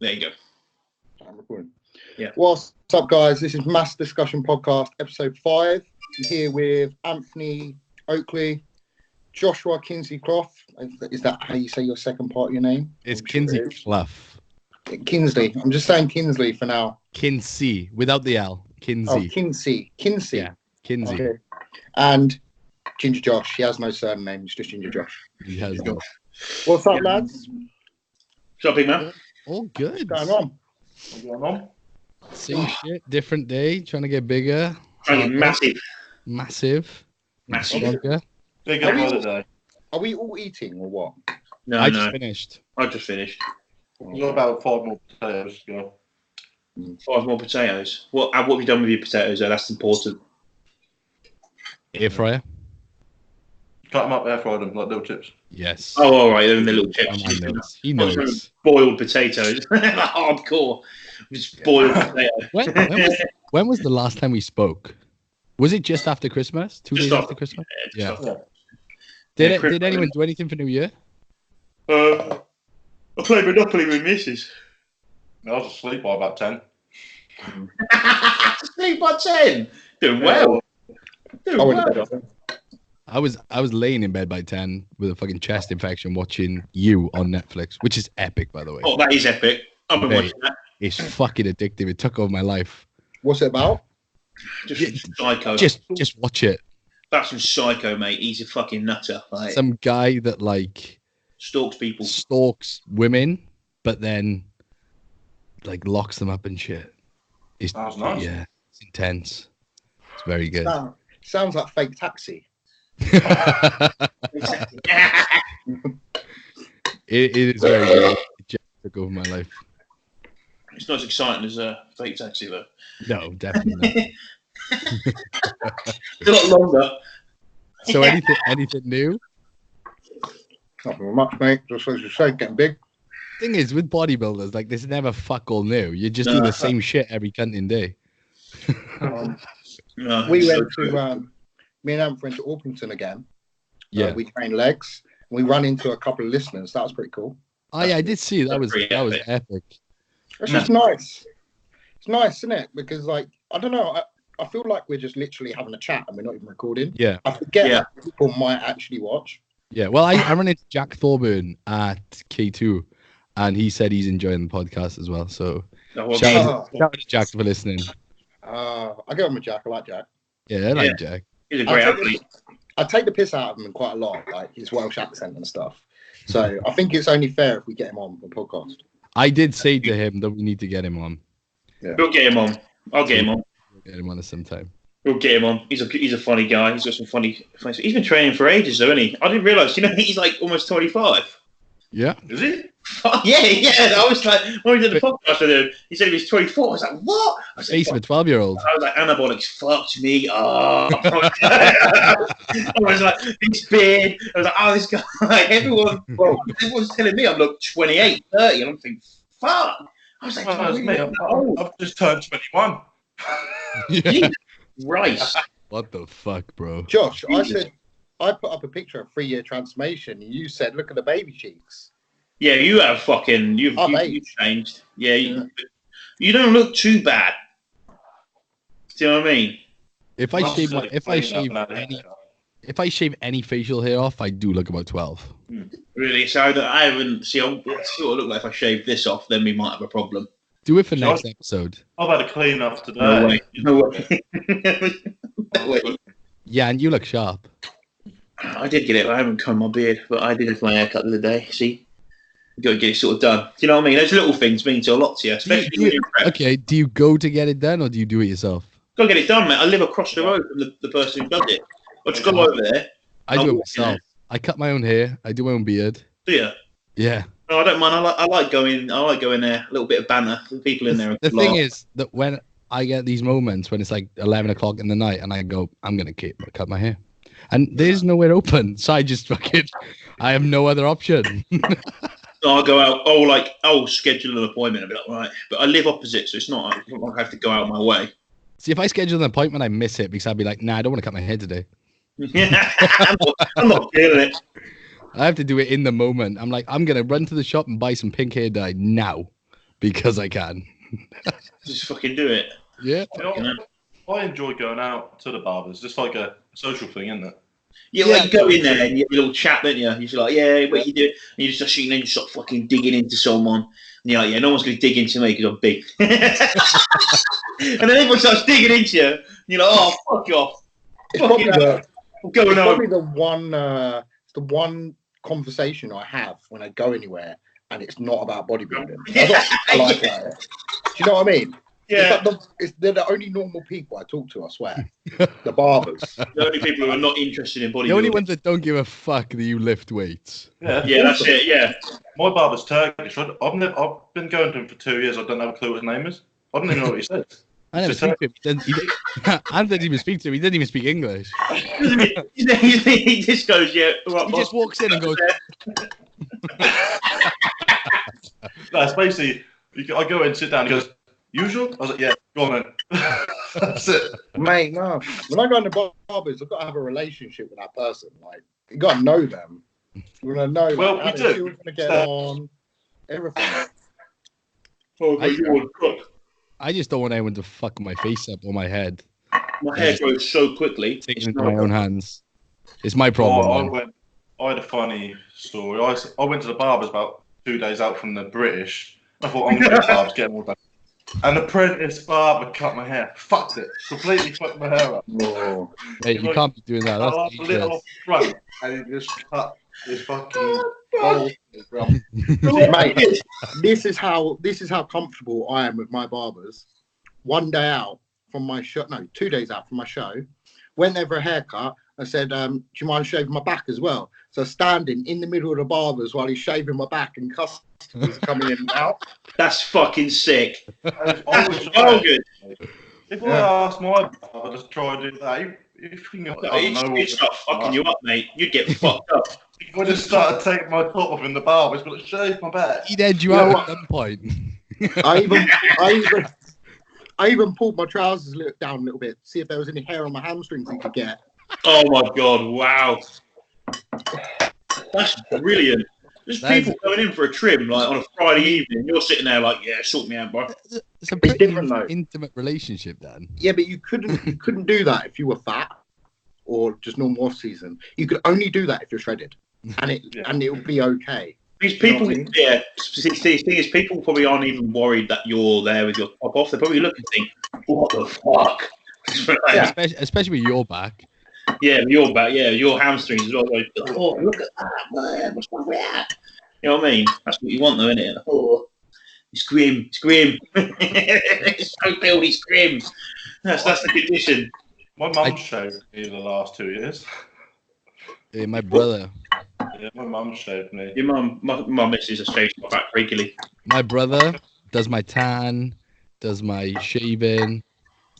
There you go. I'm recording. Yeah. What's up, guys? This is Mass Discussion Podcast, episode 5. I'm here with Anthony Oakley, Joshua Kinsley Clough. Is that how you say your second part of your name? It's Kinsley Clough. Kinsley. I'm just saying Kinsley for now. Kinsey, without the L. Kinsey. Oh, Kinsey. Kinsey. Yeah, Kinsey. Okay. And Ginger Josh. He has no surname. It's just Ginger Josh. He has no. What's up, lads? What's up, big man? All good. What's going on? What's going on? Same shit, different day. Trying to get bigger. Trying to get massive. Massive. Stronger. Big up holiday. Are we all eating or what? No, I just finished. I just finished. We've got about 5 more potatoes to go. 5 more potatoes. What have you done with your potatoes, though? That's important. Air fryer. Cut them up, air fry them like little chips. Yes. Oh, all right. They're in the little chips. He knows. Boiled potatoes. Hardcore. Just boiled potatoes. When was the last time we spoke? Was it just after Christmas? 2 days after Christmas? Yeah. Did anyone do anything for New Year? I played Monopoly with Mrs. I was asleep by about 10. Sleep by 10. Doing well. I was laying in bed by 10 with a fucking chest infection watching You on Netflix, which is epic, by the way. Oh, that is epic. I've been watching that. It's fucking addictive. It took over my life. What's it about? Just psycho. Just watch it. That's some psycho, mate. He's a fucking nutter. Like, Some guy that like stalks people. Stalks women, but then like locks them up and shit. It's Sounds nice. Yeah, it's intense. It's very good. Sounds like Fake Taxi. It is very good. It just took over my life. It's not as exciting as Fake Taxi, though. No, definitely not. It's a lot longer. So anything new? Not very much, mate. Just as you say, getting big. Thing is, with bodybuilders, like there's never fuck all new. You just do the same shit every cunting day. We went to me and Amber went to Orpington again. Yeah, we trained legs. We run into a couple of listeners. That was pretty cool. Oh yeah, I did see that was epic. It's just nice. It's nice, isn't it? Because like I don't know, I feel like we're just literally having a chat and we're not even recording. Yeah, I forget that people might actually watch. Yeah, well, I ran into Jack Thorburn at K2, and he said he's enjoying the podcast as well. So shout out to Jack for listening. I go on with Jack. I like Jack. Yeah, I like Jack. He's a great athlete. I take the piss out of him quite a lot, like his Welsh accent and stuff. So I think it's only fair if we get him on the podcast. I did say to him that we need to get him on. Yeah. We'll get him on. I'll get him on. We'll get him on at some time. We'll get him on. He's a funny guy. He's got some funny. He's been training for ages, though, isn't he? I didn't realise. He's like almost 25. Yeah. Is he? Yeah. I was like, when we did the podcast with him, he said he was 24. I was like, what? I was Face of a 12-year-old. I was like, anabolics fucked me up. I was like, this beard. I was like, oh, this guy. Like, everyone's telling me I'm like 28, 30, and I'm thinking, fuck. I was like, I've just turned 21. Yeah. Right. What the fuck, bro? Josh, I said I put up a picture of 3-year transformation. And you said, look at the baby cheeks. Yeah, you have fucking you've changed. Yeah, you don't look too bad. Do you know what I mean? If I shave any facial hair off, I do look about 12. Really? So I haven't. See, I sort of look like if I shave this off, then we might have a problem. Do it for next episode. I've had a clean up today. No way. Yeah, and you look sharp. I did get it. I haven't combed my beard, but I did have my haircut the other day. See, you got to get it sort of done. Do you know what I mean? Those little things mean to a lot to you, especially. Okay, do you go to get it done or do you do it yourself? Got to get it done, mate. I live across the road from the person who does it. I just go over there. I do it myself. I cut my own hair. I do my own beard. Do you? Yeah. No, I don't mind. I like going there. A little bit of banter with people in there. The thing is that when I get these moments when it's like 11 o'clock in the night and I go, I'm going to cut my hair. And there's nowhere open. So I just I have no other option. So I'll go out, I'll schedule an appointment and be like, right. But I live opposite, so it's not like I have to go out of my way. See, if I schedule an appointment, I miss it because I'd be like, nah, I don't want to cut my hair today. I'm not feeling it. I have to do it in the moment. I'm like, I'm going to run to the shop and buy some pink hair dye now because I can. Just fucking do it. Yeah. You know, I enjoy going out to the barbers. Just like a social thing, isn't it? Yeah, well, you go in there and you have a little chat, don't you? You're just like, yeah, what you do? And you just start shooting and you start fucking digging into someone. And you're like, yeah, no one's going to dig into me because I'm big. And then everyone starts digging into you. And you're like, oh, fuck you off. It's probably It's the one conversation I have when I go anywhere, and it's not about bodybuilding. Yeah. I like that. Do you know what I mean? Yeah. They're the only normal people I talk to, I swear. The barbers. The only people who are not interested in bodybuilding. The only ones that don't give a fuck that you lift weights. Yeah, that's it. Yeah. My barber's Turkish. I've been going to him for 2 years. I don't have a clue what his name is. I don't even know what he says. I never speak to him. I didn't even speak to him. He didn't even speak English. He just goes, yeah. Right, He just walks in and goes. That's basically. I go in, sit down. He goes, usual. I was like, yeah, go on then. That's it, mate. No, when I go into barbers, I've got to have a relationship with that person. Like, you got to know them. You're gonna know. Well, like, we do. You're gonna get on. Everything. I just don't want anyone to fuck my face up or my head. My hair grows so quickly. Taking it into my own hands. It's my problem. I had a funny story. I went to the barber's about 2 days out from the British. I thought, I'm going to get them all done. An apprentice barber cut my hair. Fucked it. Completely fucked my hair up. Oh. Hey, you can't be doing that. That's a little front, and he just cut his fucking bowl. Mate, this is how comfortable I am with my barbers. 1 day out from my show, 2 days out from my show, went there for a haircut. I said, do you mind shaving my back as well? So standing in the middle of the barbers while he's shaving my back and customers coming in and out. That's fucking sick. That's good. If I asked my barber to try and do that, he'd start fucking you up, mate. You'd get fucked up. If I just started taking my top off in the barber, he's going to shave my back. He'd edge you out at some point. I even pulled my trousers down a little bit, see if there was any hair on my hamstrings he could get. Oh my god! Wow, that's brilliant. There's people going in for a trim like on a Friday evening. You're sitting there like, yeah, sort me out, bro. It's a pretty intimate relationship, then. Yeah, but you couldn't do that if you were fat or just normal off season. You could only do that if you're shredded, and it would be okay. These people, the thing is, people probably aren't even worried that you're there with your top off. They're probably looking and think, what the fuck? Yeah, especially with your back. Yeah, your back. Yeah, your hamstrings as well. Like, oh, look at that, man. What's wrong with that? You know what I mean? That's what you want, though, isn't it? Oh, it's grim. It's grim. It's so built. It's grim. That's the condition. My mum shaved me the last 2 years. Yeah, my brother. Yeah, my mum shaved me. Your mum, my missus has shaved my back regularly. My brother does my tan, does my shaving.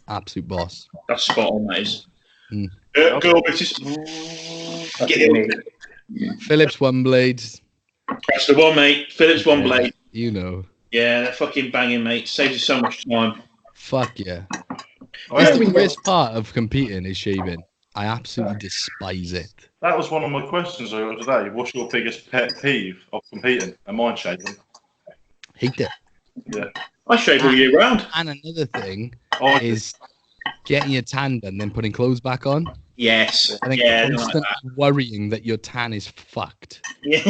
Absolute boss. That's spot on, that is. Mm. Yeah, go, missus. Get it. Phillips One Blades. That's the one, mate. Phillips One Blade. You know. Yeah, they're fucking banging, mate. Saves you so much time. Fuck yeah. That's the worst part of competing is shaving. I absolutely despise it. That was one of my questions today. What's your biggest pet peeve of competing? And mine shaving. Hate it. Yeah. I shave all year round. And another thing is getting your tan done, then putting clothes back on. Yes. I think constant worrying that your tan is fucked. Yeah.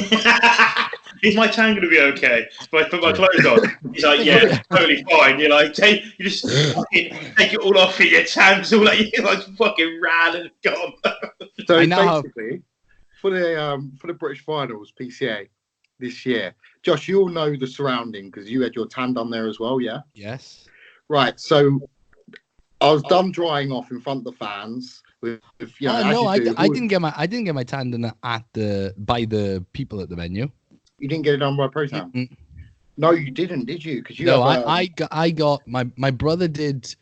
Is my tan going to be okay? If I put my clothes on, he's like, yeah, totally fine. You're like, you just fucking take it all off and your tan's all like fucking ran and gone. So basically, for the British Finals PCA this year, Josh, you all know the surrounding because you had your tan done there as well, yeah? Yes. Right. So I was done drying off in front of the fans. I didn't get my tan done by the people at the venue. You didn't get it done by Pro Tan? Mm-mm. No, you didn't, did you? Because I got my brother did.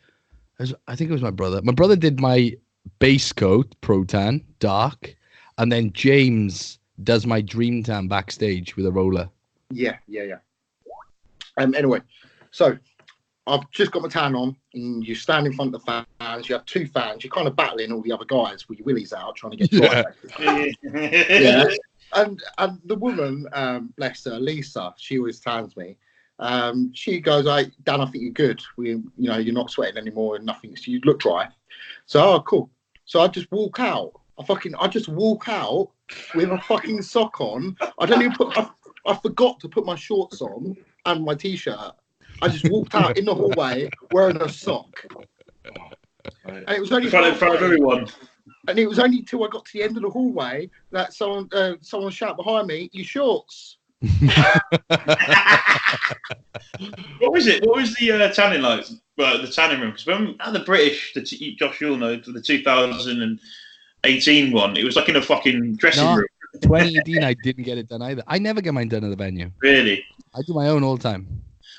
I think it was my brother. My brother did my base coat Pro Tan dark, and then James does my Dream Tan backstage with a roller. Yeah. Anyway, so I've just got my tan on, and you stand in front of the fans. You have two fans. You're kind of battling all the other guys with your willies out, trying to get dry. Yeah. And the woman, bless her, Lisa, she always tans me. She goes, Dan, I think you're good. You're not sweating anymore and nothing. So you look dry. So, cool. So I just walk out. I just walk out with a fucking sock on. I forgot to put my shorts on and my t-shirt. I just walked out in the hallway wearing a sock. And it was only in front of everyone. And it was only till I got to the end of the hallway that someone shouted behind me, "You shorts." What was it? What was the tanning like? The tanning room? Because when at the British, Josh, you'll know, for the 2018 one, it was like in a fucking dressing room. 2018, I didn't get it done either. I never get mine done at the venue. Really? I do my own all the time.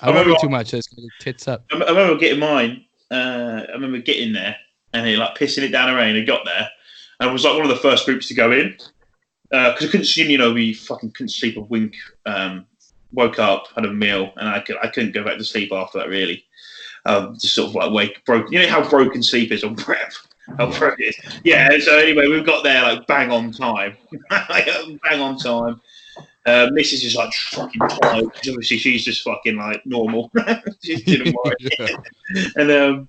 I worry too much. So it's going to tits up. I remember getting mine. I remember getting there and they like pissing it down the rain. I got there and it was like one of the first groups to go in because I couldn't sleep. We fucking couldn't sleep a wink. Woke up, had a meal, and I couldn't go back to sleep after that. Really, just sort of like broke. You know how broken sleep is on prep. How broken it is. Yeah. So anyway, we got there like bang on time. Bang on time. Mrs. is like fucking tired. Obviously, she's just fucking like normal. She didn't worry. And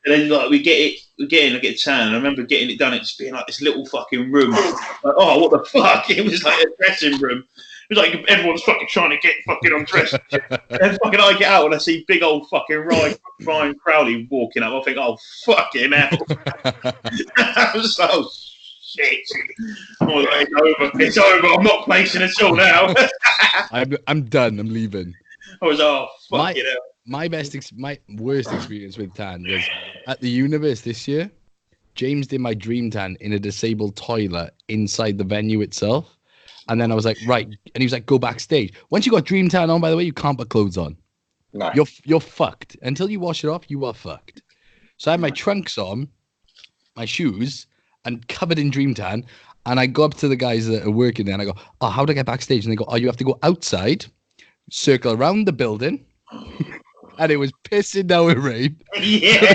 then like we get in, I get tan. I remember getting it done. It just being like this little fucking room. Like, oh, what the fuck? It was like a dressing room. It was like everyone's fucking trying to get fucking undressed. And fucking I get out and I see big old fucking Ryan Crowley walking up. I think, oh fucking hell. I was like, oh shit. Oh, it's over. I'm not placing at all now. I'm done. I'm leaving. I was fucking hell. My worst experience with tan was at the universe this year. James did my dream tan in a disabled toilet inside the venue itself. And then I was like, right. And he was like, go backstage. Once you got dream tan on, by the way, you can't put clothes on. No. You're fucked. Until you wash it off, you are fucked. So I had my trunks on, my shoes, and covered in dream tan. And I go up to the guys that are working there and I go, oh, how do I get backstage? And they go, oh, you have to go outside, circle around the building. And it was pissing down with rain. Yeah.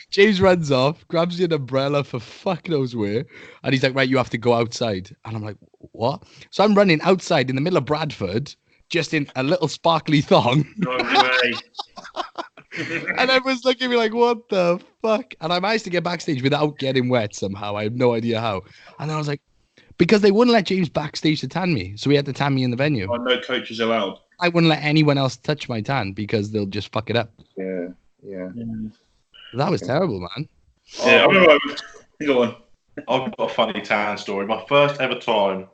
James runs off, grabs an umbrella for fuck knows where, and he's like, right, you have to go outside. And I'm like, what? So I'm running outside in the middle of Bradford, just in a little sparkly thong. No way. And everyone's looking at me like, what the fuck? And I managed to get backstage without getting wet somehow. I have no idea how. And I was like, because they wouldn't let James backstage to tan me. So he had to tan me in the venue. Oh, no coaches allowed. I wouldn't let anyone else touch my tan because they'll just fuck it up. Yeah. That was terrible, man. Yeah, I'm alright. Go on. I've got a funny tan story. My first ever time,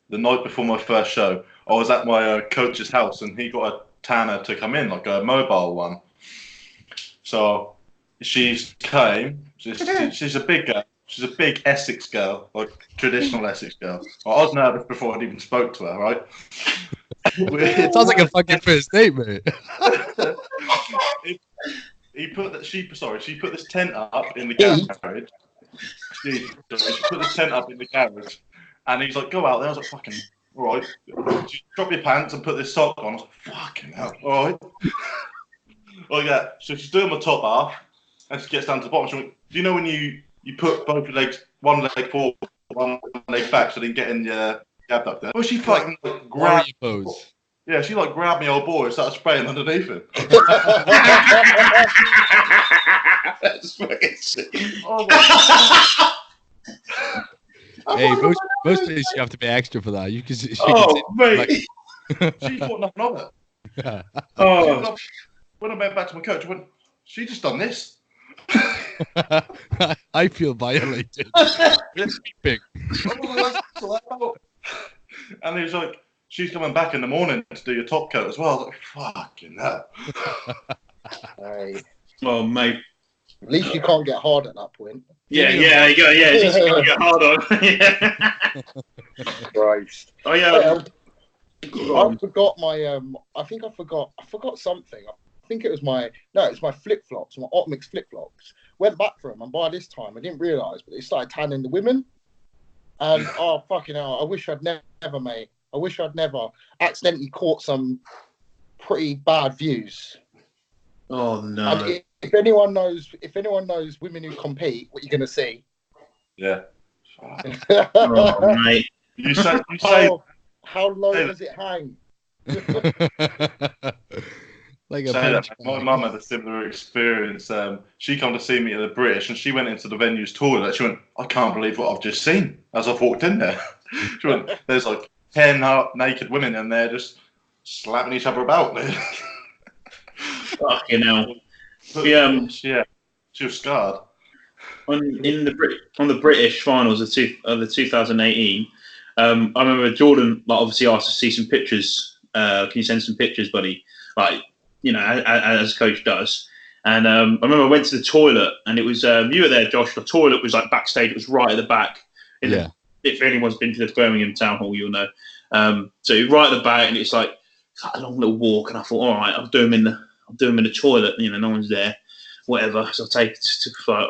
the night before my first show, I was at my coach's house and he got a tanner to come in, like a mobile one. So she came. She's a big girl. She's a big Essex girl, like traditional Essex girl. I was nervous before I'd even spoke to her, right? It sounds like a fucking first date, mate. She put this tent up in the garage. She put this tent up in the garage, and he's like, "Go out there." I was like, "Fucking all right." Just drop your pants and put this sock on. I was like, "Fucking hell, all right." Like that. So she's doing my top half, and she gets down to the bottom. She's like, "Do you know when you put both your legs, one leg forward, one leg back, so they can get in your abductor?" Well, she fucking grabbed. Pose. Yeah, she like grabbed me old boy and started spraying underneath him. That's fucking sick. Oh my Hey, most days you have to pay extra for that. You can. Mate. She thought nothing of it. Oh. When I went back to my coach, I went, she just done this. I feel violated. Big. And he was like, she's coming back in the morning to do your top coat as well. I was like, fucking hell. Hey. Oh, mate. At least you can't get hard at that point. Yeah, you got to get hard on. Yeah. Christ. Oh, yeah. I forgot my I forgot something. I think it was it's my flip-flops, my Opmix flip-flops. Went back for them, and by this time I didn't realise, but they started tanning the women. And oh fucking hell, I wish I'd never, mate. I wish I'd never accidentally caught some pretty bad views. Oh no. And if anyone knows women who compete, what you're gonna see. Yeah. Oh, mate. You say how low does it hang? Like a So punch my bag. mum had a similar experience. She come to see me at the British, and she went into the venue's toilet. She went, "I can't believe what I've just seen." As I've walked in there, she went, "There's like 10 naked women in there just slapping each other about." Fucking hell. Yeah, she was scarred. On the British finals of the 2018, I remember Jordan obviously asked to see some pictures. Can you send some pictures, buddy? Like, as coach does. And I remember I went to the toilet, and it was you were there, Josh. The toilet was like backstage. It was right at the back. If anyone's been to the Birmingham Town Hall, you'll know. So right at the back, and it's like a long little walk. And I thought, all right, I'll do them in the toilet. No one's there. Whatever, so I'll take it to I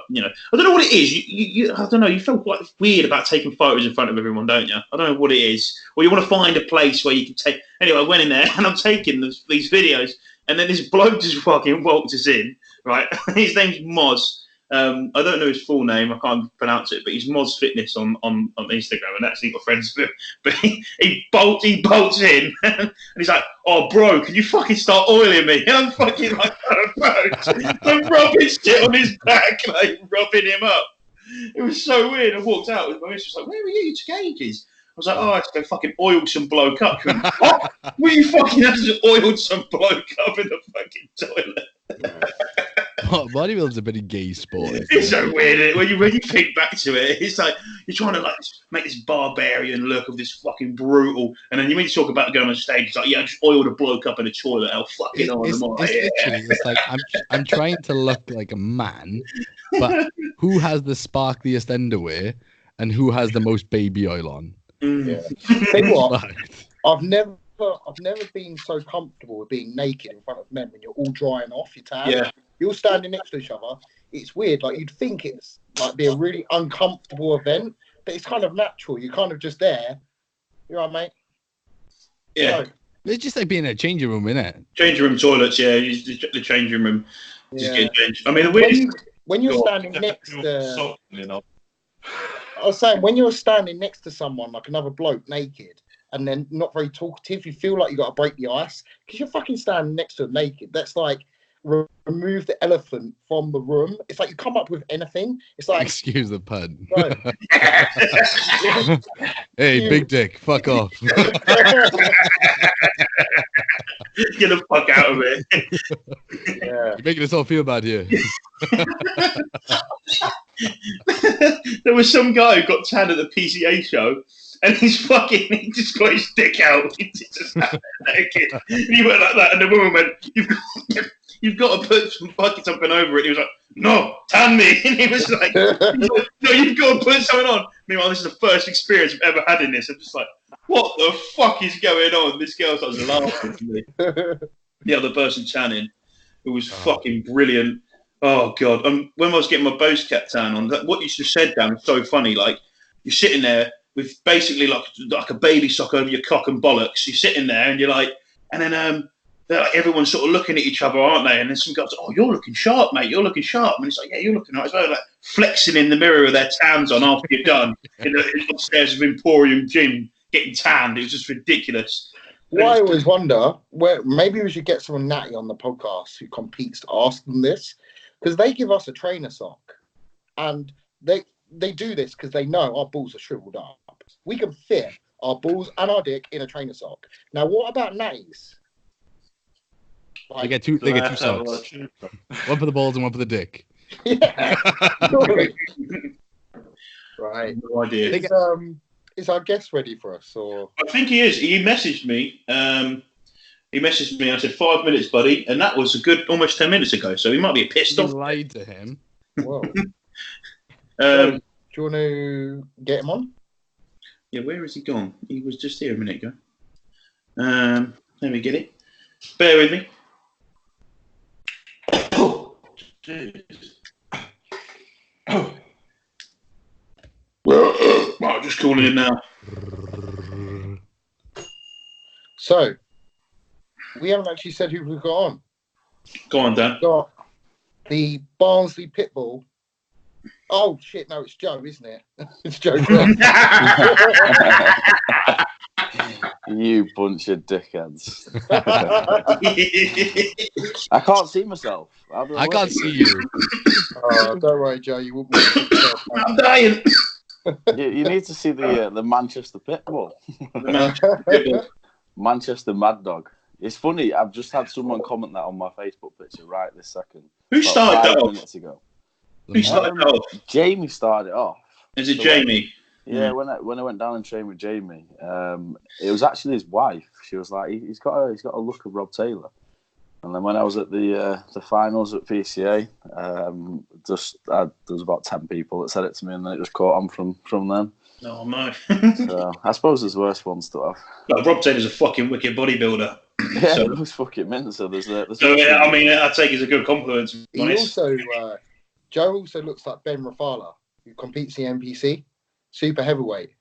don't know what it is. I don't know. You feel quite weird about taking photos in front of everyone, don't you? I don't know what it is. Or you want to find a place where you can take. Anyway, I went in there and I'm taking these videos, and then this bloke just fucking walked us in. Right, his name's Moz. I don't know his full name. I can't pronounce it, but he's Moz Fitness on Instagram, and actually got friends with him. But he bolts in, and he's like, "Oh, bro, can you fucking start oiling me?" And I'm fucking like, "Oh, bro," I'm rubbing shit on his back, like rubbing him up. It was so weird. I walked out with my missus like, "Where were you? You took ages." I was like, "Oh, I had to go fucking oil some bloke up." She went, "What? Well, you fucking had to oil some bloke up in the fucking toilet." Bodybuilding's a bit of gay sport. It's so weird. When you think back to it, it's like you're trying to make this barbarian look of this fucking brutal, and then you mean to talk about going on stage. It's like, yeah, I just oiled a bloke up in a toilet. I'll fucking on them. It's like I'm trying to look like a man, but who has the sparkliest underwear and who has the most baby oil on? Yeah. Tell you what, I've never been so comfortable with being naked in front of men when you're all drying off your tan. Yeah. You're standing next to each other. It's weird. Like, you'd think it's like be a really uncomfortable event, but it's kind of natural. You're kind of just there. You're right, mate. Yeah. It's just like being in a changing room, isn't it? Changing room toilets, yeah. The changing room. Just Yeah. get changed. I mean, the weirdest. When you're standing next to, I was saying, when you're standing next to someone like another bloke naked, and then not very talkative, you feel like you got to break the ice because you're fucking standing next to them naked. That's like remove the elephant from the room. It's like you come up with anything. It's like, excuse the pun. Right. Hey, big dick, fuck off. Get the fuck out of it. Yeah. You're making us all feel bad here. There was some guy who got tan at the PCA show, and he just got his dick out. He's just naked. And he went like that, and the woman went, You've got to put something over it. He was like, "No, tan me." And he was like, "No, you've got to put something on." Meanwhile, this is the first experience I've ever had in this. I'm just like, what the fuck is going on? This girl starts laughing to me. The other person tanning, it was fucking brilliant. Oh God! When I was getting my Bose Cat tan on, what you just said, Dan, was so funny. Like, you're sitting there with basically like a baby sock over your cock and bollocks. You're sitting there and you're like, and then like, everyone's sort of looking at each other, aren't they? And then some guys, "Oh, you're looking sharp, mate. You're looking sharp." And it's like, "Yeah, you're looking right as well." Like flexing in the mirror with their tans on after you're done in the upstairs of Emporium Gym getting tanned. It was just ridiculous. Well, I always wonder where maybe we should get someone natty on the podcast who competes to ask them this, because they give us a trainer sock, and they do this because they know our balls are shriveled up. We can fit our balls and our dick in a trainer sock. Now, what about natties? They get two socks. One for the balls and one for the dick. Yeah. Right. No idea. Is our guest ready for us? Or I think he is. He messaged me. I said 5 minutes, buddy, and that was a good almost 10 minutes ago. So he might be pissed off. You lied to him. Well, do you want to get him on? Yeah, where has he gone? He was just here a minute ago. Let me get it. Bear with me. Oh, jeez. Well, just calling him now. So, we haven't actually said who we've got on. Go on, Dan. We've got the Barnsley Pitbull. Oh, shit, no, it's Joe, isn't it? It's Joe. You bunch of dickheads. I can't see myself. How do I work? can't see you. Oh, don't worry, Joe. You wouldn't want to pick yourself up. I'm dying. You need to see the Manchester Pitbull. Manchester Mad Dog. It's funny, I've just had someone comment that on my Facebook picture right this second. Who About started that 5 off? minutes ago. Who started that off? Jamie started it off. Is it So Jamie? Yeah, when I went down and trained with Jamie, it was actually his wife. She was like, he's got a look of Rob Taylor. And then when I was at the finals at PCA, there was about 10 people that said it to me, and then it just caught on from then. Oh no. So I suppose there's worse ones to have. Like, Rob Taylor's a fucking wicked bodybuilder. Yeah, So- it was fucking mint. So there's So yeah, I mean, I take it as a good compliment. To be He honest. also, Joe also looks like Ben Rafala, who competes in the NPC, super heavyweight.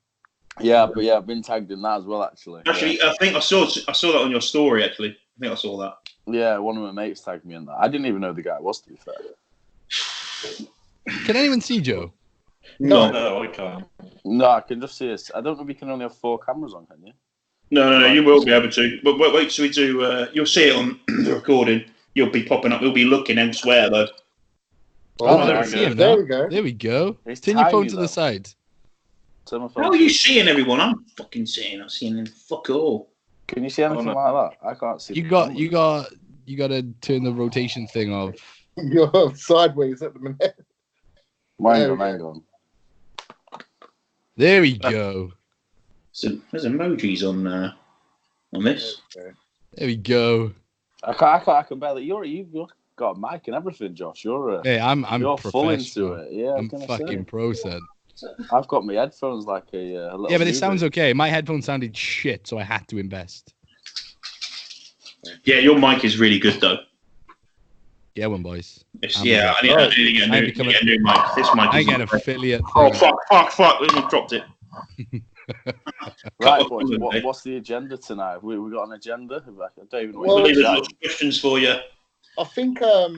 Yeah, but yeah, I've been tagged in that as well, actually. Actually, I think I saw that on your story. Actually, I think I saw that. Yeah, one of my mates tagged me in that. I didn't even know the guy was, to be fair. Can anyone see Joe? No, No, I can't. No, I can just see it. I don't know if you can only have 4 cameras on, can you? no, you will be able to. But wait till we do. You'll see it on the recording. You'll be popping up. You'll be looking elsewhere though. Oh, there I we see go. him There now. we go. There we go. It's Turn your phone tiny, to though. the side. Turn my phone. How are you seeing everyone? I'm fucking seeing. I'm seeing them. Fuck all. Can you see anything Oh, no. like that? I can't see. You the got camera. to turn the rotation thing off. You're sideways at the minute. Hang on. There we go. So there's emojis on this. There we go. I can barely. You've got a mic and everything, Josh. You're I'm you're full into professional. it. Yeah, I was I'm gonna fucking say. pro, son. I've got my headphones like a little. Yeah, but it movie. sounds okay. My headphones sounded shit, so I had to invest. Yeah, your mic is really good though. Yeah, one boys. It's, I'm yeah, I need to get I'm a becoming- new mic. This mic I is. get affiliate. Oh Thing. fuck! We dropped it. Right, Couple boys. of them, What's the agenda tonight? We got an agenda. I don't even know. Well, We'll what leave it's a like. lot of questions for you. I think I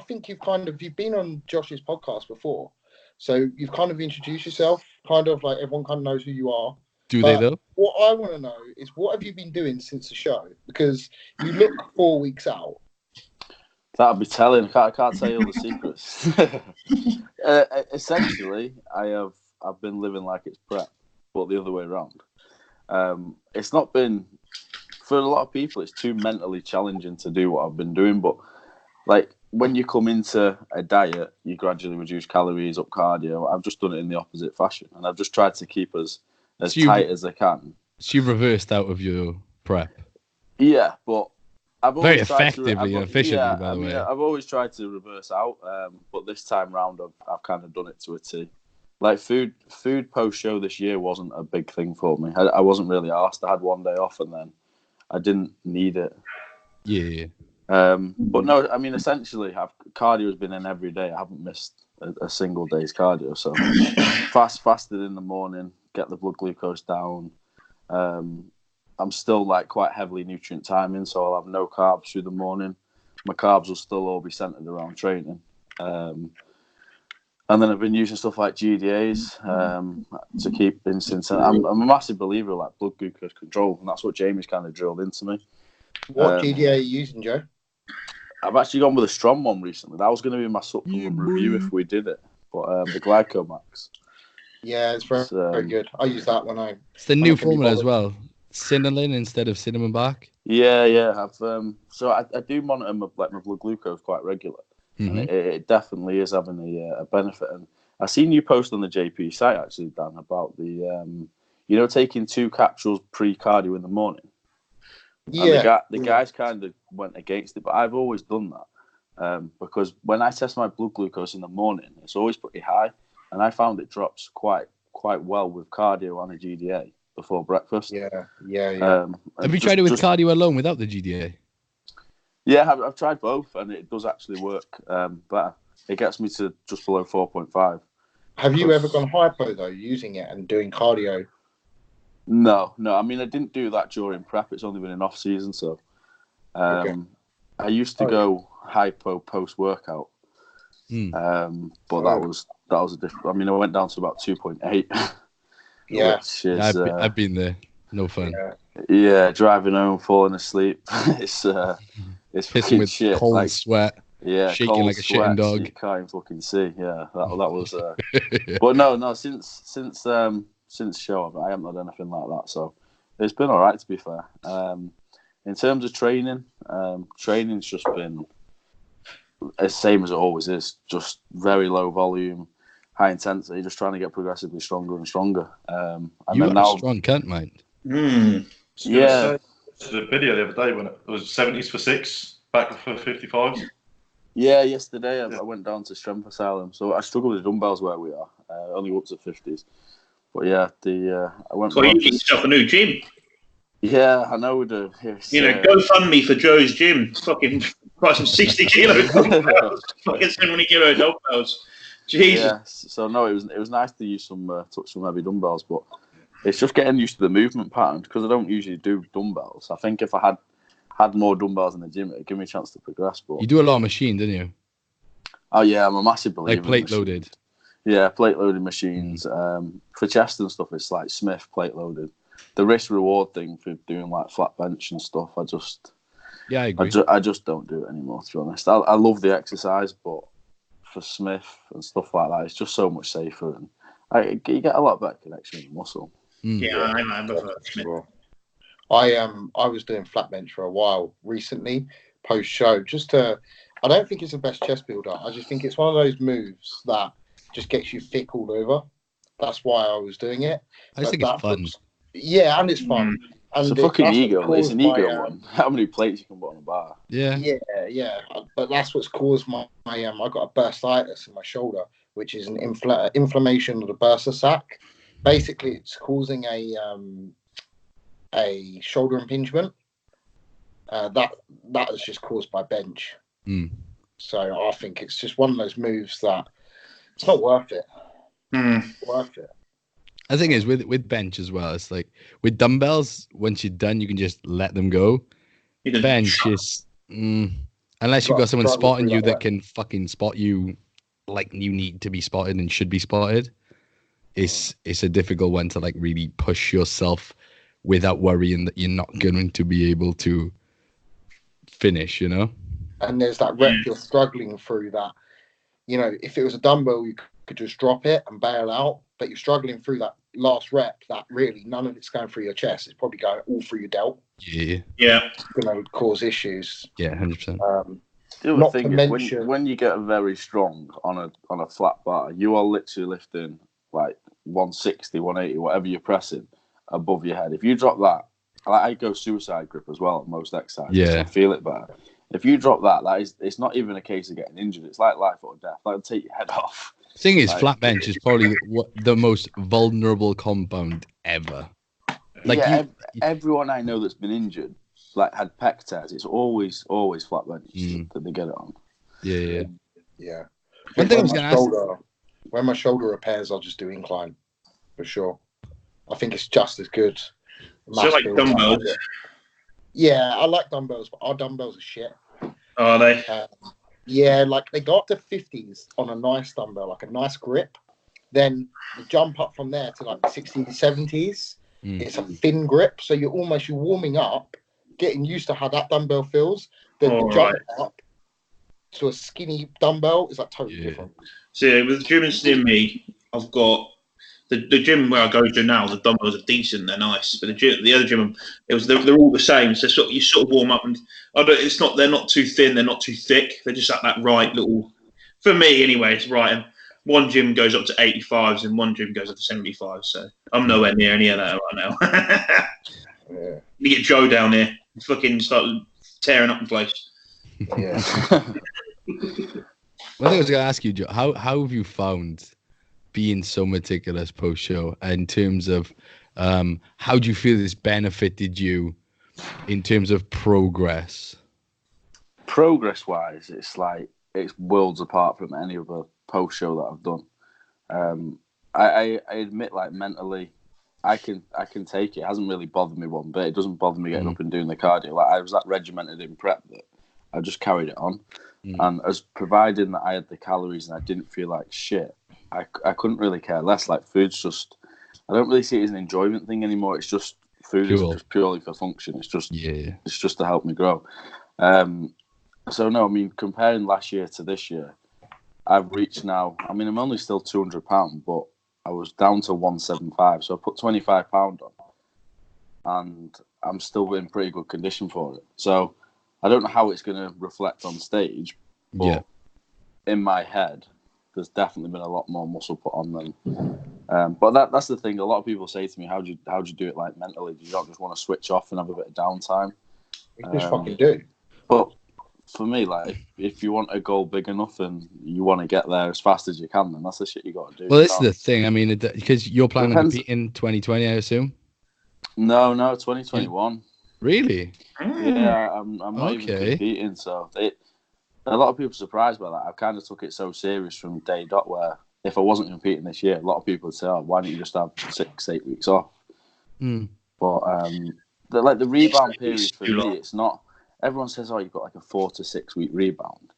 think you've been on Josh's podcast before, so you've kind of introduced yourself, kind of like everyone kind of knows who you are. Do But they though? What I want to know is what have you been doing since the show? Because you look 4 weeks out. That'd be telling. I can't tell you all the secrets. Essentially, I've been living like it's prep, but the other way around. It's not been, for a lot of people, it's too mentally challenging to do what I've been doing. But like when you come into a diet, you gradually reduce calories, up cardio. I've just done it in the opposite fashion, and I've just tried to keep as So you- tight as I can. So you reversed out of your prep. Yeah, but I've Very always tried to- effectively and efficiently, by the way. I've always tried to reverse out, but this time round, I've kind of done it to a T. Like food post show this year wasn't a big thing for me. I wasn't really asked. I had one day off, and then I didn't need it. Yeah. But no, I mean, essentially, cardio has been in every day. I haven't missed a single day's cardio. So fasted in the morning, get the blood glucose down. I'm still like quite heavily nutrient timing, so I'll have no carbs through the morning. My carbs will still all be centered around training. And then I've been using stuff like GDAs to keep insulin. I'm a massive believer of like blood glucose control, and that's what Jamie's kind of drilled into me. What GDA are you using, Joe? I've actually gone with a strong one recently. That was going to be my supplement review if we did it, but the Glycomax. Yeah, it's very good. I use that when I. It's the When new it can be formula as bothered. well. Cinnamon instead of cinnamon bark. Yeah. I've so I do monitor my blood glucose quite regular, Mhm. and it definitely is having a benefit. And I seen you post on the JP site actually, Dan, about the taking 2 capsules pre-cardio in the morning. Yeah. And the guys kind of went against it, but I've always done that because when I test my blood glucose in the morning, it's always pretty high, and I found it drops quite well with cardio and a GDA before breakfast. Yeah. Have you tried it with cardio alone without the GDA? Yeah, I've tried both, and it does actually work better. It gets me to just below 4.5. Have you ever gone hypo though, using it and doing cardio? No. I mean, I didn't do that during prep. It's only been in off season, so Okay. I used to go hypo post workout, but that was a different. I mean, I went down to about 2.8. Yeah. Which is, Yeah, I've been there. No fun. Yeah. Yeah, driving home, falling asleep. It's Pissing fucking with shit. cold Like, sweat, yeah, shaking cold like a shitting sweats, dog. you can't even fucking see. Yeah, that was. But no. Since show, I haven't had anything like that. So it's been all right, to be fair. In terms of training, training's just been the same as it always is. Just very low volume, high intensity, just trying to get progressively stronger and stronger. And You then are now, a strong cunt, mate. Yeah. The video the other day when it was 70s for 6, back for 55s. yeah, yesterday I went down to Strength Asylum, so I struggle with the dumbbells where we are. Only up to 50s. But yeah, I went. So you get yourself a new gym. Yeah, I know. GoFundMe for Joe's gym. Fucking price of 60 kilos. Fucking 70 kilo dumbbells. Jesus. Yeah, so no, it was nice to use touch some heavy dumbbells, but it's just getting used to the movement pattern because I don't usually do dumbbells. I think if I had more dumbbells in the gym, it'd give me a chance to progress. But You do a lot of machine, didn't you? oh yeah, I'm a massive believer. Like plate loaded. Yeah, plate loaded machines. For chest and stuff, it's like Smith plate loaded. The risk reward thing for doing like flat bench and stuff, I agree. I just don't do it anymore. To be honest, I love the exercise, but for Smith and stuff like that, it's just so much safer, and you get a lot better connection with the muscle. Yeah, I remember. I was doing flat bench for a while recently, post show. I don't think it's the best chest builder. I just think it's one of those moves that just gets you thick all over. That's why I was doing it. I just think it's fun. Yeah, and it's fun. And it's a fucking ego. It's an ego one. How many plates you can put on a bar? Yeah. But that's what's caused my I got a bursitis in my shoulder, which is an inflammation of the bursa sac. Basically, it's causing a shoulder impingement. That is just caused by bench. So I think it's just one of those moves that it's not worth it. Worth it. I think is with bench as well. It's like with dumbbells, once you're done, you can just let them go. Bench is unless you've got someone spotting you that can fucking spot you like you need to be spotted and should be spotted. It's a difficult one to like really push yourself without worrying that you're not going to be able to finish, you know? And there's that rep you're struggling through that, you know, if it was a dumbbell, you could just drop it and bail out, but you're struggling through that last rep that really none of it's going through your chest. It's probably going all through your delt. Yeah. You know, cause issues. Yeah, 100%. The other thing is when you get very strong on a flat bar, you are literally lifting like 160, 180, whatever you're pressing above your head. If you drop that, I go suicide grip as well at most exercises. Yeah. I feel it better. If you drop that, it's not even a case of getting injured. It's like life or death. That'll take your head off. Thing is, flat bench is probably the most vulnerable compound ever. Like everyone I know that's been injured, like had pec tears, it's always flat bench that they get it on. Yeah. One thing I was going to ask. When my shoulder repairs, I'll just do incline for sure. I think it's just as good. So like dumbbells. Yeah, I like dumbbells, but our dumbbells are shit. Are they? Yeah, like they go up to 50s on a nice dumbbell, like a nice grip. Then you jump up from there to like 60s, 70s. It's a thin grip, so you're warming up, getting used to how that dumbbell feels. Then the jump up to a skinny dumbbell is like totally different. So with the gym in me, I've got the gym where I go to now. The dumbbells are decent, they're nice, but the other gym, they're all the same. So you sort of warm up, and they're not too thin, they're not too thick. They're just at that right little. For me, anyway, it's right. And one gym goes up to 85s, and one gym goes up to 75. So I'm nowhere near any of that right now. You get Joe down here, and fucking start tearing up the place. Yeah. One thing I was going to ask you, Joe, how have you found being so meticulous post-show in terms of how do you feel this benefited you in terms of progress? Progress-wise, it's worlds apart from any other post-show that I've done. I admit, like, mentally, I can take it. It hasn't really bothered me one bit. It doesn't bother me getting up and doing the cardio. Like, I was that regimented in prep that I just carried it on. And as providing that I had the calories and I didn't feel like shit, I couldn't really care less. Like, food's just, I don't really see it as an enjoyment thing anymore. It's just Food is Cool. just purely for function. It's just Yeah. it's just to help me grow. So no, I mean, comparing last year to this year, I've reached now. I mean, I'm only still 200 pounds, but I was down to 175. So I put 25 pound on, and I'm still in pretty good condition for it. So I don't know how it's going to reflect on stage, but Yeah. in my head, there's definitely been a lot more muscle put on than. But that's the thing. A lot of people say to me, "How do you do it like mentally? Do you not just want to switch off and have a bit of downtime?" You just fucking do. But for me, like, if you want a goal big enough and you want to get there as fast as you can, then that's the shit you got to do. Well, this is the thing. I mean, because you're planning to Depends. compete in 2020, I assume. No, 2021. Really? Yeah, I'm not even Okay. competing. So a lot of people are surprised by that. I kind of took it so serious from day dot where if I wasn't competing this year, a lot of people would say, "Oh, why don't you just have 6-8 weeks off?" Mm. But the rebound period for me, it's not. Everyone says, "Oh, you've got like a 4 to 6 week rebound."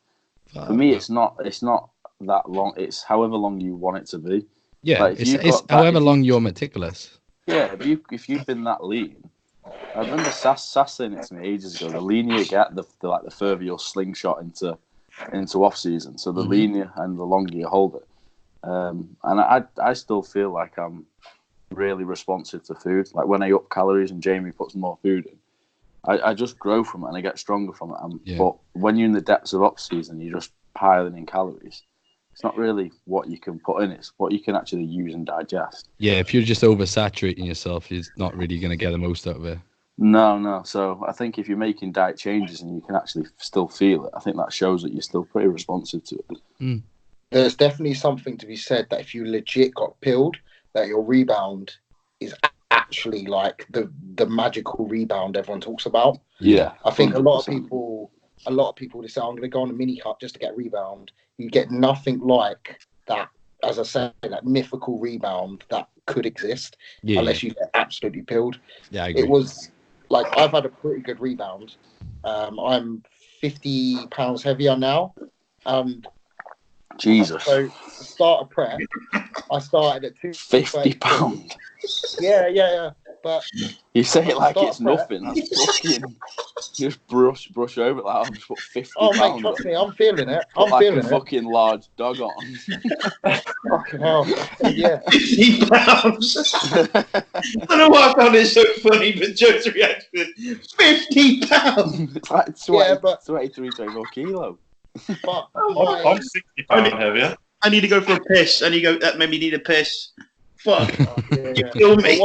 For me, it's not that long. It's however long you want it to be. Yeah, Like, it's however long you're meticulous. Yeah, if you've been that lean, I remember Sass saying it to me ages ago. The leaner you get, the further you'll slingshot into off season. So the leaner and the longer you hold it. And I still feel like I'm really responsive to food. Like when I up calories and Jamie puts more food in, I just grow from it and I get stronger from it. But when you're in the depths of off season, you're just piling in calories. It's not really what you can put in, it's what you can actually use and digest. Yeah, if you're just oversaturating yourself, you're not really going to get the most out of it. No. So I think if you're making diet changes and you can actually still feel it, I think that shows that you're still pretty responsive to it. Mm. There's definitely something to be said that if you legit got pilled, that your rebound is actually like the magical rebound everyone talks about. Yeah, I think 100%. a lot of people they say, "I'm going to go on a mini cut just to get a rebound." You get nothing like that. As I say, that mythical rebound that could exist unless you get absolutely pilled. Yeah, I agree. It was like I've had a pretty good rebound. I'm 50 pounds heavier now, and Jesus. So start a prep. I started at 50 pounds. Yeah. But you say it like it's nothing. That's fucking. Just brush over it like I'll just put 50 pounds. Oh mate, trust me, I'm feeling it. Put like a fucking large dog on. Fucking hell. Yeah. 50 pounds. I don't know why I found it so funny, but Joe's reaction: 50 pounds. It's like 23, 24 kilo. But I'm 60 pounds heavier. I need to go for a piss. I need to go. That made me need a piss. Fuck. You kill me.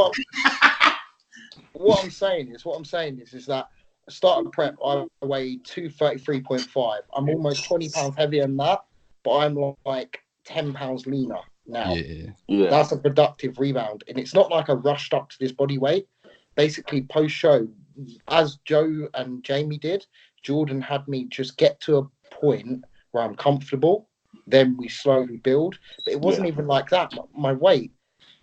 What I'm saying is that start prep, I weigh 233.5. I'm almost 20 pounds heavier than that, but I'm like 10 pounds leaner now. Yeah. That's a productive rebound. And it's not like I rushed up to this body weight. Basically, post-show, as Joe and Jamie did, Jordan had me just get to a point where I'm comfortable. Then we slowly build. But it wasn't even like that. My weight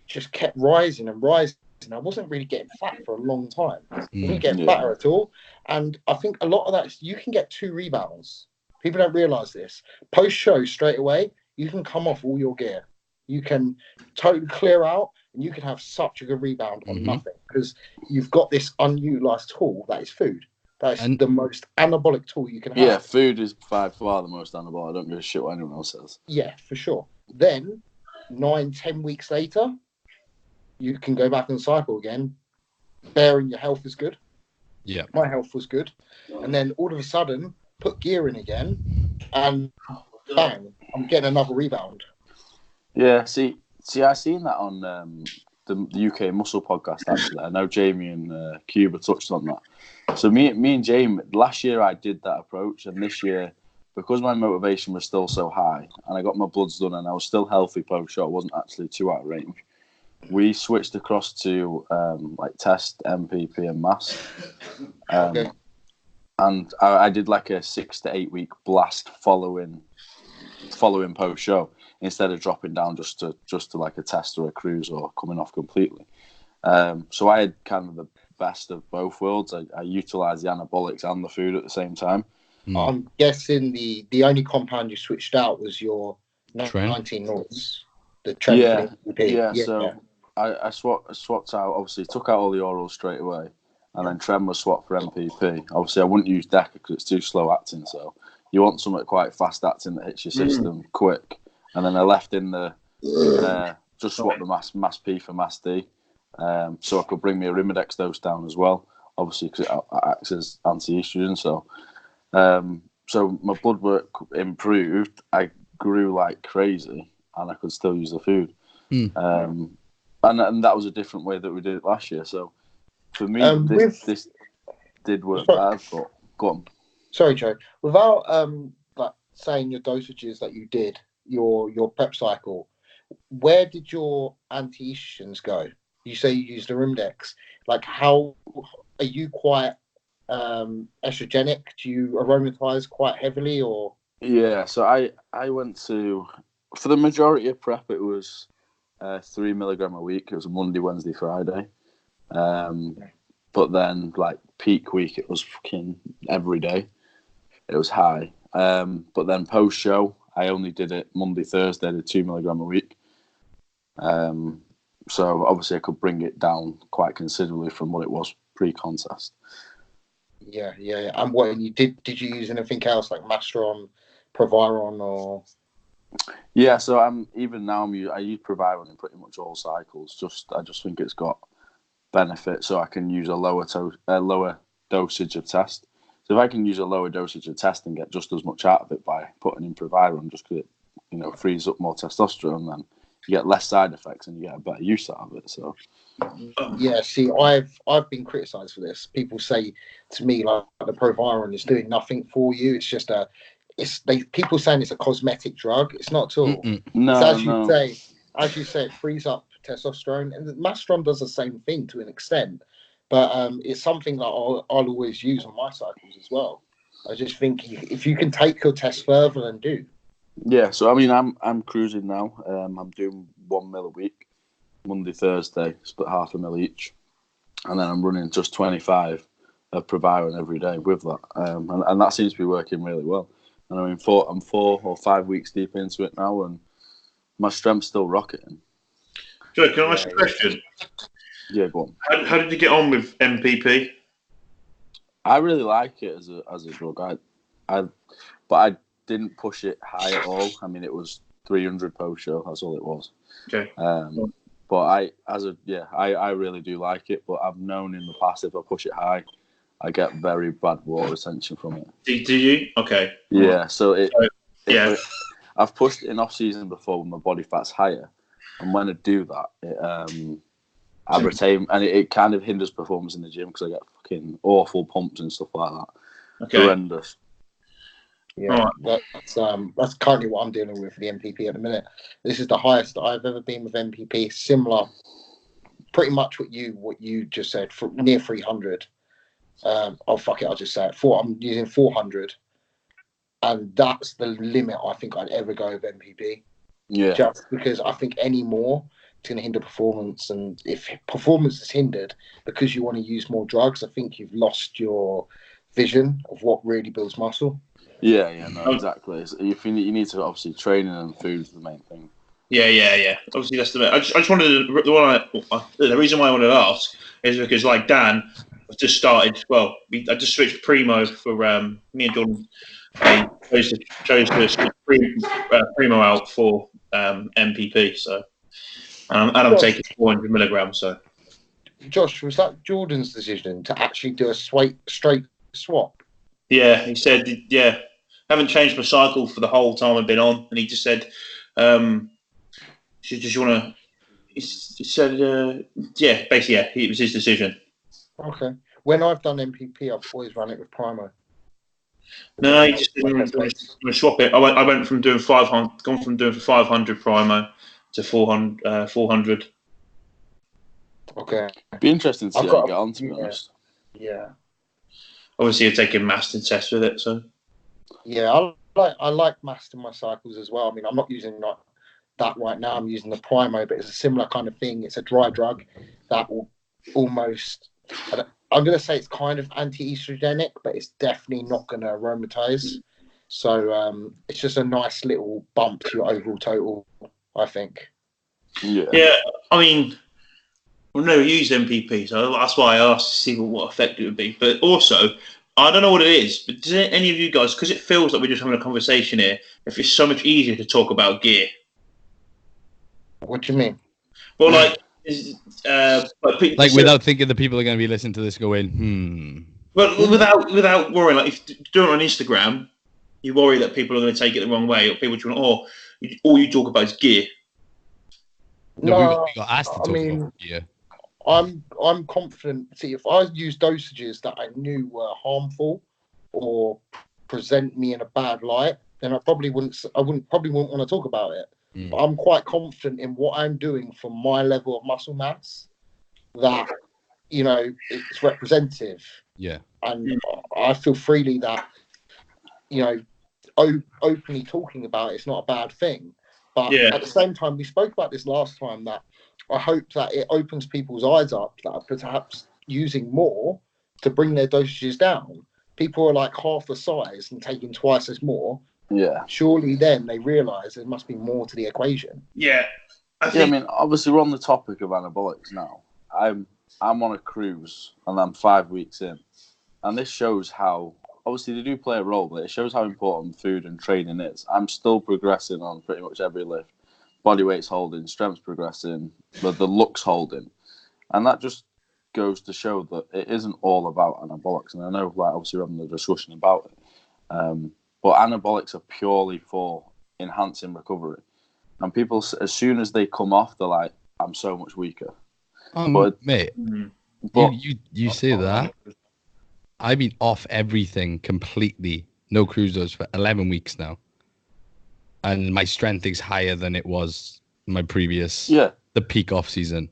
just kept rising and rising. And I wasn't really getting fat for a long time. I didn't get fatter at all. And I think a lot of that is you can get 2 rebounds. People don't realise this. Post-show, straight away, you can come off all your gear. You can totally clear out and you can have such a good rebound on nothing because you've got this unutilised tool that is food. That is the most anabolic tool you can have. Yeah, food is by far the most anabolic. I don't give a shit what anyone else says. Yeah, for sure. Then, 9-10 weeks later, you can go back and cycle again, bearing your health is good. Yeah. My health was good. And then all of a sudden, put gear in again, and bang, I'm getting another rebound. Yeah, see, I seen that on the UK Muscle podcast, actually. I know Jamie and Cuba touched on that. So me and Jamie, last year I did that approach, and this year, because my motivation was still so high, and I got my bloods done, and I was still healthy post-shot, I wasn't actually too out of range. We switched across to like test, MPP, and mass. Okay. And I did like a 6 to 8 week blast following post show instead of dropping down just to like a test or a cruise or coming off completely. So I had kind of the best of both worlds. I utilised the anabolics and the food at the same time. I'm guessing the only compound you switched out was your 19 noughts. The trend. Yeah. So I swapped out. Obviously, took out all the orals straight away, and then Trem was swapped for MPP. Obviously, I wouldn't use Deca because it's too slow acting. So you want something quite fast acting that hits your system quick. And then I left in the just swapped the Mass P for Mass D, so I could bring my Arimidex dose down as well. Obviously, because it acts as anti-estrogen. So my blood work improved. I grew like crazy, and I could still use the food. And that was a different way that we did it last year. So for me, this did work bad. But go on. Sorry, Joe. Without like saying your dosages that you did, your prep cycle, where did your anti-estrogens go? You say you used Arimidex. Like, how are you quite estrogenic? Do you aromatize quite heavily, or? Yeah, so I went to, for the majority of prep, it was 3 milligram a week. It was Monday, Wednesday, Friday. But then, like, peak week, it was fucking every day. It was high. But then post-show, I only did it Monday, Thursday. I did 2 milligram a week. So obviously I could bring it down quite considerably from what it was pre-contest. Yeah. And what you did you use anything else like Mastron, Proviron, or? Yeah, so even now I use Proviron in pretty much all cycles. I just think it's got benefit, so I can use a lower dosage of test. So if I can use a lower dosage of test and get just as much out of it by putting in Proviron, just because it frees up more testosterone, then you get less side effects and you get a better use out of it. So yeah, see, I've been criticised for this. People say to me like the Proviron is doing nothing for you. It's just people saying it's a cosmetic drug. It's not at all. No, as you say, it frees up testosterone, and the Mastron does the same thing to an extent. But it's something that I'll always use on my cycles as well. I just think if you can take your test further, then do. Yeah, so I mean, I'm cruising now. I'm doing 1 mil a week, Monday, Thursday, split half a mil each, and then I'm running just 25 of Proviron every day with that, and that seems to be working really well. And I mean, I'm 4 or 5 weeks deep into it now, and my strength's still rocketing. Joe, can I ask you a question? Yeah, go on. How did you get on with MPP? I really like it as a drug. But I didn't push it high at all. I mean, it was 300 post show. That's all it was. Okay. But I really do like it. But I've known in the past if I push it high, I get very bad water retention from it. Do you? Okay. Yeah. So I've pushed it in off season before when my body fat's higher, and when I do that, I retain, and it kind of hinders performance in the gym because I get fucking awful pumps and stuff like that. Okay. Horrendous. Yeah, that's currently what I'm dealing with the MPP at the minute. This is the highest I've ever been with MPP. Similar, pretty much what you just said, near 300. I'll just say it. I'm using 400, and that's the limit I think I'd ever go with MPP. Yeah, just because I think any more it's going to hinder performance, and if performance is hindered because you want to use more drugs, I think you've lost your vision of what really builds muscle. Yeah, no, exactly. You need to obviously training and food is the main thing. Yeah. Obviously, that's the. I just wanted the reason why I wanted to ask is because like Dan just started. Well, I just switched Primo for me and Jordan. I chose to switch Primo out for MPP. So, and I'm taking 400 milligrams. So, Josh, was that Jordan's decision to actually do a straight swap? Yeah, he said, haven't changed my cycle for the whole time I've been on, and he just said, he said, basically, it was his decision. Okay. When I've done MPP, I've always run it with Primo. No, he just didn't swap it. I went from doing 500 Primo to 400. Okay. It'd be interesting to see how you get on, to be honest. Yeah. Obviously, you're taking Maston tests with it, so. Yeah, I like Maston my cycles as well. I mean, I'm not using that right now. I'm using the Primo, but it's a similar kind of thing. It's a dry drug that will almost. I'm going to say it's kind of anti-estrogenic, but it's definitely not going to aromatize. So it's just a nice little bump to your overall total, I think. Yeah. Yeah, I mean, I've never used MPP, so that's why I asked to see what effect it would be. But also, I don't know what it is, but does any of you guys, because it feels like we're just having a conversation here, if it's so much easier to talk about gear? What do you mean? Well, like, without thinking the people are going to be listening to this going, But without worrying, like if you do it on Instagram, you worry that people are going to take it the wrong way, or people just all you talk about is gear. No, we got asked to talk about gear. I'm confident. See, if I use dosages that I knew were harmful or present me in a bad light, then I probably wouldn't want to talk about it. But I'm quite confident in what I'm doing for my level of muscle mass, that it's representative. Yeah, and I feel freely that openly talking about it's not a bad thing. But at the same time, we spoke about this last time, that I hope that it opens people's eyes up that are perhaps using more to bring their dosages down. People are like half the size and taking twice as more. Yeah. Surely then they realise there must be more to the equation. Yeah. I mean, obviously we're on the topic of anabolics now. I'm on a cruise and I'm 5 weeks in. And this shows how, obviously they do play a role, but it shows how important food and training is. I'm still progressing on pretty much every lift. Body weight's holding, strength's progressing, but the look's holding. And that just goes to show that it isn't all about anabolics. And I know, like, obviously we're having a discussion about it. But anabolics are purely for enhancing recovery. And people, as soon as they come off, they're like, I'm so much weaker. Mate, but you say that. I've been off everything completely. No cruises for 11 weeks now. And my strength is higher than it was my previous, the peak off season.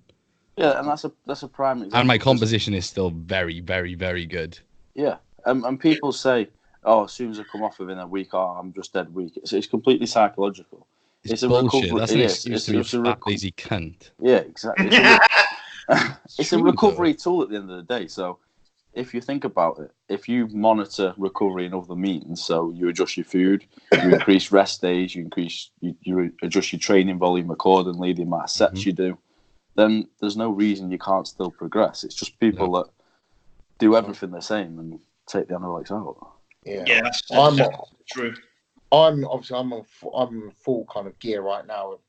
Yeah, and that's a prime example. And my composition is still very, very, very good. Yeah, and people say, oh, as soon as I come off within a week, I'm just dead weak. It's completely psychological. It's a bullshit. Recovery. That's an excuse to be a fat, lazy cunt. Yeah, exactly. It's a recovery tool at the end of the day. So if you think about it, if you monitor recovery in other means, so you adjust your food, you increase rest days, you adjust your training volume accordingly, the amount of sets you do, then there's no reason you can't still progress. It's just people that do everything the same and take the anabolics out. Yeah, that's true. I'm full kind of gear right now with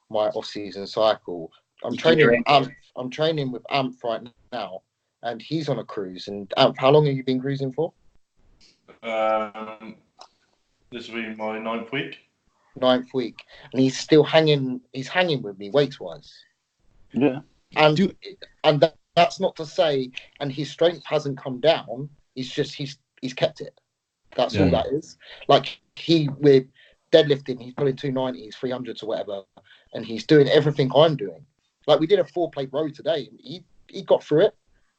my off-season cycle. I'm training with Amp right now, and he's on a cruise. And Amp, how long have you been cruising for? This will be my 9th week. 9th week, and he's still hanging. He's hanging with me weight-wise. Yeah, and that's not to say, and his strength hasn't come down. It's just he's kept it. That's all that is. Like we're deadlifting, he's pulling 290s, 300s or whatever, and he's doing everything I'm doing. Like we did a 4-plate row today. He got through it,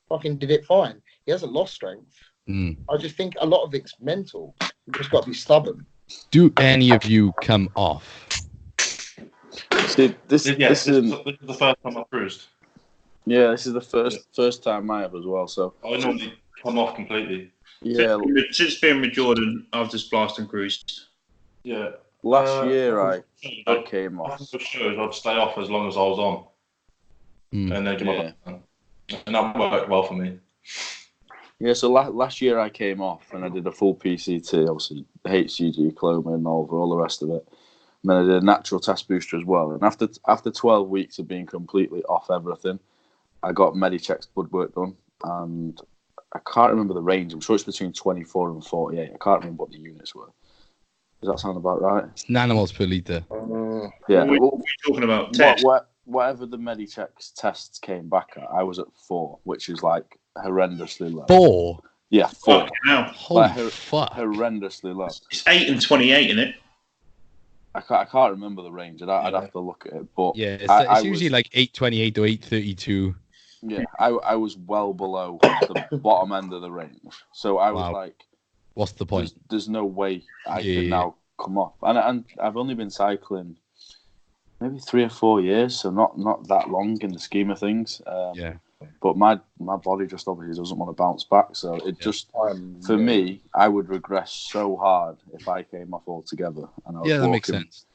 fucking did it fine. He hasn't lost strength. I just think a lot of it's mental. You just got to be stubborn. Do any of you come off? See, this is the first time I've cruised. Yeah, this is the first time I have as well. So I normally come off completely. Yeah, since being with Jordan, I've just blasted and cruised. Yeah. Last year I came off. For sure, I'd stay off as long as I was on, and then come off, and that worked well for me. Yeah, so last year I came off and I did a full PCT, obviously HCG, Clomid, all the rest of it. And then I did a natural test booster as well. And after 12 weeks of being completely off everything, I got Medicheck's blood work done, and I can't remember the range. I'm sure it's between 24 and 48. I can't remember what the units were. Does that sound about right? It's nanomoles per litre. Yeah. What are we talking about? Whatever the Medicheck's tests came back at, I was at 4, which is like horrendously low. 4? Yeah, 4. Holy fuck. Horrendously low. It's 8 and 28, isn't it? I can't remember the range. I'd have to look at it. But yeah, it's usually like 828 or 832. Yeah, I was well below the bottom end of the range. So I was like, what's the point? There's no way I can now come off. And I've only been cycling maybe 3 or 4 years, so not that long in the scheme of things. But my body just obviously doesn't want to bounce back. So it just, for me, I would regress so hard if I came off altogether. And I was that makes sense.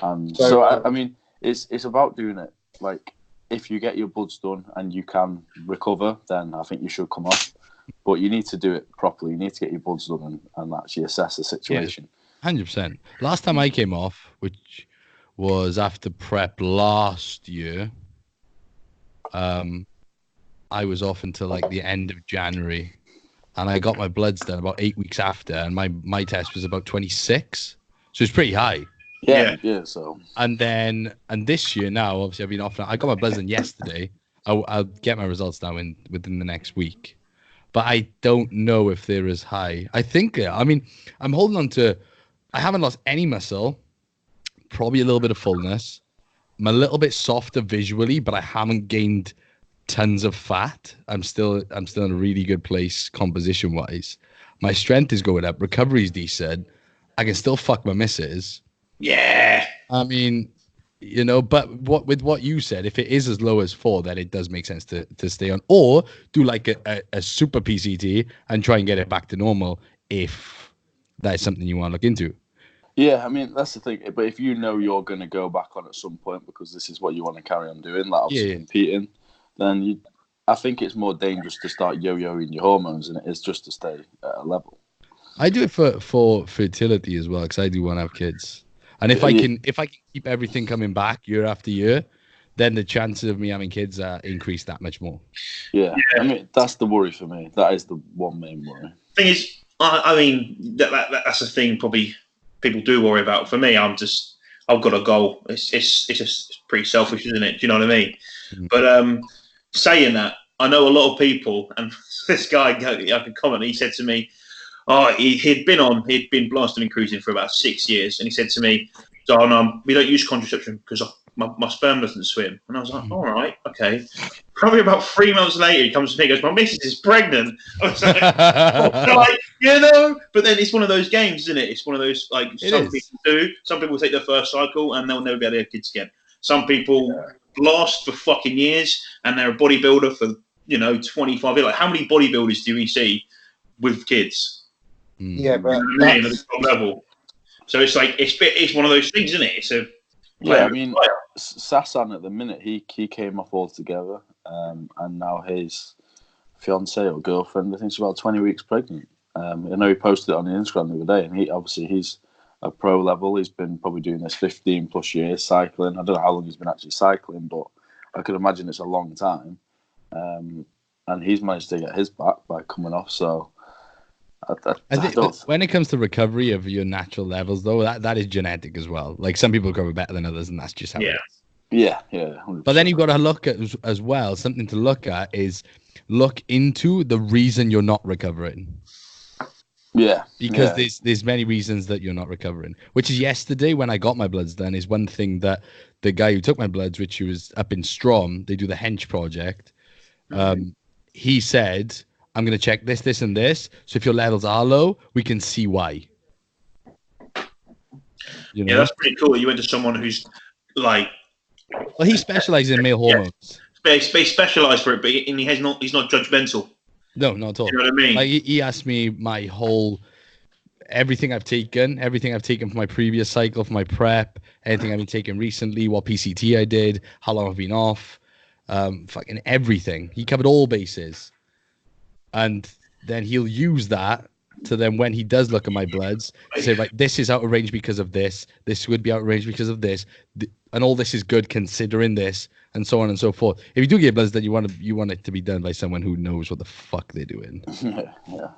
And so I mean, it's about doing it. Like, if you get your bloods done and you can recover, then I think you should come off. But you need to do it properly. You need to get your bloods done and actually assess the situation. 100%. Last time I came off, which was after prep last year, I was off until like the end of January, and I got my bloods done about 8 weeks after, and my test was about 26, so it's pretty high. Yeah. So, and this year now, obviously I've been off now. I got my bloods done yesterday. I'll get my results now within the next week, but I don't know if they're as high. I think, I mean, I'm holding on to. I haven't lost any muscle, probably a little bit of fullness. I'm a little bit softer visually, but I haven't gained tons of fat. I'm still in a really good place composition wise. My strength is going up. Recovery is decent. I can still fuck my misses. Yeah. I mean, you know, but with what you said, if it is as low as 4, then it does make sense to stay on, or do like a super PCT and try and get it back to normal if that is something you want to look into. Yeah, I mean, that's the thing. But if you know you're going to go back on at some point because this is what you want to carry on doing, like obviously competing, then I think it's more dangerous to start yo-yoing your hormones than it is just to stay at a level. I do it for fertility as well, because I do want to have kids. And if I can keep everything coming back year after year, then the chances of me having kids are increased that much more. Yeah. I mean, that's the worry for me. That is the one main worry. Thing is, I mean, that's the thing probably people do worry about. For me, I've got a goal. It's just pretty selfish, isn't it? Do you know what I mean? Mm-hmm. But saying that, I know a lot of people, and this guy, I could comment, he said to me, he'd been blasting and cruising for about 6 years, and he said to me, "Don, we don't use contraception because my sperm doesn't swim." And I was like, "All right, okay." Probably about 3 months later, he comes to me and goes, "My missus is pregnant." I was like, you know, but then it's one of those games, isn't it? It's one of those, like, some people do. Some people take their first cycle and they'll never be able to have kids again. Some people last for fucking years and they're a bodybuilder for, 25 years. Like, how many bodybuilders do we see with kids? Yeah, but at the top level. So it's like it's one of those things, isn't it? I mean, Sasan at the minute he came off altogether, and now his fiance or girlfriend, I think she's about 20 weeks pregnant. I know he posted it on Instagram the other day, and he's a pro level. He's been probably doing this 15 plus years cycling. I don't know how long he's been actually cycling, but I could imagine it's a long time. And he's managed to get his back by coming off. So I think when it comes to recovery of your natural levels, though, that is genetic as well. Like, some people recover better than others, and that's just how it is. Yeah. 100%. But then you've got to look at as well. Something to look at is look into the reason you're not recovering. Yeah. Because there's many reasons that you're not recovering. Which is yesterday when I got my bloods done is one thing that the guy who took my bloods, which he was up in Strom, they do the Hench project. He said, "I'm going to check this, this, and this. So if your levels are low, we can see why." Yeah, that's pretty cool. You went to someone who's like... Well, he specializes in male hormones. He specialized for it, but he's not judgmental. No, not at all. You know what I mean? Like, he asked me my whole... Everything I've taken from my previous cycle, from my prep, anything I've been taking recently, what PCT I did, how long I've been off, fucking everything. He covered all bases. And then he'll use that to then, when he does look at my bloods, say, like, this is out of range because of this. This would be out of range because of this. And all this is good considering this, and so on and so forth. If you do get bloods, then you want it to be done by someone who knows what the fuck they're doing. Yeah.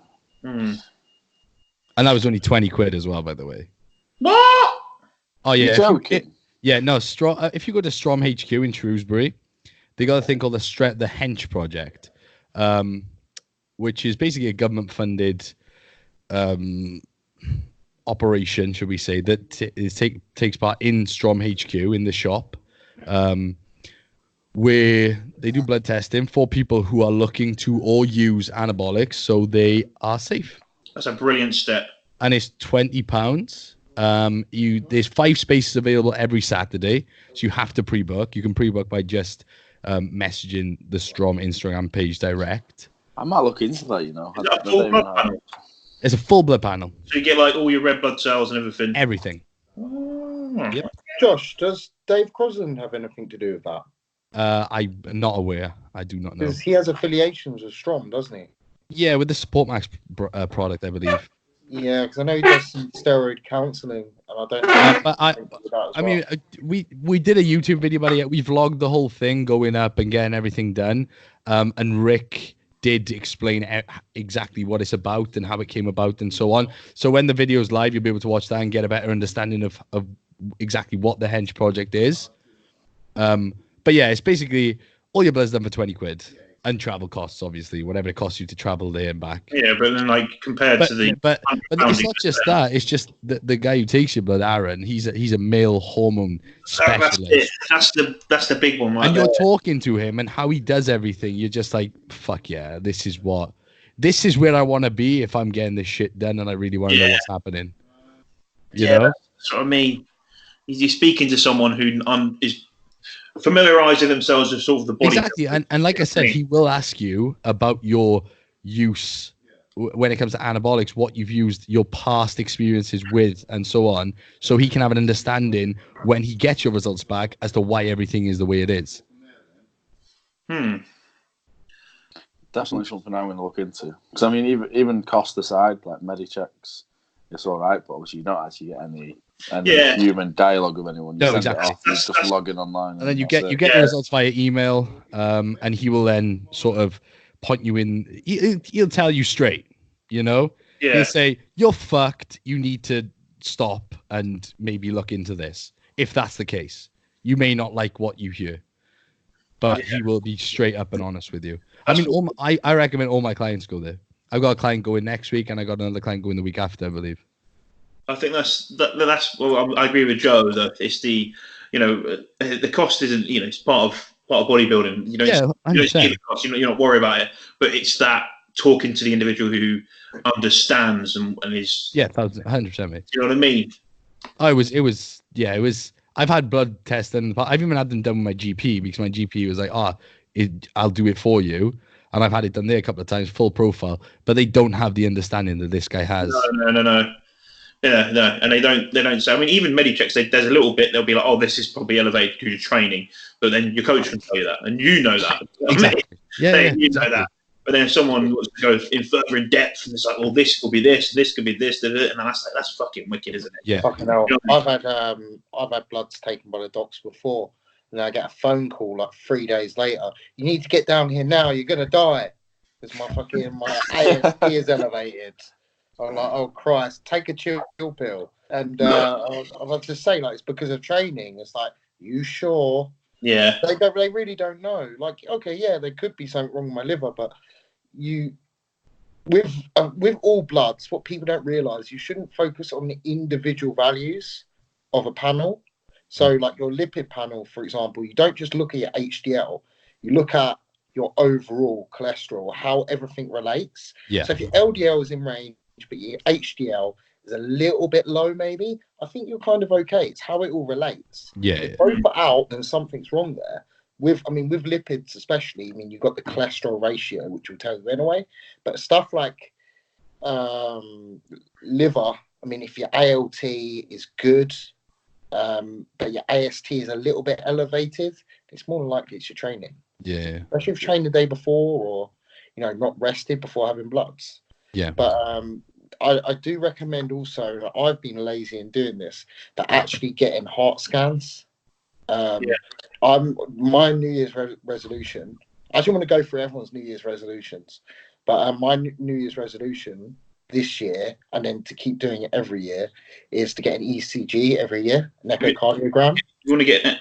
And that was only 20 quid as well, by the way. What? Oh, yeah. You're joking? No. If you go to Strom HQ in Shrewsbury, they got a thing called the Hench Project. Which is basically a government-funded operation, should we say, that takes part in Strom HQ, in the shop, where they do blood testing for people who are looking to or use anabolics, so they are safe. That's a brilliant step. And it's £20. There's 5 spaces available every Saturday, so you have to pre-book. You can pre-book by just messaging the Strom Instagram page direct. I might look into that, you know. Is that a full blood panel? It's a full blood panel. So you get, like, all your red blood cells and everything? Everything. Oh. Yep. Josh, does Dave Crosland have anything to do with that? I'm not aware. I do not know. Because he has affiliations with Strom, doesn't he? Yeah, with the Support Max product, I believe. Yeah, because I know he does some steroid counselling, and I don't know. But I mean, we did a YouTube video about it. We vlogged the whole thing going up and getting everything done. And Rick did explain exactly what it's about and how it came about and so on. So when the video's live, you'll be able to watch that and get a better understanding of exactly what the Hench project is. But yeah, it's basically all your blood's done for 20 quid. And travel costs, obviously, whatever it costs you to travel there and back. Yeah, but then like compared to the, but it's not just that. It's just the guy who takes your blood, Aaron. He's a male hormone specialist. That's the big one, right? And you're talking to him and how he does everything. You're just like, fuck yeah, this is where I want to be if I'm getting this shit done and I really want to know what's happening. You know? That's what I mean. You're speaking to someone who is familiarizing themselves with sort of the body. Exactly. And like I said, he will ask you about your use when it comes to anabolics, what you've used, your past experiences with, and so on. So he can have an understanding when he gets your results back as to why everything is the way it is. Definitely something I'm going to look into. Because, I mean, even cost aside, like Medichecks, it's all right, but obviously you don't actually get any human dialogue with anyone. You send it off, you just log in online. And then you get the results via email, and he will then sort of point you in. He'll tell you straight, you know? Yeah. He'll say, you're fucked. You need to stop and maybe look into this. If that's the case. You may not like what you hear, but he will be straight up and honest with you. I mean, I recommend all my clients go there. I've got a client going next week, and I got another client going the week after, I believe. I think that's well, I agree with Joe that it's the cost isn't, it's part of bodybuilding. You don't see the cost, you're not worried about it, but it's that talking to the individual who understands and is 100%, mate. You know what I mean? It was. I've had blood tests and I've even had them done with my GP because my GP was like, I'll do it for you. And I've had it done there a couple of times, full profile, but they don't have the understanding that this guy has. No. Yeah, no, and they don't say. I mean, even Medichecks, there's a little bit. They'll be like, "Oh, this is probably elevated because you're training," but then your coach can tell you that, and you know that. Exactly. You know that. But then if someone wants to go further in depth, and it's like, "Well, this will be this could be this," and then that's fucking wicked, isn't it? Yeah. Fucking hell. I've had bloods taken by the docs before, and I get a phone call like 3 days later. You need to get down here now. You're gonna die because my AST is elevated. I'm like, oh Christ, take a chill pill. And I'll just say, like, it's because of training. It's like, you sure? Yeah. They really don't know. Like, okay, yeah, there could be something wrong with my liver, but with all bloods, what people don't realise, you shouldn't focus on the individual values of a panel. So, like your lipid panel, for example, you don't just look at your HDL. You look at your overall cholesterol, how everything relates. Yeah. So if your LDL is in range, but your HDL is a little bit low, maybe, I think you're kind of okay. It's how it all relates. Yeah. If both are out, then something's wrong there. With lipids especially, you've got the cholesterol ratio, which will tell you anyway. But stuff like liver, if your ALT is good, but your AST is a little bit elevated, it's more than likely it's your training. Yeah. Especially if you've trained the day before or, not rested before having bloods. Yeah. But I do recommend also, that I've been lazy in doing this, but actually getting heart scans. My New Year's resolution, I actually want to go through everyone's New Year's resolutions, but my New Year's resolution this year, and then to keep doing it every year, is to get an ECG every year, an echocardiogram. You want to get an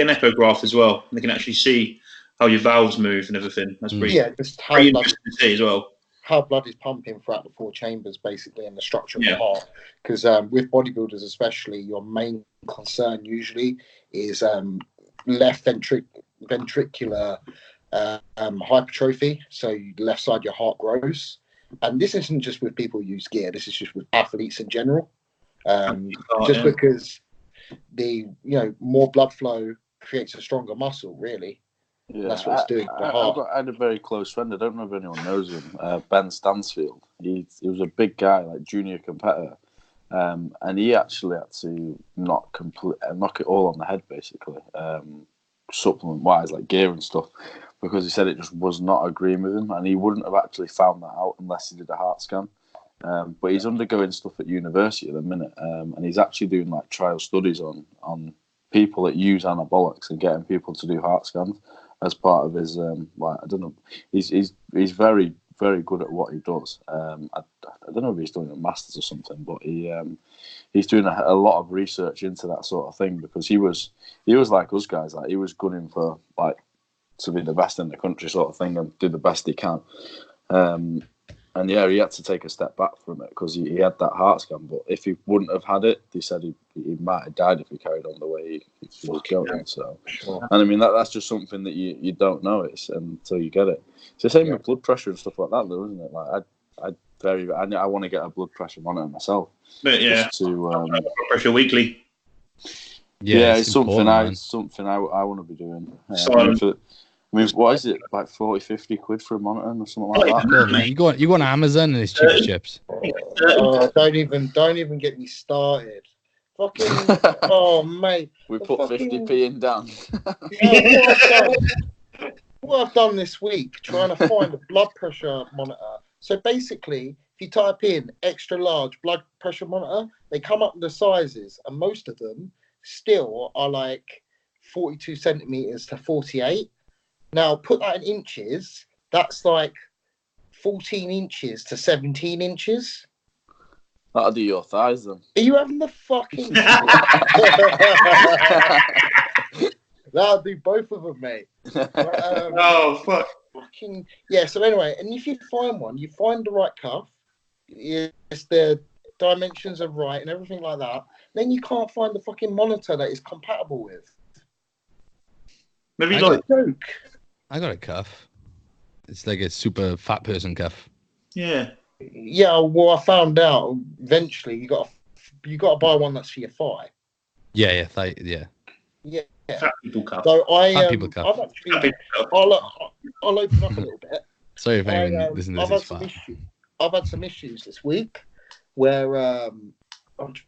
echograph as well. They can actually see how your valves move and everything. That's pretty, just how pretty interesting to see as well. How blood is pumping throughout the 4 chambers, basically, and the structure of the heart. Because with bodybuilders especially, your main concern usually is left ventricular hypertrophy. So left side of your heart grows. And this isn't just with people who use gear. This is just with athletes in general. Because the more blood flow creates a stronger muscle, really. Yeah, that's what it's doing. I had a very close friend. I don't know if anyone knows him. Ben Stansfield. He was a big guy, like junior competitor, and he actually had to knock it all on the head, basically. supplement wise, like gear and stuff, because he said it just was not agreeing with him, and he wouldn't have actually found that out unless he did a heart scan. But he's undergoing stuff at university at the minute, and he's actually doing like trial studies on people that use anabolics and getting people to do heart scans as part of his like, I don't know. He's very, very good at what he does. I don't know if he's doing a master's or something, but he's doing a lot of research into that sort of thing, because he was like us guys, like he was gunning for like to be the best in the country sort of thing and do the best he can. And yeah, he had to take a step back from it because he had that heart scan. But if he wouldn't have had it, they said he might have died if he carried on the way he was going. So, and I mean that's just something that you don't know until you get it. It's the same with blood pressure and stuff like that, though, isn't it? Like I want to get a blood pressure monitor myself. But yeah, just to blood pressure weekly. Yeah, it's something I want to be doing. I mean, what is it, like 40, 50 quid for a monitor or something like that? Cool, man. You go on Amazon and it's cheap as chips. Don't even get me started. Fucking, oh mate. We put 50p in down. What I've done this week, trying to find a blood pressure monitor. So basically, if you type in extra large blood pressure monitor, they come up with the sizes, and most of them still are like 42 centimeters to 48. Now, put that in inches, that's like 14 inches to 17 inches. That'll do your thighs, then. Are you having the fucking... That'll do both of them, mate. Oh, fuck. Fucking... Yeah, so anyway, and if you find one, you find the right cuff, yes, the dimensions are right and everything like that, then you can't find the fucking monitor that is compatible with. Maybe I got a cuff. It's like a super fat person cuff. Yeah. Yeah, well, I found out eventually you got to buy one that's for your thigh. Yeah. Fat people cuff. So Fat people cuff. I've actually, I'll open up a little bit. Sorry if anyone listening to this is fat. I've had some issues this week where I've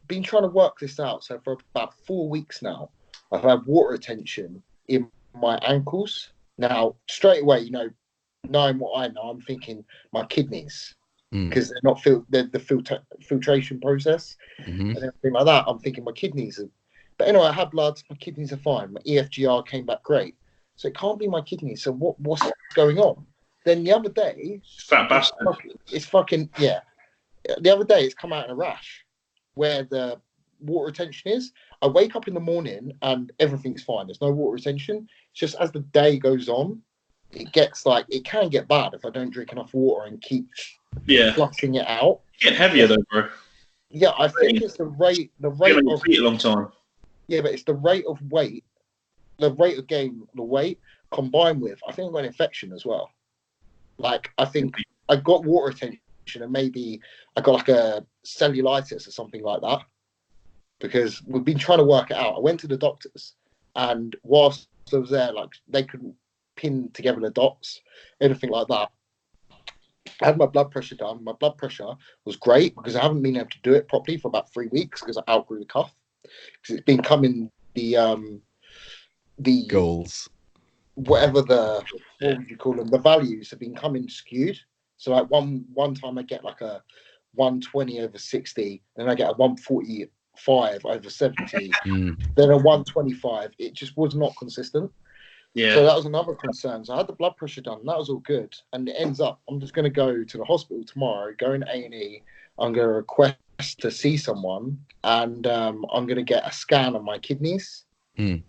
been trying to work this out. So for about 4 weeks now, I've had water retention in my ankles. Now, straight away, knowing what I know, I'm thinking my kidneys, because they're not the filtration process and everything like that. I'm thinking my kidneys are. But anyway, I had bloods. My kidneys are fine. My EFGR came back great. So it can't be my kidneys. So what's going on? Then the other day, fat bastard. It's fucking yeah. The other day, it's come out in a rash where the water retention is. I wake up in the morning and everything's fine. There's no water retention. It's just as the day goes on, it can get bad if I don't drink enough water and keep flushing it out. You get heavier though, bro. Yeah, I think it's the rate of feet a long time. Yeah, but it's the rate of weight, the rate of gain, the weight combined with, I think I got an infection as well. Like, I think I got water retention and maybe I got like a cellulitis or something like that, because we've been trying to work it out. I went to the doctors, and whilst I was there, like, they couldn't pin together the dots, anything like that. I had my blood pressure done. My blood pressure was great because I haven't been able to do it properly for about 3 weeks because I outgrew the cuff. Because it's been coming the goals, whatever what would you call them? The values have been coming skewed. So like one time I get like a 120 over 60, then I get a 145 over 70, then a 125. It just was not consistent. Yeah. So that was another concern. So I had the blood pressure done, and that was all good. And it ends up, I'm just going to go to the hospital tomorrow, go in A&E. I'm going to request to see someone, and I'm going to get a scan of my kidneys. Yeah,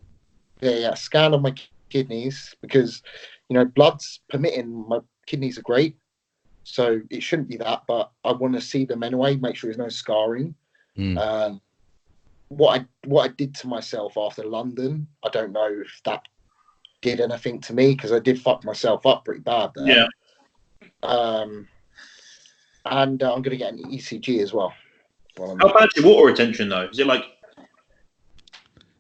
a scan of my kidneys, because, blood's permitting, my kidneys are great. So it shouldn't be that, but I want to see them anyway, make sure there's no scarring. What I did to myself after London, I don't know if that did anything to me, because I did fuck myself up pretty bad there. Yeah. And I'm going to get an ECG as well. How bad is your water retention though? Is it like?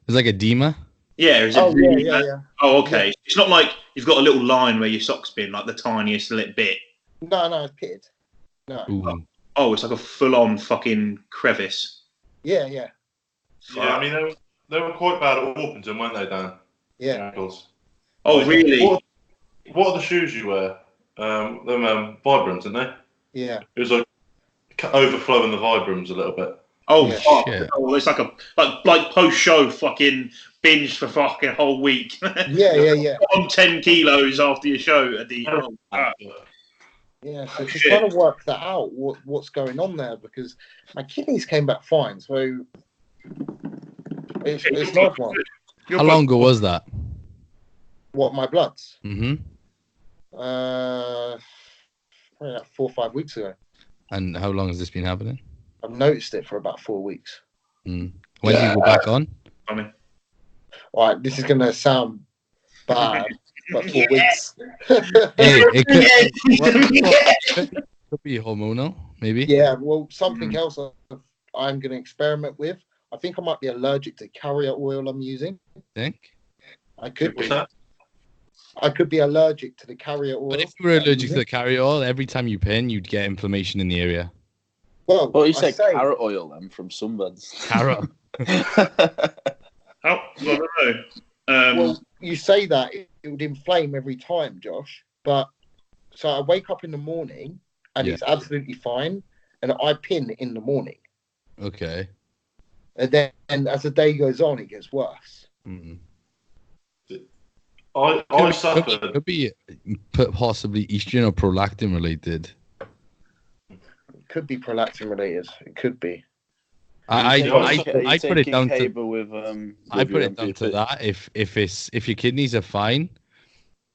It's like edema. Yeah. Is it really yeah. Oh, okay. Yeah. It's not like you've got a little line where your sock's been, like the tiniest little bit. No, it's pitted. No. Ooh. Oh, it's like a full-on fucking crevice. Yeah. Yeah, I mean, they were quite bad at Orpington, weren't they, Dan? Yeah. ankles. Oh, really? What are the shoes you wear? Them Vibrams, aren't they? Yeah. It was like overflowing the Vibrams a little bit. Oh, Yeah. fuck. Shit. Oh, it's like post show fucking binge for fucking whole week. Yeah. On 10 kilos after your show at the. Oh, fuck. Yeah, so just shit. trying to work that out, what's going on there, because my kidneys came back fine, so it's not one. How long ago was that? What, my bloods? Mm-hmm. Probably like 4 or 5 weeks ago. And how long has this been happening? I've noticed it for about 4 weeks. Mm. When do you go back on? Funny. All right, this is going to sound bad, but 4 weeks. Hey, it Yeah. could be hormonal, maybe. Yeah, well, something else I'm going to experiment with. I think I might be allergic to carrier oil I'm using. Think. I could What's be. that? I could be allergic to the carrier oil. But if you were allergic to the carrier oil, every time you pin, you'd get inflammation in the area. Well, Well, you said carrot oil then from sunbeds. Carrot. I don't know. Well, you say that it would inflame every time, Josh. But so I wake up in the morning and it's absolutely fine, and I pin in the morning, Okay. and then as the day goes on, it gets worse. Mm-mm. I suffered. Could be possibly estrogen or prolactin related. It could be prolactin related. It could be. I I put it down to I put it down to that. If your kidneys are fine,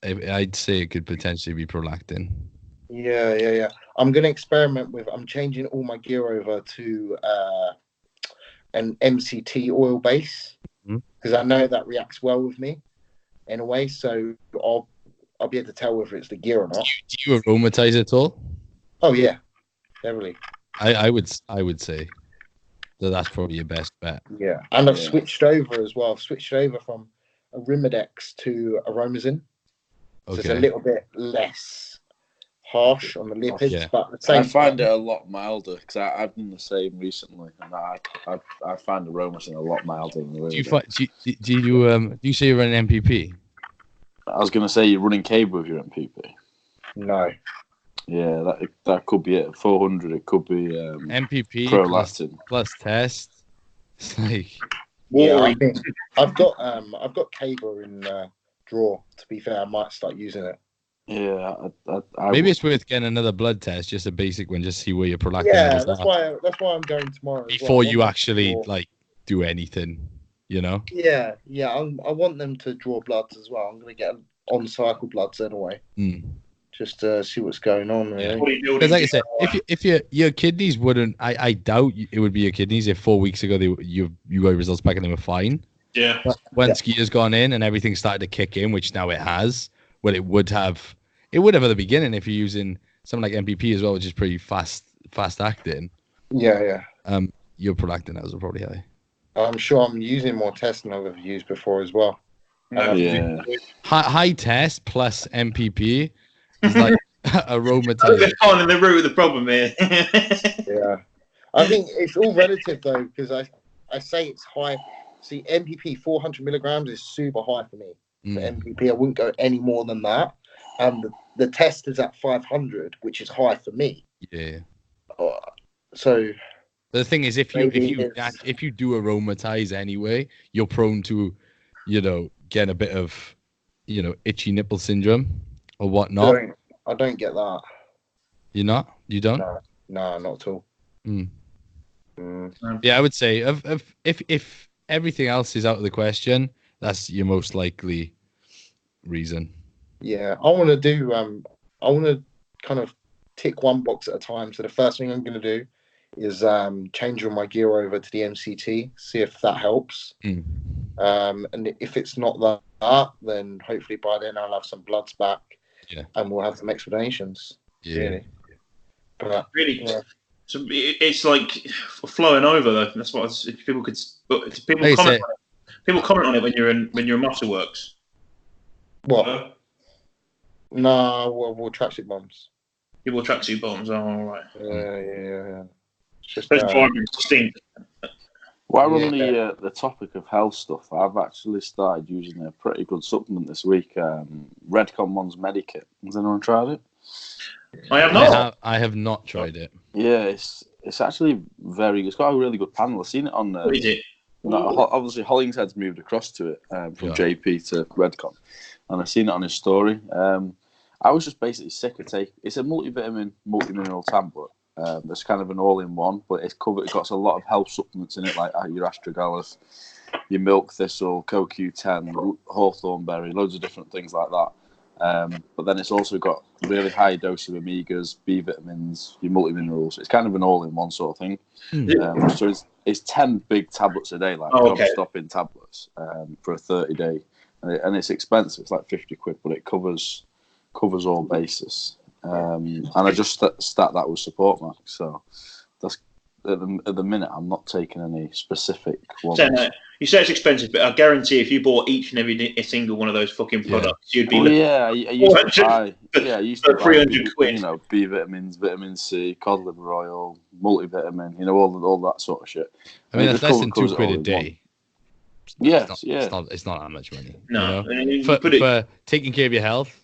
I'd say it could potentially be prolactin. Yeah. I'm going to experiment with. I'm changing all my gear over to an MCT oil base because I know that reacts well with me in a way. So I'll be able to tell whether it's the gear or not. Do you aromatize at all? Oh yeah, definitely. I would say that that's probably your best bet. Yeah, and I've switched over as well. I've switched over from Arimidex to Aromazine. So it's a little bit less harsh on the lipids, but at the same I find it a lot milder because I've done the same recently, and I find Aromazine a lot milder than the Do you say you run an MPP? I was going to say you're running cable with your MPP. No. Yeah, that could be it. 400. It could be MPP prolactin plus test. It's like I think I've got cable in drawer. To be fair, I might start using it. Yeah, maybe it's worth getting another blood test, just a basic one, just see where your prolactin levels are. That's why I'm going tomorrow. Before you actually do anything, you know. Yeah. I want them to draw bloods as well. I'm going to get on cycle bloods anyway. Just to see what's going on, really. Because like I said, if your kidneys wouldn't, I doubt it would be your kidneys if 4 weeks ago you got results back and they were fine. Yeah. But when skiers gone in and everything started to kick in, which now it has, well, it would have at the beginning if you're using something like MPP as well, which is pretty fast acting. Yeah. Your prolactin levels are probably high. I'm sure I'm using more tests than I've ever used before as well. High test plus MPP. It's like aromatization. We're finding the root of the problem here. Yeah. I think it's all relative though, because I say it's high. See, MPP 400 milligrams is super high for me. For MPP, I wouldn't go any more than that. And the test is at 500, which is high for me. Yeah. So the thing is, if you do aromatize anyway, you're prone to, get a bit of, itchy nipple syndrome or whatnot. I don't get that. You're not? You don't? No, not at all. Yeah, I would say if everything else is out of the question, that's your most likely reason. Yeah, I want to kind of tick one box at a time. So the first thing I'm going to do is change all my gear over to the MCT, see if that helps. And if it's not that, then hopefully by then I'll have some bloods back. Yeah. And we'll have some explanations. Yeah. Really. But, So it's like flowing over though. That's what if people could. People comment on it when you're in muscle works. What? No, we'll tracksuit bombs. People tracksuit bombs. Oh, all right. Yeah. It's just those vibrants stink. While we're on the topic of health stuff, I've actually started using a pretty good supplement this week. Redcon One's Medikit. Has anyone tried it? I have not. I have not tried it. Yeah, it's actually very good. It's got a really good panel. I've seen it on. What is it? Obviously, Hollingshead's moved across to it from JP to Redcon, and I've seen it on his story. I was just basically sick of taking. It's a multivitamin, multimineral tablet. There's kind of an all-in-one, but it's covered. It's got a lot of health supplements in it, like your astragalus, your milk thistle, CoQ10, hawthorn berry, loads of different things like that. But then it's also got really high dose of omegas, B vitamins, your multiminerals. It's kind of an all-in-one sort of thing. So it's 10 big tablets a day, like non-stopping tablets for a 30-day, and it's expensive. It's like 50 quid, but it covers all bases. And I just start that with Support Max. So that's at the minute I'm not taking any specific ones. You say it's expensive, but I guarantee if you bought each and every single one of those fucking products, you'd be I used to buy 300 quid. You know, B vitamins, vitamin C, cod liver oil, multivitamin. You know, all that sort of shit. I mean, that's less than £2 a day. Yes, it's not that much money. No, you know? For taking care of your health.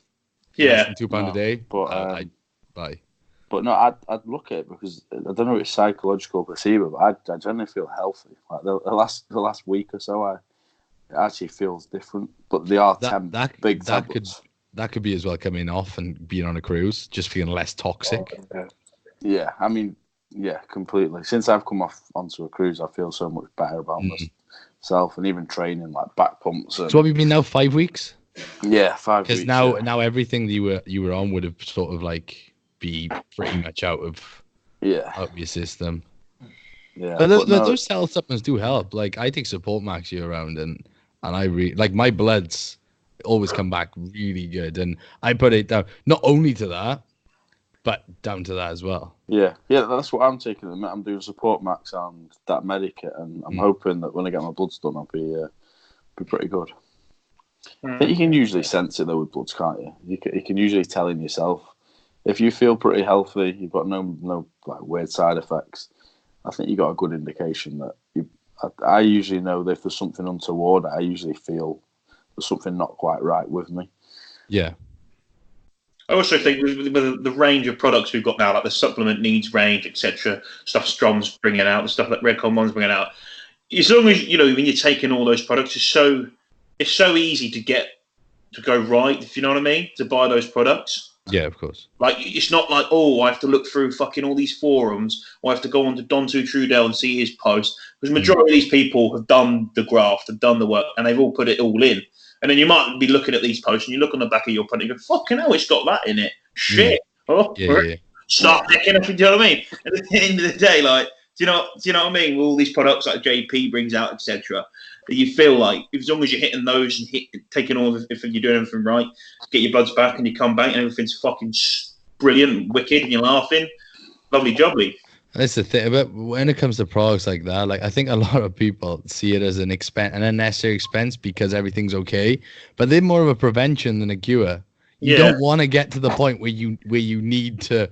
Yeah, £2 a day. But I'd buy. But no, I'd look at it because I don't know if it's psychological placebo, but I generally feel healthy. Like the last week or so, it actually feels different. But they are big tablets. That could be as well coming off and being on a cruise, just feeling less toxic. Yeah, I mean, yeah, completely. Since I've come onto a cruise, I feel so much better about myself, and even training like back pumps. So what have you been now? 5 weeks? Yeah, 5 weeks. Because now everything that you were on would have sort of like be pretty much out of your system. Yeah, but those health supplements do help. Like I take Support Max year round, and I like my bloods always come back really good, and I put it down not only to that, but down to that as well. Yeah, that's what I'm taking. I'm doing Support Max and that Medikit, and I'm hoping that when I get my bloods done, I'll be pretty good. I think you can usually sense it though with bloods, can't you? You can usually tell in yourself if you feel pretty healthy, you've got no like weird side effects. I think you got a good indication that I usually know that if there's something untoward, I usually feel there's something not quite right with me. Yeah. I also think with the range of products we've got now, like the supplement needs range, etc., stuff Strom's bringing out, the stuff that Redcon One's bringing out. As long as when you're taking all those products, it's so easy to go right, if you know what I mean, to buy those products. Yeah, of course. Like, it's not like, I have to look through fucking all these forums, or I have to go on to Dontu Trudell and see his post. Because the majority of these people have done the graft, have done the work, and they've all put it all in. And then you might be looking at these posts, and you look on the back of your product, and you go, fucking hell, it's got that in it. Shit. Start picking up, do you know what I mean? And at the end of the day, like, do you know what I mean? With all these products like JP brings out, etc., you feel like as long as you're hitting those and taking all, if you're doing everything right, get your bloods back and you come back and everything's fucking brilliant and wicked and you're laughing, lovely jubbly. That's the thing about when it comes to products like that. Like I think a lot of people see it as an unnecessary expense because everything's okay, but they're more of a prevention than a cure. You don't want to get to the point where you need to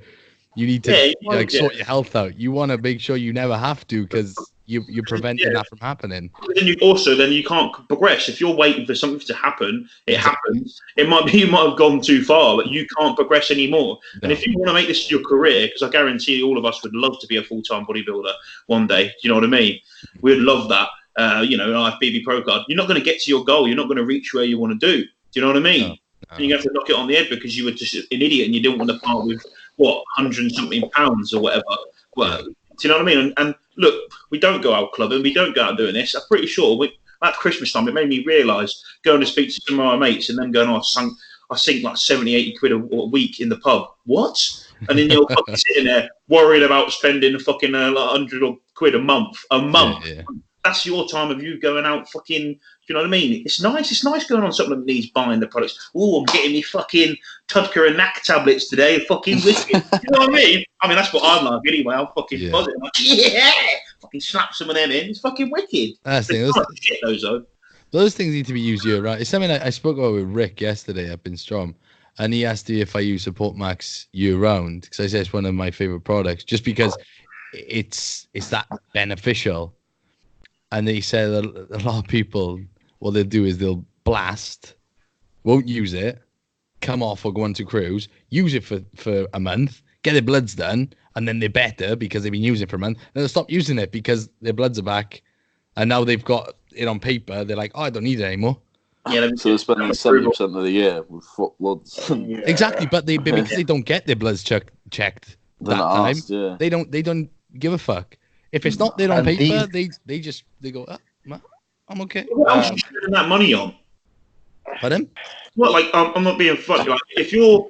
sort your health out. You want to make sure you never have to because you're preventing that from happening. But then you can't progress. If you're waiting for something to happen, it happens. It might be you might have gone too far, but you can't progress anymore. No. And if you want to make this your career, because I guarantee all of us would love to be a full-time bodybuilder one day. Do you know what I mean? We'd love that. IFBB Pro card. You're not going to get to your goal. You're not going to reach where you want to do. Do you know what I mean? No. And you have to knock it on the head because you were just an idiot and you didn't want to part with 100 something pounds or whatever. Well, do you know what I mean? And look, we don't go out clubbing, we don't go out doing this. I'm pretty sure at Christmas time, it made me realise going to speak to some of my mates and them going, I sink like 70, 80 quid a week in the pub. What? And then you're fucking sitting there worried about spending fucking 100 quid a month. Yeah. That's your time of you going out fucking, you know what I mean? It's nice going on something that needs buying the products. Oh, I'm getting me fucking Tudker and Knack tablets today, fucking whiskey. You know what I mean? I mean, that's what I'm like anyway. I'm fucking buzzing. I'm like, fucking slap some of them in. It's fucking wicked. That's the thing. Those things need to be used year round. It's something I spoke about with Rick yesterday up in Strom, and he asked me if I use Support Max year round because I said it's one of my favorite products just because it's that beneficial. and they said a lot of people, what they'll do is they'll blast, won't use it, come off or go on to cruise, use it for a month, get their bloods done, and then they're better because they've been using it for a month. And they'll stop using it because their bloods are back, and now they've got it on paper. They're like, oh, I don't need it anymore. Yeah, So they're spending 70% of the year with foot bloods. Yeah. Exactly, but because they don't get their bloods checked They're that not time, asked, yeah. they don't give a fuck. If it's not there on And paper, they go, oh, I'm okay. What else are you spending that money on? Pardon? What, like, I'm not being funny. Like, if you're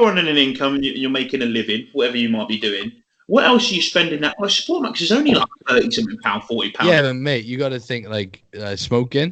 earning an income and you're making a living, whatever you might be doing, what else are you spending that? Well, Sport Max is only like £30 pound, £40. Yeah, but mate, you got to think like smoking,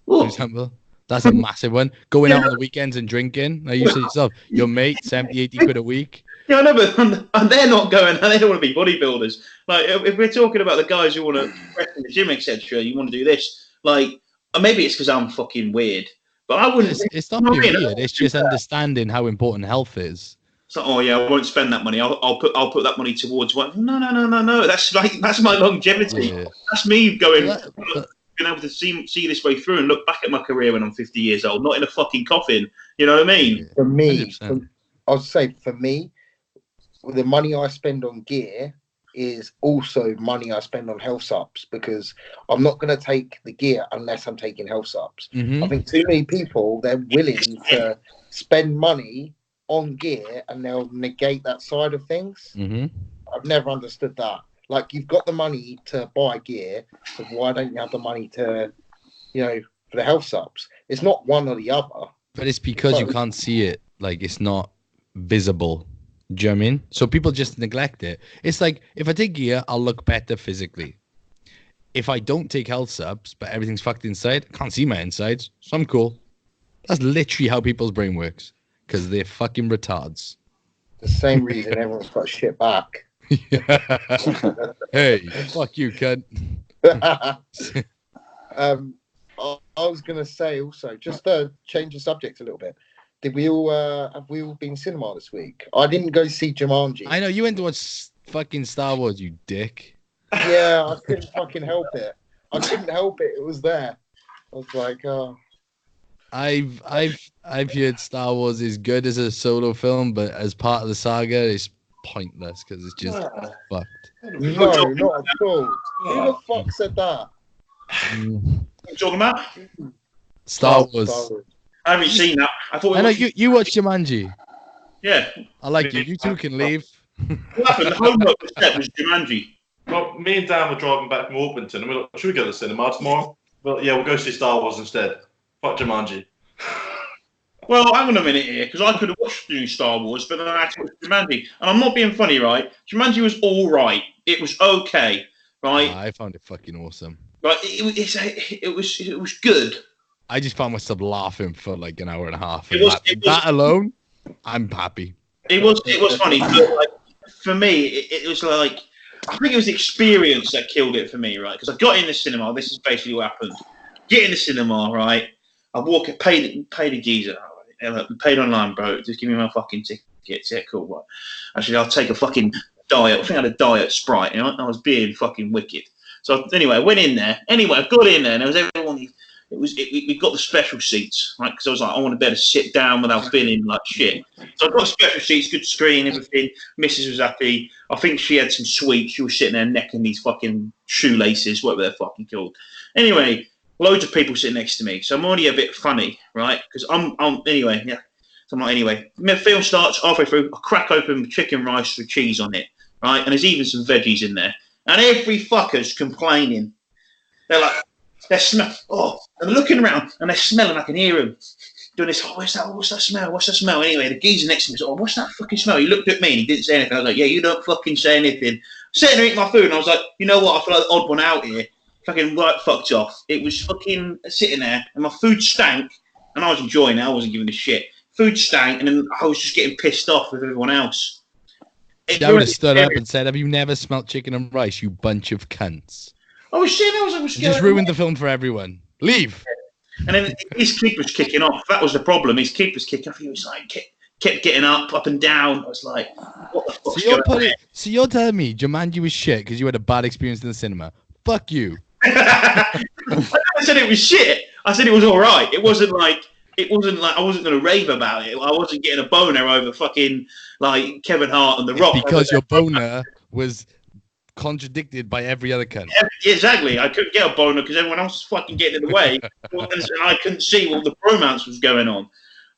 for Well, example. That's a massive one. Going out on the weekends and drinking. Like you said yourself, your mate, 70, 80 quid a week. yeah, I know, but and they're not going. They don't want to be bodybuilders. Like, if we're talking about the guys who want to rest in the gym, etc., you want to do this. Like, maybe it's because I'm fucking weird, but I wouldn't. It's not being weird. It's just understanding how important health is. So, oh yeah, I won't spend that money. I'll put that money towards what? No. That's my longevity. Yeah. That's me going. But Being able to see this way through and look back at my career when I'm 50 years old, not in a fucking coffin. You know what I mean? For me, 100%. I'd say for me, the money I spend on gear is also money I spend on health subs, because I'm not going to take the gear unless I'm taking health subs. Mhm. I think too many people, they're willing to spend money on gear and they'll negate that side of things. Mhm. I've never understood that. Like, you've got the money to buy gear, so why don't you have the money to, for the health subs? It's not one or the other. But it's because you can't see it. Like, it's not visible. Do you know what I mean? So people just neglect it. It's like, if I take gear, I'll look better physically. If I don't take health subs, but everything's fucked inside, I can't see my insides, so I'm cool. That's literally how people's brain works. Because they're fucking retards. The same reason everyone's got shit back. Hey, fuck you, cunt. I was going to say also, just to change the subject a little bit, have we all been cinema this week? I didn't go see Jumanji. I know, you went to watch fucking Star Wars, you dick. Yeah, I couldn't fucking help it. I couldn't help it. It was there. I was like, oh. I've heard Star Wars is good as a solo film, but as part of the saga, it's pointless because it's just fucked. No, not at all. Who the fuck said that? What are you talking about? Star Wars. I haven't seen that. I thought. I know you watched Jumanji. Yeah. I like you. You two can leave. What happened? The homework set was Jumanji. Well, me and Dan were driving back from Orpington, and we were like, should we go to the cinema tomorrow? Well, yeah, we'll go see Star Wars instead. Fuck Jumanji. Well, hang on a minute here, because I could have watched the new Star Wars, but then I had to watch Jumanji. And I'm not being funny, right? Jumanji was all right. It was okay, right? I found it fucking awesome. Right? It was good. I just found myself laughing for like an hour and a half. That alone, I'm happy. It was funny, but like, for me, it was like, I think it was the experience that killed it for me, right? Because I got in the cinema. This is basically what happened. Get in the cinema, right? I walk, pay the geezer. Paid online, bro. Just give me my fucking tickets. Yeah, cool. Right. Actually, I'll take a fucking diet. I think I had a diet Sprite. You know, I was being fucking wicked. So anyway, I went in there. Anyway, I got in there, and there was everyone. We got the special seats, right? Because I was like, I want to be able to sit down without feeling like shit. So I got special seats, good screen, everything. Mrs. was happy. I think she had some sweets. She was sitting there necking these fucking shoelaces, whatever they're fucking called. Anyway, loads of people sitting next to me. So I'm already a bit funny, right? Because anyway, yeah. So I'm like, anyway, the film starts halfway through. I crack open chicken rice with cheese on it, right? And there's even some veggies in there. And every fucker's complaining. They're like, and they're looking around and they're smelling. I can hear them doing this. Oh, what's that smell? What's that smell? Anyway, the geezer next to me was, oh, what's that fucking smell? He looked at me and he didn't say anything. I was like, yeah, you don't fucking say anything. I'm sitting there eating my food and I was like, you know what? I feel like the odd one out here. Fucking right fucked off. It was fucking sitting there and my food stank and I was enjoying it. I wasn't giving a shit. Food stank and then I was just getting pissed off with everyone else. I would have stood up and said, have you never smelt chicken and rice, you bunch of cunts? I was saying I was scared. Just ruined the film for everyone. Leave. And then his kid was kicking off. That was the problem. His kid was kicking off. He was like, kept getting up and down. I was like, what the fuck? So you're telling me Jumanji was shit because you had a bad experience in the cinema. Fuck you. I said it was shit. I said it was all right. It wasn't like I wasn't going to rave about it. I wasn't getting a boner over fucking like Kevin Hart and The Rock. Because your boner was contradicted by every other cunt. Yeah, exactly. I couldn't get a boner because everyone else was fucking getting in the way, and I couldn't see what the bromance was going on.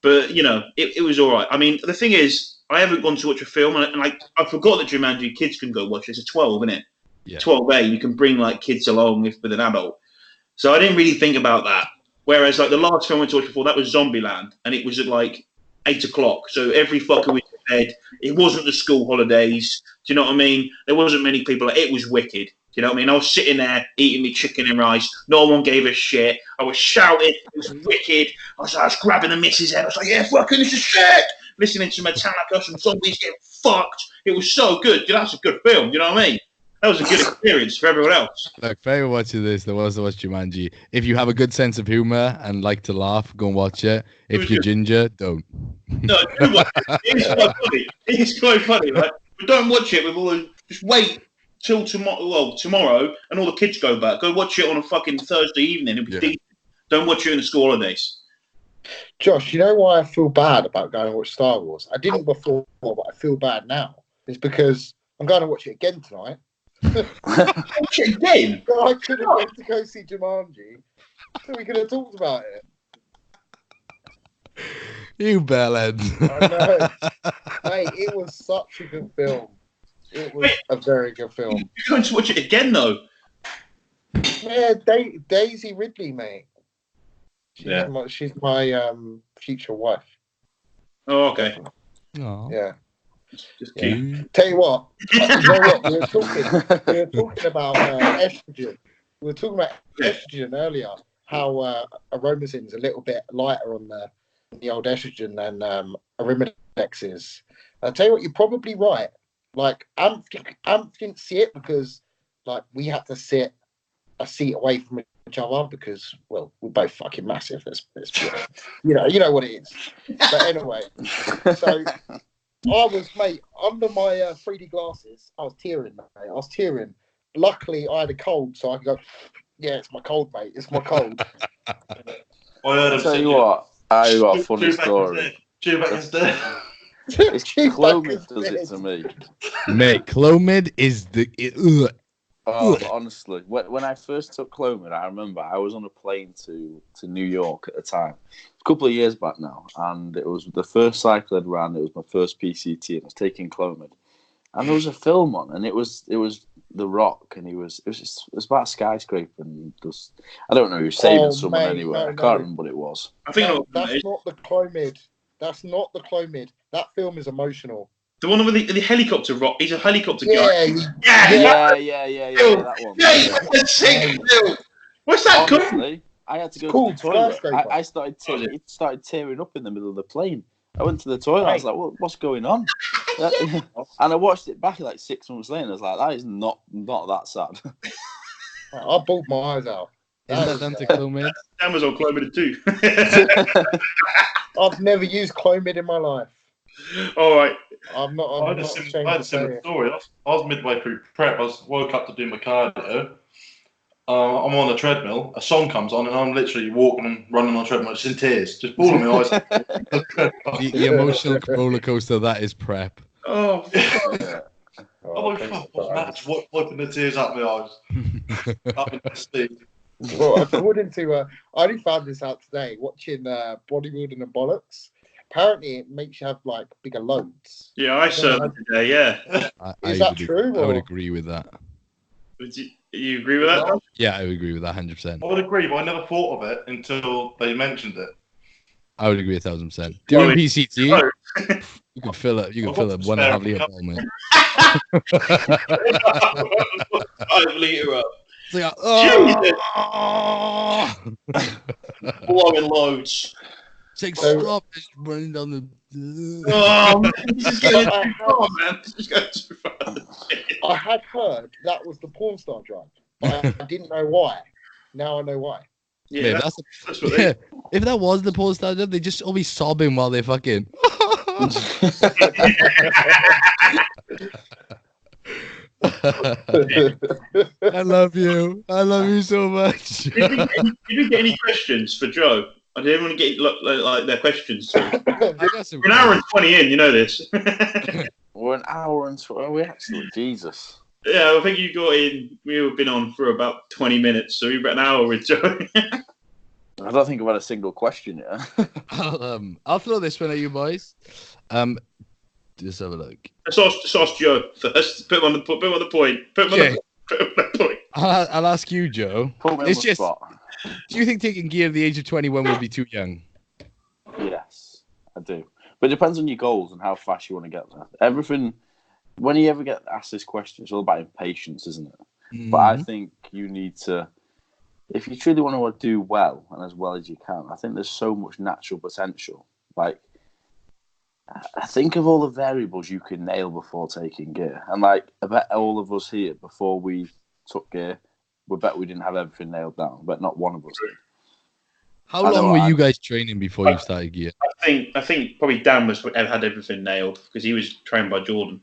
But you know, it was all right. I mean, the thing is, I haven't gone to watch a film, and I forgot that Jumanji kids can go watch it. It's a 12, isn't it? Yeah. 12A. You can bring like kids along with an adult. So I didn't really think about that. Whereas like the last film I went to watch before that was Zombieland, and it was at like 8 o'clock. So every fucker was in bed. It wasn't the school holidays. Do you know what I mean? There wasn't many people. It was wicked. Do you know what I mean? I was sitting there eating me chicken and rice. No one gave a shit. I was shouting. It was wicked. I was grabbing the missus head. I was like, yeah, fucking this is shit. Listening to Metallica, some zombies getting fucked. It was so good. Dude, that's a good film. Do you know what I mean? That was a good experience for everyone else. Look, for everyone watching this, there was to watch Jumanji. If you have a good sense of humor and like to laugh, go and watch it. If you're ginger, don't. No, do watch it. It's quite funny. It's quite funny, right? But don't watch it with all the. Just wait till tomorrow. Well, tomorrow, and all the kids go back. Go watch it on a fucking Thursday evening. It'll be decent. Don't watch it in the school holidays. Josh, you know why I feel bad about going to watch Star Wars? I didn't before, but I feel bad now. It's because I'm going to watch it again tonight. Watch it again? I could have went to go see Jumanji, so we could have talked about it. You bellend. I know. Mate, it was such a good film. It was a very good film. You're going to watch it again, though? Yeah, Daisy Ridley, mate. She's my future wife. Oh, okay. Aww. Yeah. Just keep. Tell you what, we were talking about estrogen. We were talking about estrogen earlier. How Aromazine's a little bit lighter on the old estrogen than Arimidex is. I'll tell you what, you're probably right. Like, Amp didn't see it because, like, we had to sit a seat away from each other because, well, we're both fucking massive. You know what it is. But anyway, so I was, mate, under my 3D glasses, I was tearing, mate. I was tearing. Luckily, I had a cold, so I could go, yeah, it's my cold, mate. It's my cold. I'll tell you what, I got a funny story. Chewbacca's dead. It's Clomid does it to me. Mate, Clomid is the... Honestly, when I first took Clomid, I remember I was on a plane to New York at the time. A couple of years back now, and it was the first cycle I'd ran. It was my first PCT, and I was taking Clomid. And there was a film on, and it was The Rock, and it was about a skyscraper, and just I don't know, he was saving someone anyway. I can't remember what it was. I think that's not the Clomid. That's not the Clomid. That film is emotional. The one with the helicopter rock. He's a helicopter guy. Yeah, that one. Yeah, sick film. What's that called? I had to go to the toilet. I started tearing up in the middle of the plane. I went to the toilet. I was like, "What's going on?" And I watched it back like 6 months later. I was like, "That is not that sad." I bawled my eyes out. Isn't that down to Clomid? Amazon Clomid too. I've never used Clomid in my life. All right. I had a similar story. I was midway through prep. I woke up to do my cardio. I'm on the treadmill. A song comes on, and I'm literally walking and running on the treadmill, just in tears, just bawling my eyes. The emotional roller coaster that is prep. Oh. I'm like, fuck, what's that? Wiping the tears out my eyes. Up in the sleep. Well, according to, I only found this out today, watching Bodybuilding and Bollocks. Apparently, it makes you have like bigger loads. Yeah, I saw that today. Yeah. Is that true? I would agree with that. Would you agree with that? Yeah, I would agree with that 100%. I would agree, but I never thought of it until they mentioned it. I would agree 1,000%. Doing PCT, you can fill it. You can fill it 1.5 litre bottle, mate. 5 litre up. It's like, blowing loads. It's like, stop! It's running down the. Oh, man, this is getting too far, man. This is going too far. I had heard that was the porn star drug, but I didn't know why. Now I know why. Yeah, that's what they... If that was the porn star drug, they just all be sobbing while they fucking. I love you. I love you so much. Did we get any questions for Joe? Did everyone get like their questions? I got some We're an hour and 20 in, you know this. We're an hour and 20. Are we actually? Jesus. Yeah, I think you got in. We've been on for about 20 minutes, so we're about an hour with Joe. I don't think I've had a single question yet. I'll throw this one at you boys. Just have a look. Let's ask Joe first. Put him on the point. Put him on the point. I'll ask you, Joe. Put me on It's the just. spot. Do you think taking gear at the age of 21 would be too young? Yes, I do. But it depends on your goals and how fast you want to get there. Everything, when you ever get asked this question, it's all about impatience, isn't it? Mm-hmm. But I think you need to, if you truly want to do well and as well as you can, I think there's so much natural potential. Like, I think of all the variables you can nail before taking gear. And like, I bet all of us here, before we took gear, we bet we didn't have everything nailed down, but not one of us did. How long were you guys training before you started gear? I think probably Dan had everything nailed because he was trained by Jordan.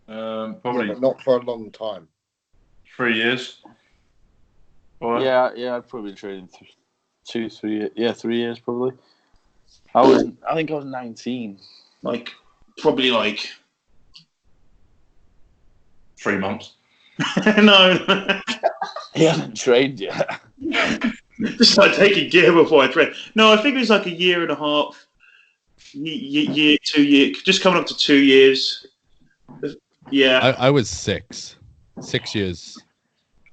Probably but not for a long time. 3 years. Yeah, I've probably been training 2, 3 years. Yeah, 3 years probably. I think I was 19. Probably like 3 months. No. He hasn't trained yet. Just like taking gear before I train. No, I think it was like a year and a half, year, 2 years, just coming up to 2 years. Yeah. I was 6 years.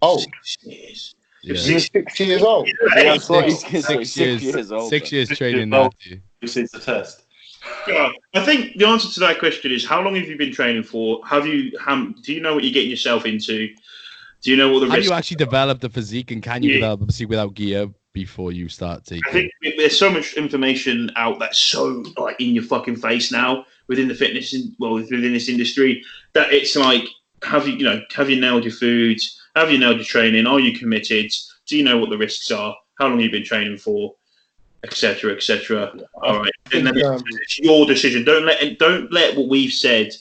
Old. 6 years. Yeah. You're 6 years old. Yeah, that's what he's 6 years. old. 6 years training old. now. Who sees the test? Yeah, I think the answer to that question is: how long have you been training for? Do you know what you're getting yourself into? Do you know what the Have risks? you actually developed the physique, and can you develop a physique without gear before you start taking? I think there's so much information out that's so like in your fucking face now within the fitness, within this industry, that it's like, have you nailed your food? Have you nailed your training? Are you committed? Do you know what the risks are? How long have you been training for? Etc. Etc. All right, and then it's your decision. Don't let what we've said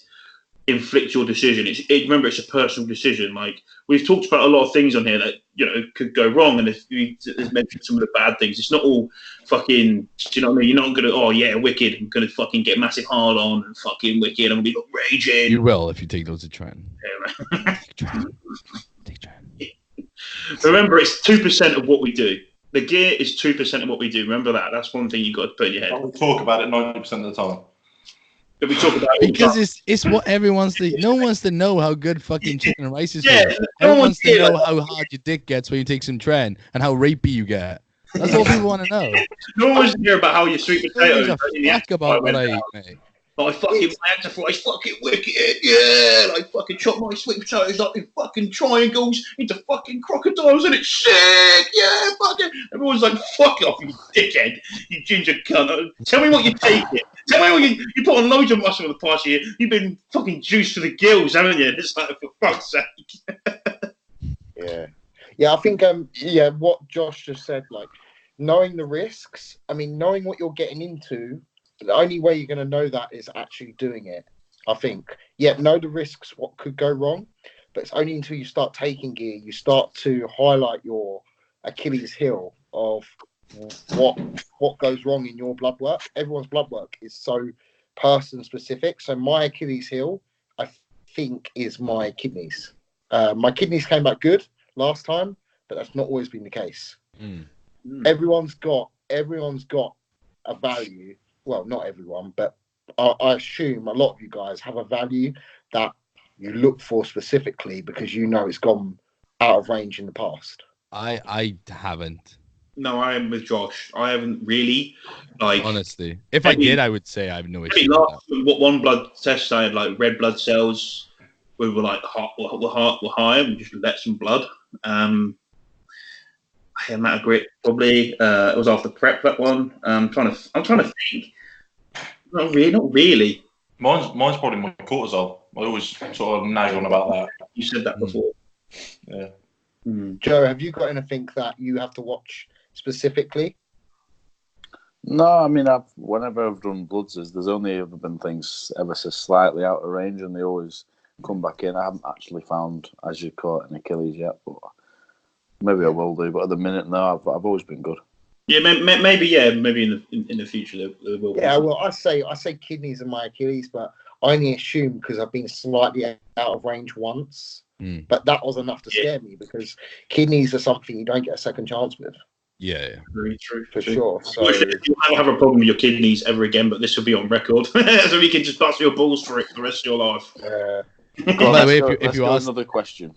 inflict your decision. Remember, it's a personal decision. Like, we've talked about a lot of things on here that could go wrong, and there's mentioned some of the bad things. It's not all fucking. Do you know what I mean? You're not gonna wicked. I'm gonna fucking get massive hard on and fucking wicked. I'm gonna be raging. You will if you take loads of training. Yeah, Take training. Remember, it's 2% of what we do. The gear is 2% of what we do. Remember that. That's one thing you got to put in your head. We talk about it 90% of the time. But we talk about it Because it's what everyone wants to. No one wants to know how good fucking chicken and rice is. Yeah, for you. no Everyone one wants to know cares. how hard your dick gets when you take some tren and how rapey you get. That's all people want to know. No one wants to hear about how your sweet Who potatoes. gives a fuck about what I eat, mate? I fucking my fries fucking wicked, yeah. Like fucking chop my sweet potatoes up in fucking triangles into fucking crocodiles, and it's sick, yeah. Fucking everyone's like, fuck off, you dickhead, you ginger cunt. Tell me what you're taking. Tell me what you put on loads of muscle in the past year. You've been fucking juiced to the gills, haven't you? It's like, for fuck's sake. Yeah. I think what Josh just said, like knowing the risks. I mean, knowing what you're getting into. The only way you're going to know that is actually doing it, I think. Yeah, know the risks, what could go wrong, but it's only until you start taking gear, you start to highlight your Achilles heel of what goes wrong in your blood work. Everyone's blood work is so person specific. So my Achilles heel, I think, is my kidneys. My kidneys came back good last time, but that's not always been the case. Everyone's got a value. Well, not everyone, but I assume a lot of you guys have a value that you look for specifically because it's gone out of range in the past. I haven't. No, I am with Josh. I haven't really, like, honestly. If I did, I would say I have no issue. One blood test, I had like red blood cells. We were like were high, and we just let some blood. Hematocrit probably. It was after prep, that one. I'm trying to think. Not really. Mine's probably my cortisol. I always sort of nag on about that. You said that before. Yeah. Joe, have you got anything that you have to watch specifically? No, I mean, whenever I've done bloods, there's only ever been things ever so slightly out of range, and they always come back in. I haven't actually found, as you call it, an Achilles yet, but maybe I will do. But at the minute, no, I've always been good. Yeah, maybe in the future there will be. Yeah, well, I say kidneys are my Achilles, but I only assume because I've been slightly out of range once. But that was enough to scare me because kidneys are something you don't get a second chance with. Yeah. Very true. For sure. So You won't have a problem with your kidneys ever again, but this will be on record, so we can just bust your balls for it the rest of your life. Go on, By the way, let's if you go ask another question.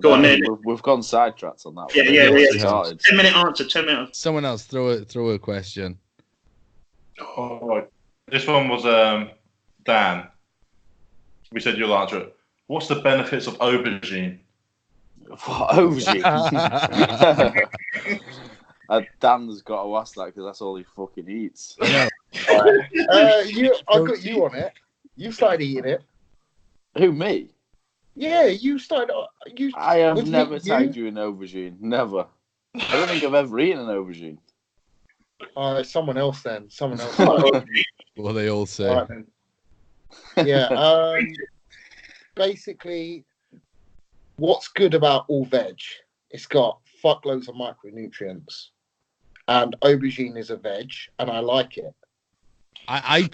Go on, then. We've gone sidetracked on that. Yeah. 10-minute answer. 10 minutes. Someone else throw a question. Oh, this one was Dan. We said you'll answer it. What's the benefits of aubergine? What, aubergine? Dan's got to ask that because that's all he fucking eats. Yeah. I got you on it. You started eating it. Who, me? Yeah, you started. I have never tagged you in aubergine. Never. I don't think I've ever eaten an aubergine. Someone else then. Someone else. What they all say. Right, then. Yeah. Basically, what's good about all veg? It's got fuckloads of micronutrients, and aubergine is a veg, and I like it. I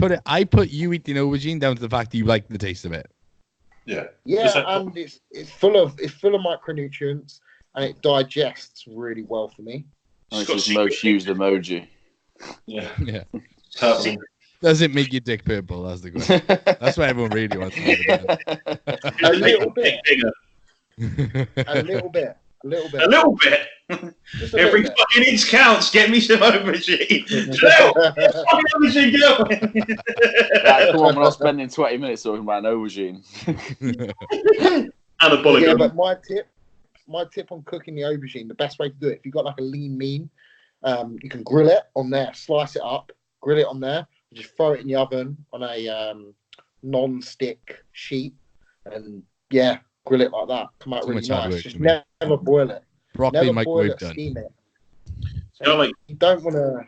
put you eating aubergine down to the fact that you like the taste of it. Yeah, and it's full of micronutrients, and it digests really well for me. It's his most used emoji. Yeah. Does it make your dick purple? That's the question. That's what everyone really wants to know. A little bit. A little bit. Every fucking inch counts. Get me some aubergine. Fucking aubergine going. Right, come on, we're not spending 20 minutes talking about an aubergine. Anabolic. Yeah, but my tip on cooking the aubergine, the best way to do it, if you've got like a lean meat, you can grill it on there, slice it up, grill it on there, just throw it in the oven on a non-stick sheet, and yeah, grill it like that. Come out really nice. Just never boil it. Broccoli never microwave boil it, done. steam it. You don't want to.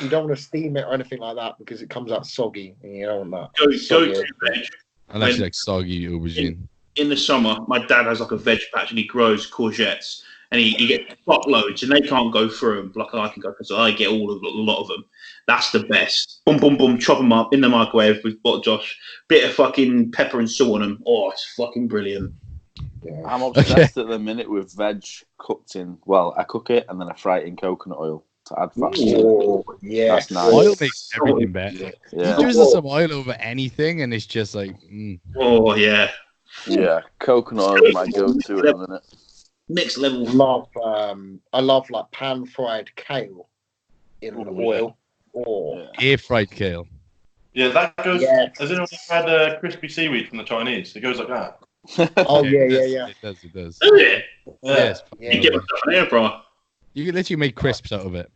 You don't want to steam it or anything like that because it comes out soggy, and you don't want that. Go to veg. Unless you like soggy aubergine. In the summer, my dad has like a veg patch and he grows courgettes. And he gets fuckloads, and they can't go through them like I can go, because I get a lot of them. That's the best. Boom, boom, boom, chop them up in the microwave with Josh. Bit of fucking pepper and salt on them. Oh, it's fucking brilliant. Yeah. I'm obsessed at the minute with veg cooked in. Well, I cook it and then I fry it in coconut oil to add fat. Oh, yeah. That's nice. Oil makes everything better. Yeah. You drizzle some oil over anything, and it's just like. Oh yeah. Yeah, coconut oil is my go-to at the minute. Next level. I love like pan fried kale in oil. Or air fried kale. Yeah, that goes. Yes. Has anyone had crispy seaweed from the Chinese? It goes like that. Oh yeah. It does. Is it? Yes. Yeah. You get myself an air fryer. You can literally make crisps out of it.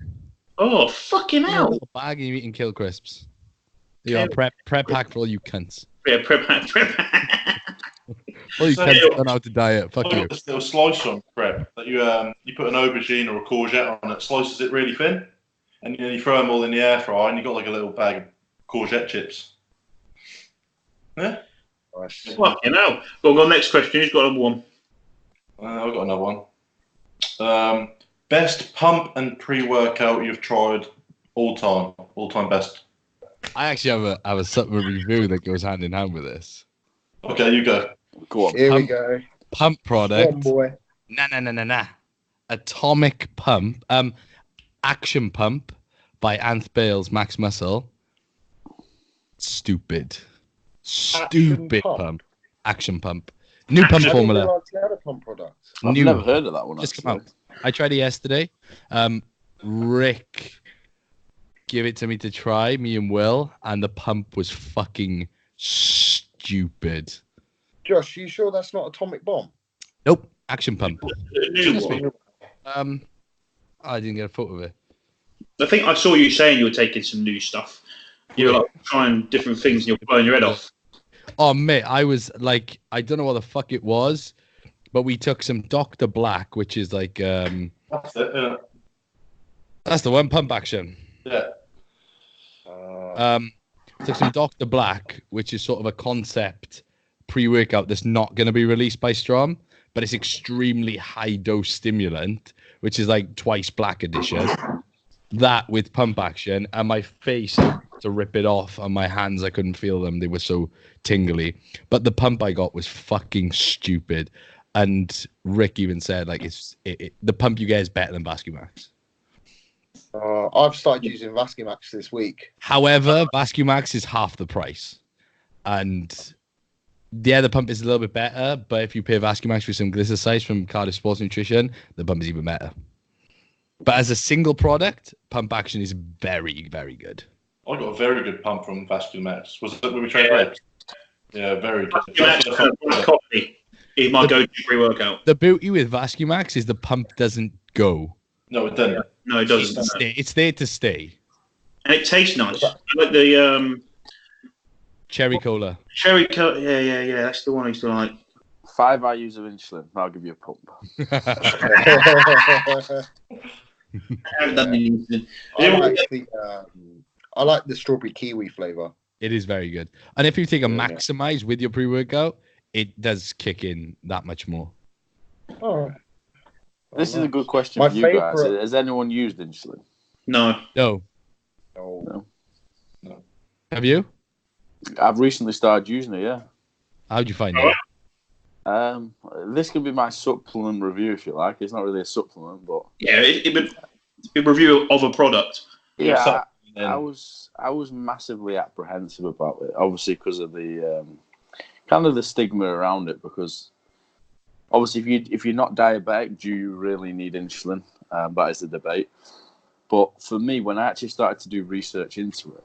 Oh fucking A hell! little bag and you eating kill crisps. You know, prep pack for all you cunts. Yeah, prep. All you cunts don't know how to diet. Fuck you. This little slice on bread that you put an aubergine or a courgette on it, slices it really thin, and then you throw them all in the air fryer, and you got like a little bag of courgette chips. Yeah. Nice. Fucking hell! Go on. Next question. Who's got number one? I've got another one. Best pump and pre-workout you've tried all time best. I actually have a supplement review that goes hand in hand with this. Okay, you go. Go on. Here we go. Pump product. Come on, boy. Nah. Atomic Pump. Action Pump by Anth Bale's Max Muscle. Stupid pump. Action Pump. New pump formula. I've never heard of that one. Just come out. I tried it yesterday. Rick gave it to me to try, me and Will, and the pump was fucking stupid. Josh, you sure that's not Atomic Bomb? Nope. Action Pump. New one. I didn't get a photo of it. I think I saw you saying you were taking some new stuff. You were like trying different things and you're blowing your head off. Oh, mate, I was like, I don't know what the fuck it was, but we took some Dr. Black, which is like, That's it. Yeah. that's the one, pump action. Yeah. took some Dr. Black, which is sort of a concept pre-workout that's not going to be released by Strom, but it's extremely high dose stimulant, which is like twice black edition. That with pump action, and my face to rip it off, and my hands, I couldn't feel them. They were so tingly. But the pump I got was fucking stupid. And Rick even said, like, the pump you get is better than Vascumax. I've started using Vascumax this week. However, Vascumax is half the price. And yeah, the pump is a little bit better, but if you pay Vascumax with some glycosides from Cardiff Sports Nutrition, the pump is even better. But as a single product, pump action is very, very good. I got a very good pump from Vascumax. Was it when we trained legs? Yeah, very good. Coffee is my go-to pre-workout. The beauty with Vascumax is the pump doesn't go. No, it doesn't. No, it doesn't. It's there to stay. And it tastes nice. I like the Cherry cola. cherry cola. Yeah. That's the one I used to like. 5 IUs of insulin. I'll give you a pump. I haven't done anything. I like the strawberry kiwi flavor. It is very good. And if you take a Maximize with your pre-workout, it does kick in that much more. All right. This is a good question for you guys. Has anyone used insulin? No. Have you? I've recently started using it, yeah. How'd you find it? This could be my supplement review if you like. It's not really a supplement, but Yeah, it would be a review of a product. yeah, I was massively apprehensive about it, obviously because of the kind of the stigma around it. Because obviously, if you're not diabetic, do you really need insulin? That is the debate. But for me, when I actually started to do research into it,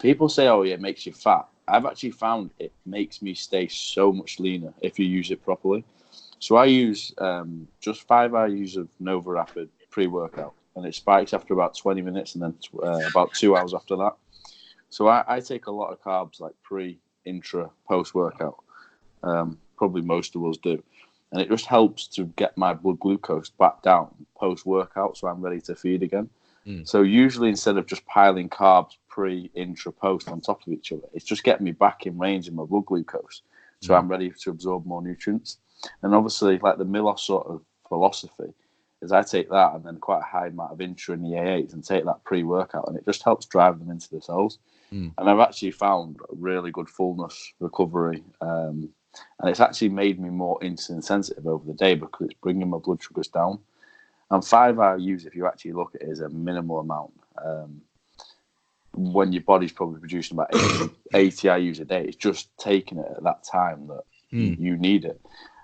people say, "Oh, yeah, it makes you fat." I've actually found it makes me stay so much leaner if you use it properly. So I use just 5 IUs of Nova Rapid pre-workout, and it spikes after about 20 minutes and then about 2 hours after that. So I take a lot of carbs like pre, intra, post-workout. Probably most of us do. And it just helps to get my blood glucose back down post-workout so I'm ready to feed again. So usually instead of just piling carbs pre, intra, post on top of each other, it's just getting me back in range in my blood glucose so I'm ready to absorb more nutrients. And obviously, like the Milos sort of philosophy is I take that and then quite a high amount of intra and EAAs and take that pre-workout, and it just helps drive them into the cells. And I've actually found a really good fullness recovery, and it's actually made me more insulin sensitive over the day because it's bringing my blood sugars down. And 5 IUs, if you actually look at it, is a minimal amount. When your body's probably producing about 80 IUs a day, it's just taking it at that time that you need it.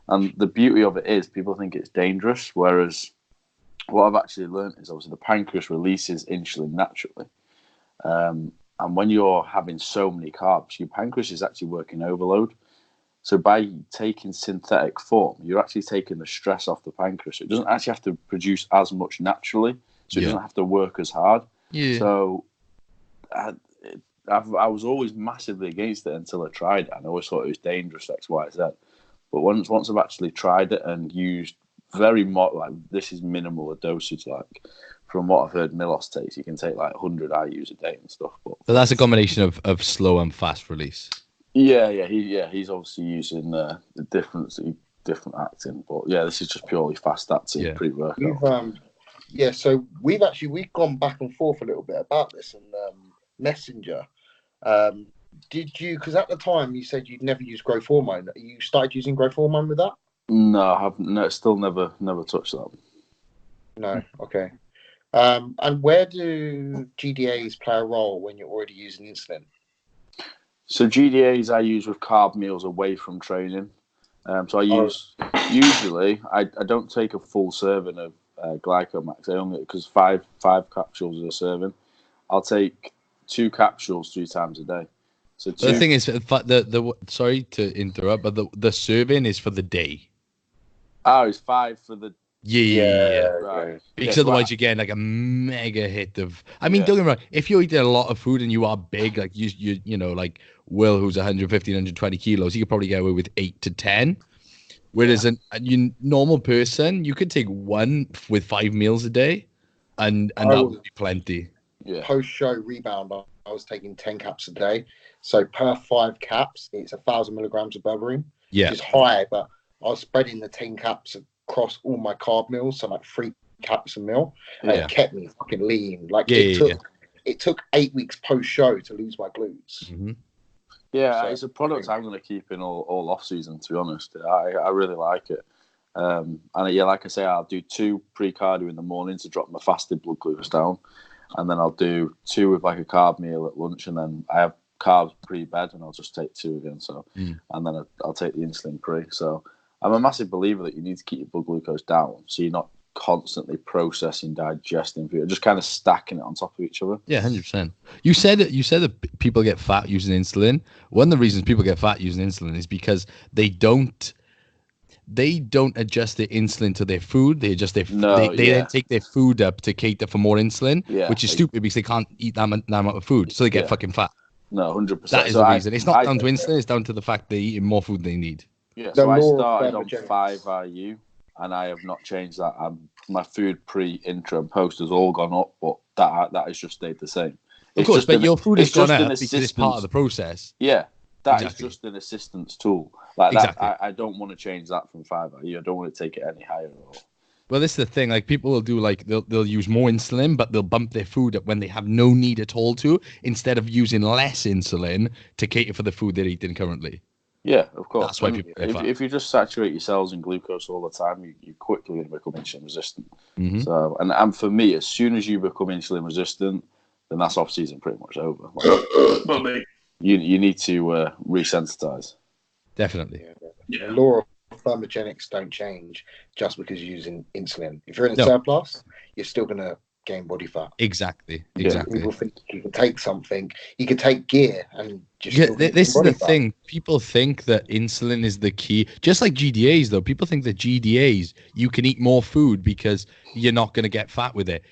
And the beauty of it is people think it's dangerous, whereas what I've actually learned is obviously the pancreas releases insulin naturally. And when you're having so many carbs, your pancreas is actually working overload. So by taking synthetic form, you're actually taking the stress off the pancreas. It doesn't actually have to produce as much naturally, so it doesn't have to work as hard. So I was always massively against it until I tried it. And I always thought it was dangerous, X, Y, Z. But once I've actually tried it and used this is minimal a dosage, like from what I've heard Milos takes, you can take like 100 IUs a day and stuff. But So that's a combination of slow and fast release. He's obviously using the different acting, but yeah, this is just purely fast acting pre-workout. So we've gone back and forth a little bit about this and Messenger. Did you? Because at the time you said you'd never used growth hormone. You started using growth hormone with that? No, I haven't. No, still never touched that. No. Okay. And where do GDAs play a role when you're already using insulin? So GDAs I use with carb meals away from training. So I use usually I don't take a full serving of Glycomax. I only because five capsules is a serving. I'll take 2 capsules 3 times a day. So the thing is, sorry to interrupt, but the serving is for the day. Oh, it's 5 for the. Yeah. Right. Because otherwise you're getting like a mega hit of. I mean, don't get me wrong. If you're eating a lot of food and you are big, like you know, like Will, who's 150, 120 kilos, he could probably get away with 8 to 10. Whereas a normal person, you could take 1 with 5 meals a day, and that would be plenty. Post show rebound I was taking 10 caps a day. So per 5 caps, it's 1,000 milligrams of berberine, Yeah. which is high, but I was spreading the 10 caps across all my carb meals, so like 3 caps a meal, and Yeah. it kept me fucking lean. Like Yeah, it took 8 weeks post show to lose my glutes. Mm-hmm. Yeah, So, it's a product I'm going to keep in all off season. To be honest, I really like it. And yeah, like I say, I'll do 2 pre-cardio in the morning to drop my fasted blood glucose down, and then I'll do 2 with like a carb meal at lunch, and then I have carbs pre-bed, and I'll just take 2 again. So, and then I'll take the insulin pre. So, I'm a massive believer that you need to keep your blood glucose down, so you're not constantly processing, digesting food, just kind of stacking it on top of each other. Yeah, 100%. You said that people get fat using insulin. One of the reasons people get fat using insulin is because they don't adjust their insulin to their food. They adjust their they then take their food up to cater for more insulin, which is stupid because they can't eat that amount of food, so they get fucking fat. No, 100%. That is the reason. It's not down to insulin. It's down to the fact they're eating more food than they need. Yeah. So I started on 5 IU, and I have not changed that. My food pre, intra, and post has all gone up, but that has just stayed the same. Of course, but your food has gone up because it's part of the process. Yeah. That is just an assistance tool. Like that, I don't want to change that from 5 IU. I don't want to take it any higher. Well, this is the thing. Like people will do, like they'll use more insulin, but they'll bump their food up when they have no need at all to, instead of using less insulin to cater for the food they're eating currently. Yeah, of course. That's why people get fat. If you just saturate your cells in glucose all the time, you're quickly going to become insulin resistant. Mm-hmm. So, and for me, as soon as you become insulin resistant, then that's off season pretty much over. Like, you need to resensitize. Definitely. The law of thermogenics don't change just because you're using insulin. If you're in a surplus, you're still going to gain body fat. Exactly. People think you can take something, you can take gear and just. This is the thing. People think that insulin is the key. Just like GDAs, though, people think that GDAs you can eat more food because you're not going to get fat with it.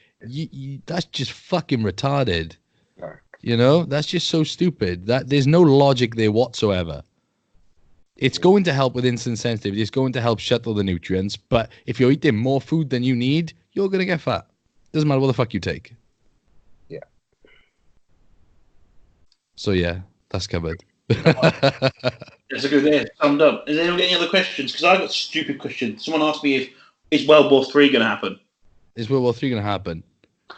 That's just fucking retarded. No. You know, that's just so stupid. That there's no logic there whatsoever. It's going to help with insulin sensitivity. It's going to help shuttle the nutrients. But if you're eating more food than you need, you're going to get fat. Doesn't matter what the fuck you take. Yeah. So yeah, that's covered. That's a good idea. Summed up. Has anyone got any other questions? Because I got a stupid question. Someone asked me if is World War III going to happen. Is World War III going to happen?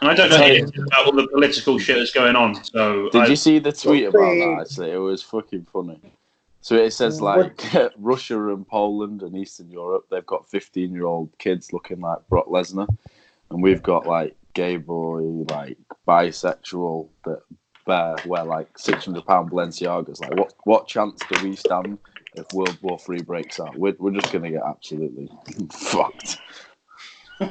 And I don't know anything about all the political shit that's going on. So did you see the tweet about that? Actually, it was fucking funny. So it says like Russia and Poland and Eastern Europe, they've got 15-year-old kids looking like Brock Lesnar, and we've got like gay boy, like bisexual that wear like £600 Balenciagas. Like, what chance do we stand if World War III breaks out? We're just gonna get absolutely fucked.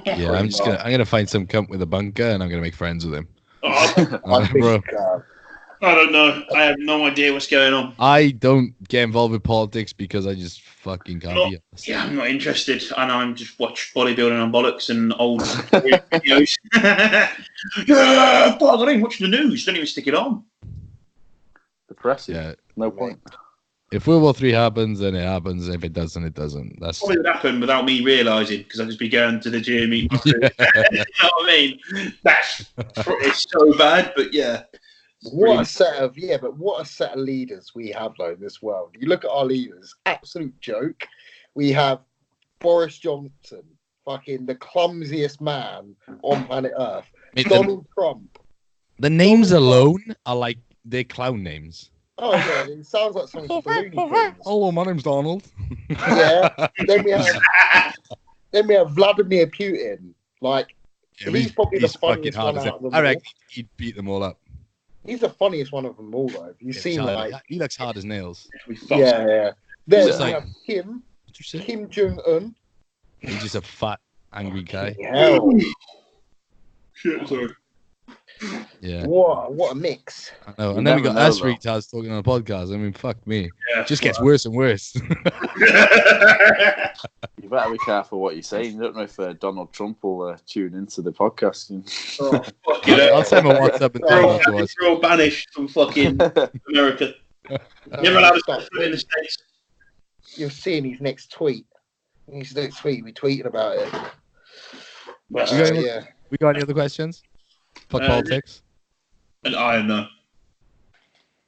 Yeah, I'm gonna find some cunt with a bunker and I'm gonna make friends with him. Bro. I don't know. I have no idea what's going on. I don't get involved with politics because I just fucking can't be honest. Yeah, I'm not interested. And I'm just watch bodybuilding on bollocks and old videos. Yeah, but I don't even watch the news. Don't even stick it on. Depressing. Yeah. No point. If World War III happens, then it happens. If it doesn't, it doesn't. That's probably would happen without me realising because I'd just be going to the gym, eating my food. You know what I mean? It's so bad, but yeah. What a set of leaders we have though in this world. You look at our leaders, absolute joke. We have Boris Johnson, fucking the clumsiest man on planet Earth. Donald Trump. The names alone are like they're clown names. Oh yeah, it sounds like something for Looney Tunes. Hello, my name's Donald. Yeah. Then we have Vladimir Putin. Like he's probably the funniest one out of them all. I reckon he'd beat them all up. He's the funniest one of them all, though. You've seen like he looks hard as nails. Yeah. Then we like, have Kim Jong Un. He's just a fat, angry guy. Hell. Shit, sorry. Yeah. What a mix. I know. And then we got us retards talking on a podcast. I mean, fuck me. Yeah, it just gets worse and worse. You better be careful what you're saying. You don't know if Donald Trump will tune into the podcast. I'll send him a WhatsApp and tell him to us. We're all banished from fucking America. Never allowed to stop in the States. You're seeing his next tweet. His next tweet, we tweeted about it. But, we got any other questions? Fuck politics. And I don't know.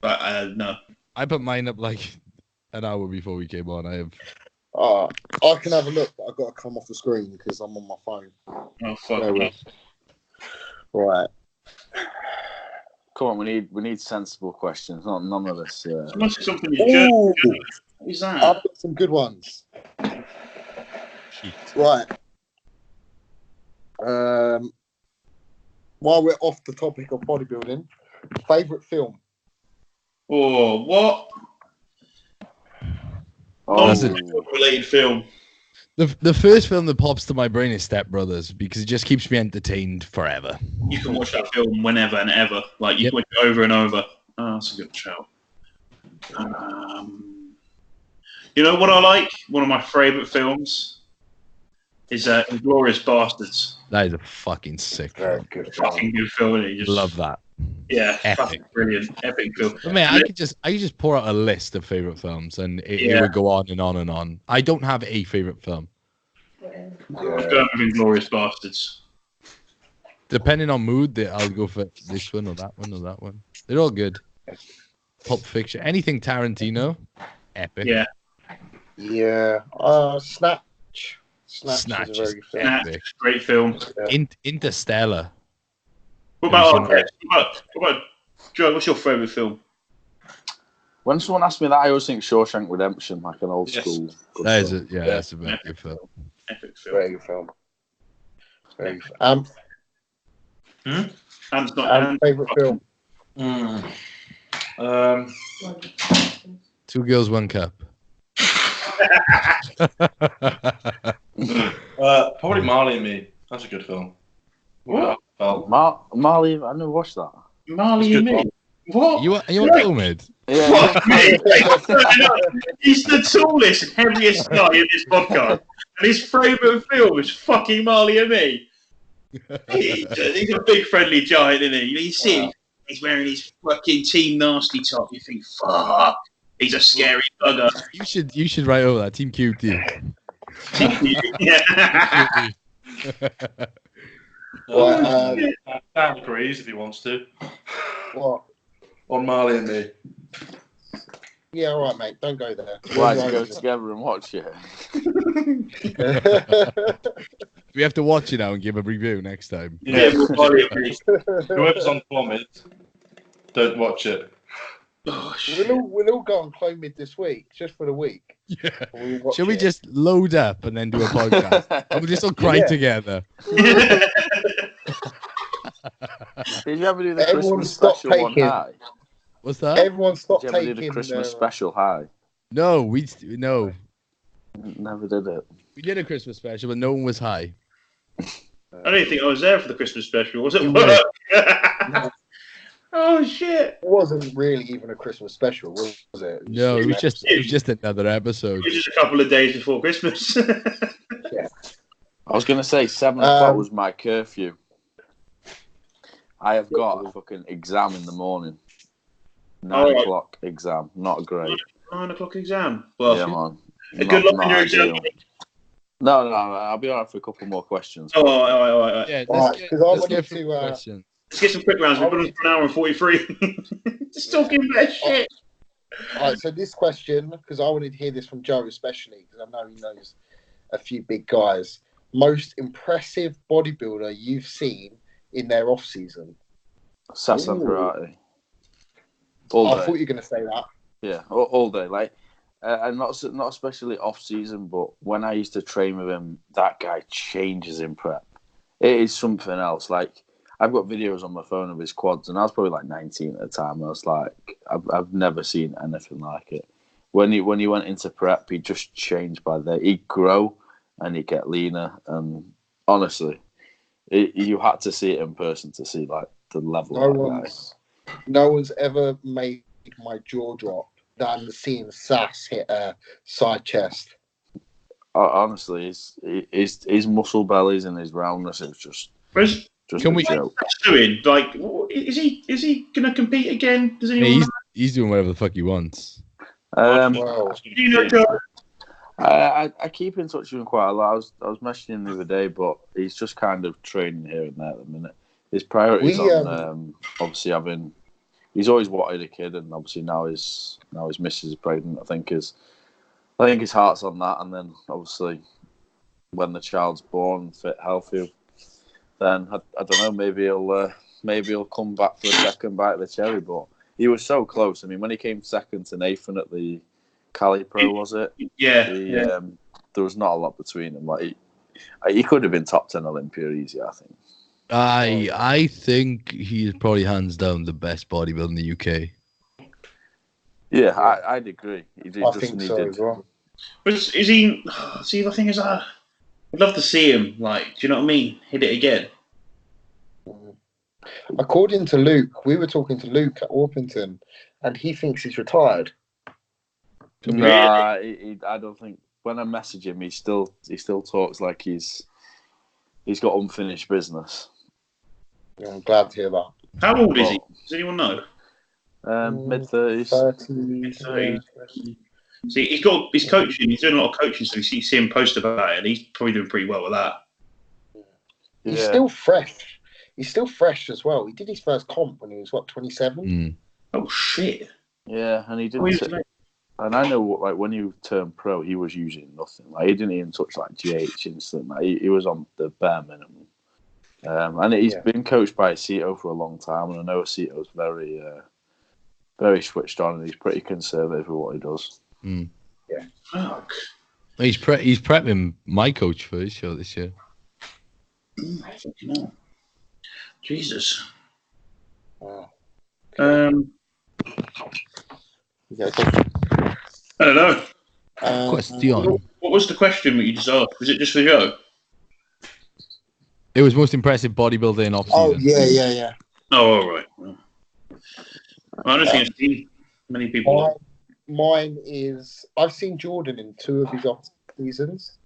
But no. I put mine up like an hour before we came on. I have. I can have a look, but I've got to come off the screen because I'm on my phone. Oh fuck. Right. Come on, we need sensible questions. Not none of this. It must be something you Ooh, What is that? I've got some good ones. Shit. Right. While we're off the topic of bodybuilding, favourite film? Oh, what? Oh, That's Related film. The first film that pops to my brain is Step Brothers because it just keeps me entertained forever. You can watch that film whenever and ever. Like, you can watch it over and over. Oh, that's a good shout. You know what I like? One of my favourite films is Inglourious Bastards. That is a fucking sick Very film. good film. Fucking good film, isn't it? Just, Love that. Yeah, Epic. fucking brilliant. Epic film. But man, I could just pour out a list of favorite films, and it would go on and on and on. I don't have a favorite film. I'm going with Inglourious Bastards. Depending on mood, I'll go for this one or that one or that one. They're all good. Pulp Fiction, anything Tarantino, epic. Yeah. Yeah. Snatch. Snatch is a very good film. epic. Great film. Yeah. Interstellar. What about Joe? What's your favourite film? when someone asks me that, I always think Shawshank Redemption, like an old school. That is it. Yeah, that's a very good film. Epic film. Very good film. Very good. Favourite film? Two Girls, One Cup. Probably Marley and Me. That's a good film. What? Marley, I never watched that. Marley and Me. What? You on COVID? Yeah. Fuck me. He's the tallest and heaviest guy in this podcast, and his favourite film is fucking Marley and Me. He's a big friendly giant, isn't he? You see him, he's wearing his fucking Team Nasty top. You think, fuck, he's a scary bugger. You should write over that Team QT. Yeah. Dan agrees if he wants to. What? On Marley and Me. Yeah, all right, mate. Don't go there. Why to go together and watch it? We have to watch it now and give a review next time. Yeah, Marley and Me. whoever's on Clomid, don't watch it. Oh, shit. We'll all go on Clomid this week, just for the week. Yeah. We'll watch Shall we it. just load up and then do a podcast? And we'll just all cry together. Did you ever do the Everyone Christmas stop special one taking- high? What's that? Everyone stop Did you ever taking do the Christmas special high? No, no. Never did it. We did a Christmas special, but no one was high. I don't think I was there for the Christmas special. Was it You work? No. Oh shit! It wasn't really even a Christmas special, was it? No, it was just another episode. It was just a couple of days before Christmas. I was going to say 7 o'clock was my curfew. I have got a fucking exam in the morning. 9 o'clock exam. Not great. 9 o'clock exam. Well, Yeah, man. good luck on your exam. ideal. No, I'll be alright for a couple more questions. Oh, all right. Yeah, Alright, let's 'cause I let's wanted get to, through questions. Let's get some quick rounds. We've been on for an hour and 43. Just talking about shit. All right, so this question, because I wanted to hear this from Joe especially, because I know he knows a few big guys. Most impressive bodybuilder you've seen in their off season? Sasan Ooh. Karate. All I day. thought you were going to say that. Yeah, all day. Like, and not especially off season, but when I used to train with him, that guy changes in prep. It is something else. Like, I've got videos on my phone of his quads, and I was probably like 19 at the time. I was like, I've never seen anything like it. When he went into prep, he just changed by there. He'd grow and he'd get leaner. And honestly, you had to see it in person to see like the level of that guy. No one's ever made my jaw drop than seeing Sass hit a side chest. Honestly, his muscle bellies and his roundness is just Can a we- joke. What's doing? Like, is he going to compete again? Does anyone know? He's doing whatever the fuck he wants. Wow. Do you know, Joe? I keep in touch with him quite a lot. I was messaging him the other day, but he's just kind of training here and there at the minute. His priorities on obviously having he's always wanted a kid, and obviously now his missus is pregnant. I think his heart's on that, and then obviously when the child's born, fit, healthy, then I don't know. Maybe he'll come back for a second bite of the cherry. But he was so close. I mean, when he came second to Nathan at the Cali Pro, was it? Yeah. There was not a lot between them. Like he could have been top 10 Olympia easy, I think. I think he's probably hands down the best bodybuilder in the UK. Yeah, I'd agree. I think so as well. Is he? See, the thing is, I'd love to see him. Like, do you know what I mean? Hit it again. According to Luke, we were talking to Luke at Orpington, and he thinks he's retired. Nah, I don't think. When I message him, he still talks like he's got unfinished business. Yeah, I'm glad to hear that. How old is he? Does anyone know? Mid-30s. Mid-30s. See, he's coaching. He's doing a lot of coaching, so you see him post about it, and he's probably doing pretty well with that. He's still fresh. He's still fresh as well. He did his first comp when he was 27. Oh shit! Yeah, and he didn't. And I know, like, when he turned pro, he was using nothing. Like, he didn't even touch like GH instant. Like, he was on the bare minimum. And he's been coached by Aceto for a long time, and I know Aceto's very, very switched on, and he's pretty conservative with what he does. Yeah. Fuck. He's prepping my coach for his show this year. Jesus. Wow. I don't know. Question. What was the question that you just asked? Was it just for Joe? It was most impressive bodybuilder in off season. Oh yeah. Oh, all right. Well, I don't think I've seen many people. Mine is I've seen Jordan in 2 of his off seasons,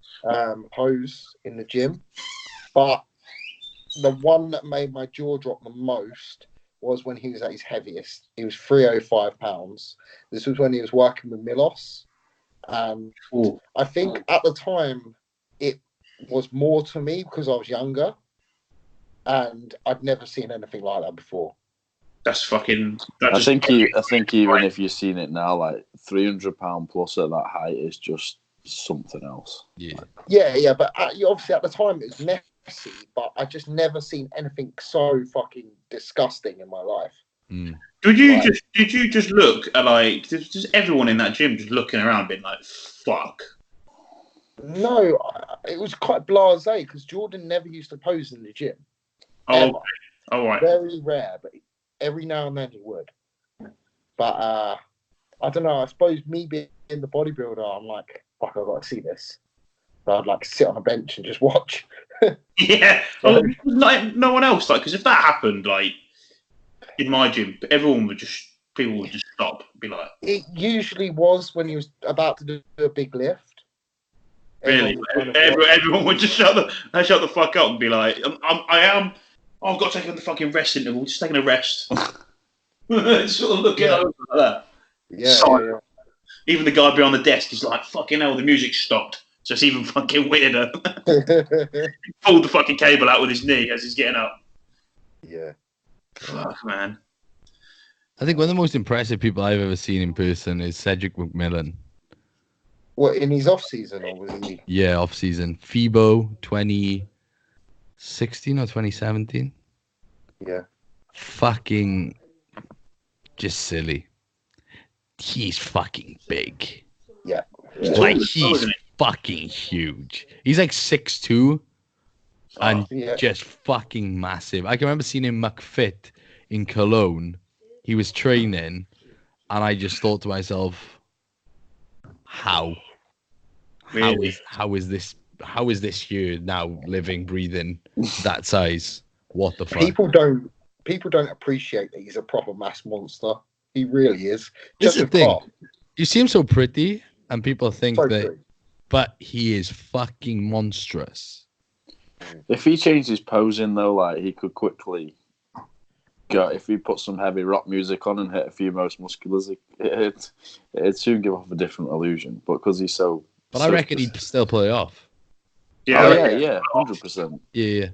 pose in the gym, but the one that made my jaw drop the most was when he was at his heaviest. He was 305 pounds. This was when he was working with Milos. I think at the time it was more to me because I was younger, and I'd never seen anything like that before. That's fucking. I think even if you've seen it now, like 300 pound plus at that height is just something else. Yeah. But obviously at the time it was messy, but I just never seen anything so fucking disgusting in my life. Did you just look at like just everyone in that gym just looking around, being like, "Fuck"? No, it was quite blasé because Jordan never used to pose in the gym. Oh, all right. Very rare, but every now and then he would. But I don't know. I suppose me being the bodybuilder, I'm like, fuck, I've got to see this. So I'd like sit on a bench and just watch. Yeah, well, like no one else. Like, because if that happened, like in my gym, people would just stop, and be like. It usually was when he was about to do a big lift. Really, everyone would just shut the fuck up and be like, I've got to take the fucking rest interval. Just taking a rest. Sort of looking over like that. Yeah. Even the guy behind the desk is like, fucking hell, the music stopped. So it's even fucking weirder. He pulled the fucking cable out with his knee as he's getting up. Yeah. Fuck, man. I think one of the most impressive people I've ever seen in person is Cedric McMillan. What, in his off season or was he? Yeah, off season. FIBO 2016 or 2017. Yeah. Fucking just silly. He's fucking big. Yeah. Like he's fucking huge. He's like 6'2" and just fucking massive. I can remember seeing him McFit in Cologne. He was training, and I just thought to myself, how? Really? How is this here now living, breathing that size? What the fuck? People don't appreciate that he's a proper mass monster. He really is. Just the thing. You see him so pretty, and people think so that, pretty. But he is fucking monstrous. If he changed his posing though, like he could quickly go. If he put some heavy rock music on and hit a few most musculars, it'd soon give off a different illusion. But because he's so, I reckon he'd still play off. Yeah, yeah, 100%. Yeah.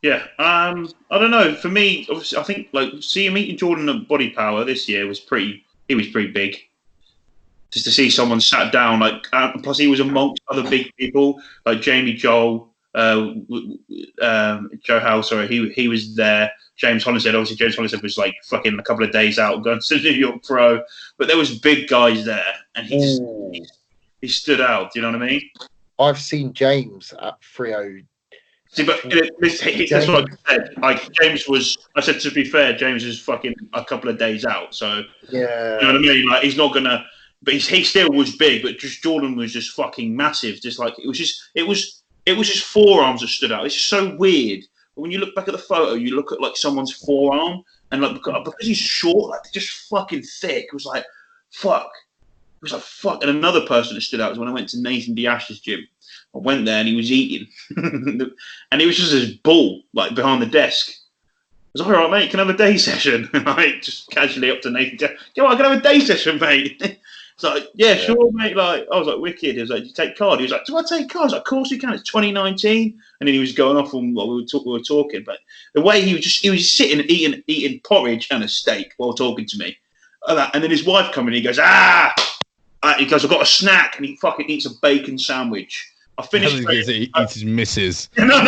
Yeah, I don't know. For me, obviously, I think like seeing meeting Jordan at Body Power this year was pretty. He was pretty big. Just to see someone sat down, like plus he was amongst other big people like Jamie Joel, Joe Howe. Sorry, he was there. James Hollinshead, obviously, James Hollinshead was like fucking a couple of days out going to New York Pro, but there was big guys there, and he stood out. Do you know what I mean? I've seen James at 30. See, but that's what I said. Like James was, I said to be fair, James is fucking a couple of days out. So Yeah, you know what I mean. Like he's not gonna, but he still was big. But just Jordan was just fucking massive. Just like it was just forearms that stood out. It's just so weird. But when you look back at the photo, you look at like someone's forearm, and like because he's short, like they're just fucking thick. It was like fuck. It was like fuck. And another person that stood out was when I went to Nathan Diash's gym. I went there and he was eating, and he was just his bull like behind the desk. I was like, all right, mate, can I have a day session? And I just casually up to Nathan. Go on, can I have a day session, mate? It's like, yeah, sure, mate. Like, I was like, wicked. He was like, do you take card? He was like, do I take card? I was like, of course you can. It's 2019. And then he was going off on what we were talking. But the way he was sitting and eating porridge and a steak while talking to me. And then his wife comes in and he goes, he goes, I've got a snack. And he fucking eats a bacon sandwich. I finished. He eats his missus. No.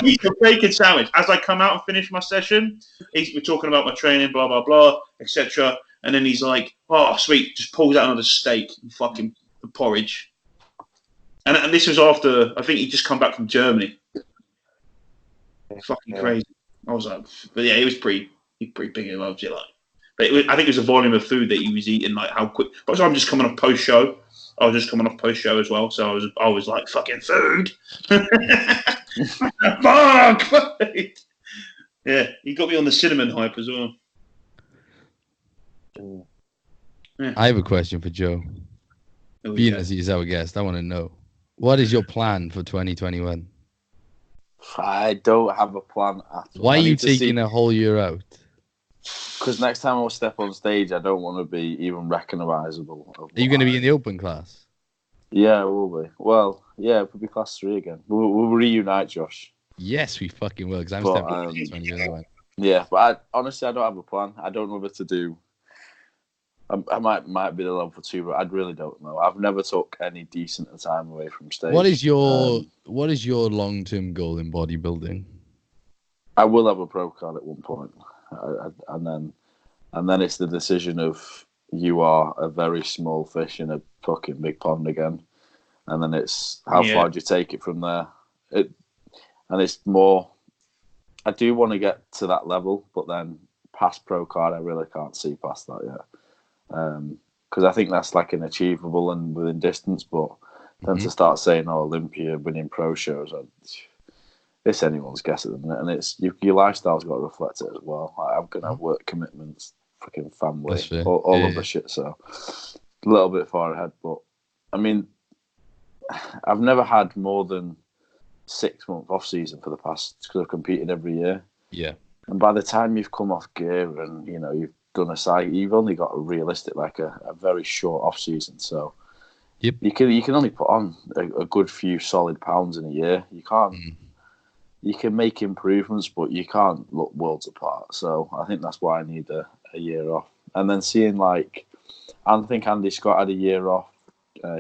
Eat a bacon sandwich. As I come out and finish my session, we're talking about my training, blah, blah, blah, etc. And then he's like, oh, sweet, just pulls out another steak and fucking porridge. And this was after, I think he'd just come back from Germany. Fucking crazy. I was like, but yeah, he was pretty big and loves it. Like, but I think it was the volume of food that he was eating, like how quick. But also, I'm just coming off post show. I was just coming off post show as well, so I was like fucking food. Fuck. Yeah, he got me on the cinnamon hype as well. Yeah. I have a question for Joe. Being as he's our guest, I want to know, what is your plan for 2021? I don't have a plan at all. Why are you taking a whole year out? Because next time I step on stage, I don't want to be even recognisable. Are you going to be in the open class? Yeah, we'll be. Well, yeah, we'll be class 3 again. We'll reunite, Josh. Yes, we fucking will, because I'm stepping on 2021. Yeah, but honestly, I don't have a plan. I don't know what to do. I might be the level 2, but I really don't know. I've never took any decent time away from stage. What is your long-term goal in bodybuilding? I will have a pro card at one point. And then it's the decision of you are a very small fish in a fucking big pond again, and then it's how far do you take it from there? And it's more. I do want to get to that level, but then past pro card, I really can't see past that yet, because I think that's like an achievable and within distance. But then to start saying, "Oh, Olympia, winning pro shows," it's anyone's guess at the minute, and it's your lifestyle's got to reflect it as well. Like, I'm gonna have work commitments, fucking family, all of the shit. So a little bit far ahead, but I mean, I've never had more than 6 months off season for the past, because I've competed every year. Yeah, and by the time you've come off gear and you've done a site, you've only got a realistic, like a very short off season. So you can only put on a good few solid pounds in a year. You can't. You can make improvements, but you can't look worlds apart. So I think that's why I need a year off. And then seeing I think Andy Scott had a year off.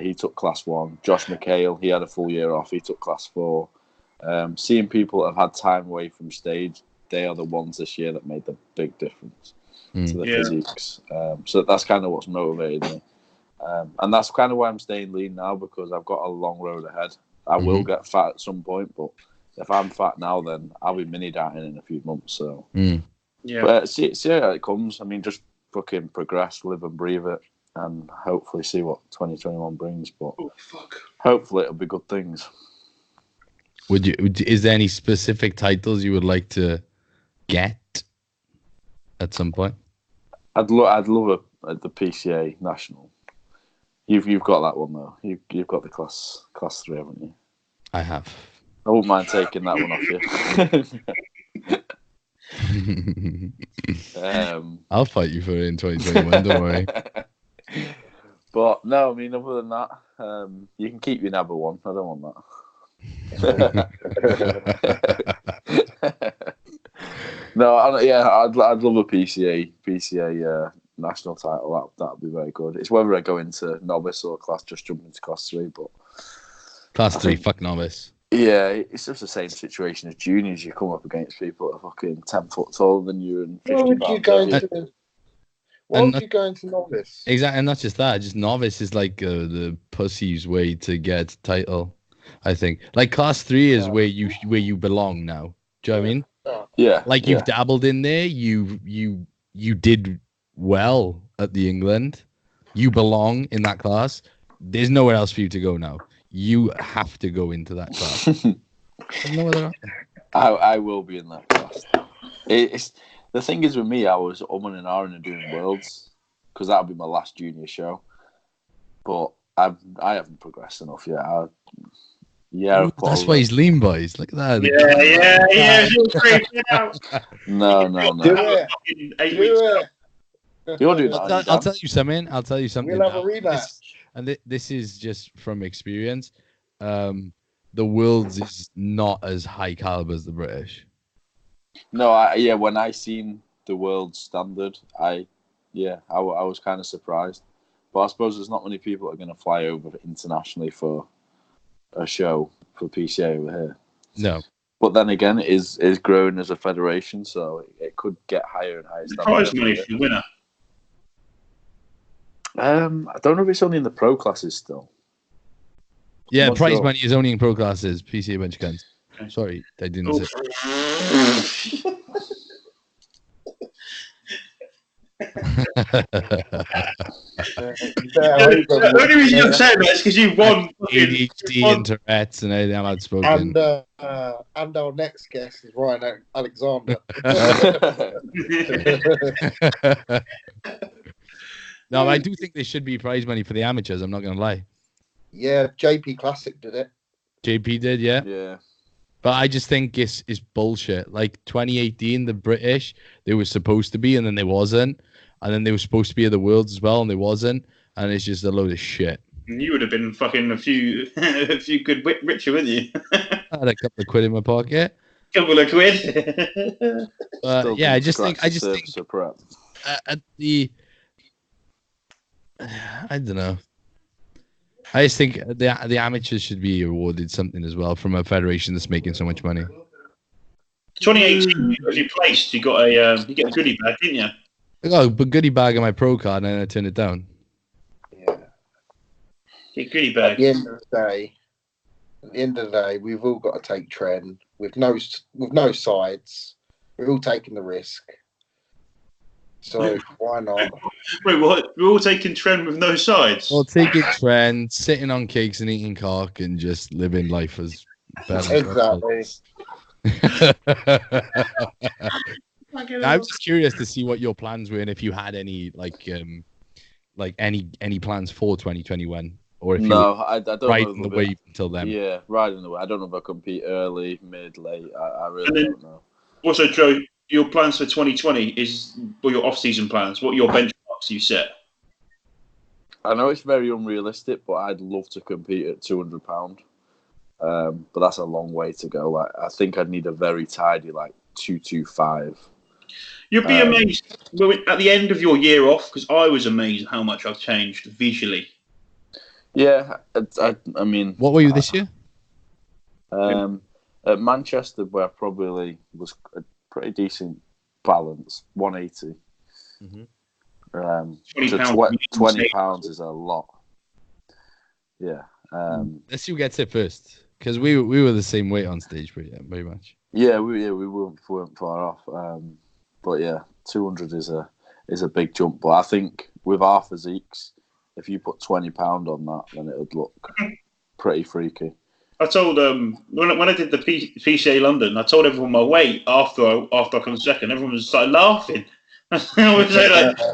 He took class 1. Josh McHale, he had a full year off. He took class 4. Seeing people that have had time away from stage, they are the ones this year that made the big difference to the physiques. So that's kind of what's motivated me. And that's kind of why I'm staying lean now, because I've got a long road ahead. I will get fat at some point, but if I'm fat now, then I'll be mini dieting in a few months. So, but see how it comes. I mean, just fucking progress, live and breathe it, and hopefully see what 2021 brings. But hopefully it'll be good things. Is there any specific titles you would like to get at some point? I'd love the PCA national. You've got that one though. You've got the class 3, haven't you? I have. I wouldn't mind taking that one off you. I'll fight you for it in 2021, don't worry. But no, I mean, other than that, you can keep your number one. I don't want I'd love a PCA national title. That'd be very good. It's whether I go into novice or class, just jump into class 3. But Class 3, fuck novice. Yeah, it's just the same situation as juniors. You come up against people that are fucking 10 foot taller than you and 50 Why would you go pounds heavier. into? Why would you go into novice? Exactly, and not just that. Just novice is like the pussy's way to get title. I think like class 3 is where you belong now. Do you know what I mean? Yeah, Like you've dabbled in there. You did well at the England. You belong in that class. There's nowhere else for you to go now. You have to go into that class. There's no other option. I will be in that class. It's the thing is with me, I was umming and ahhing and doing worlds because that'll be my last junior show. But I haven't progressed enough yet. That's why he's lean, boys. Look at that. No. Do it. You're doing that. I'll tell you something. We'll have a rematch. This is just from experience. The world's is not as high caliber as the British. No, when I seen the world standard, I was kind of surprised. But I suppose there's not many people that are going to fly over internationally for a show for PCA over here. No. But then again, it is growing as a federation, so it could get higher and higher. Prize money for the winner. I don't know if it's only in the pro classes still. Yeah, prize money is only in pro classes. PCA bunch of guns. Sorry, I didn't say. The only reason you're saying that is because you won ADHD and Tourette's and everything. I'm outspoken. And our next guest is Ryan Alexander. No, I do think there should be prize money for the amateurs. I'm not going to lie. Yeah, JP Classic did it. JP did, yeah. Yeah. But I just think it's bullshit. Like 2018, the British, they were supposed to be, and then they wasn't. And then they were supposed to be at the Worlds as well, and they wasn't. And it's just a load of shit. You would have been fucking a few good richer, wouldn't you? I had a couple of quid in my pocket. Couple of quid. Yeah, I just think at the, I don't know. I just think the amateurs should be awarded something as well from a federation that's making so much money. 2018, if you placed, you got you get a goodie bag, didn't you? I got a goodie bag on my pro card and then I turned it down. Yeah. Get goodie bag. At the end of the day, we've all got to take trend with no sides. We're all taking the risk. So why not? Wait, what? We're all taking trend with no sides? Well, taking trend, sitting on cakes and eating cock and just living life as better. Exactly. I'm just curious to see what your plans were and if you had any any plans for 2021 or if I don't riding know the wave until then. Yeah, riding the wave. I don't know if I compete early, mid, late. I really don't know. Also, Joe, your plans for 2020 or your off-season plans? What are your benchmarks you set? I know it's very unrealistic, but I'd love to compete at £200. But that's a long way to go. Like I think I'd need a very tidy 225. You'd be amazed at the end of your year off, because I was amazed at how much I've changed visually. Yeah, I mean, what were you this year? At Manchester, where I probably was a pretty decent balance, 180. £20 is a lot. Yeah. Let's see who gets it first, because we were the same weight on stage pretty much. Yeah, we weren't far off. But yeah, 200 is a big jump. But I think with our physiques, if you put £20 on that, then it would look pretty freaky. I told when I did the PCA London, I told everyone my weight after I come second. Everyone started laughing. I was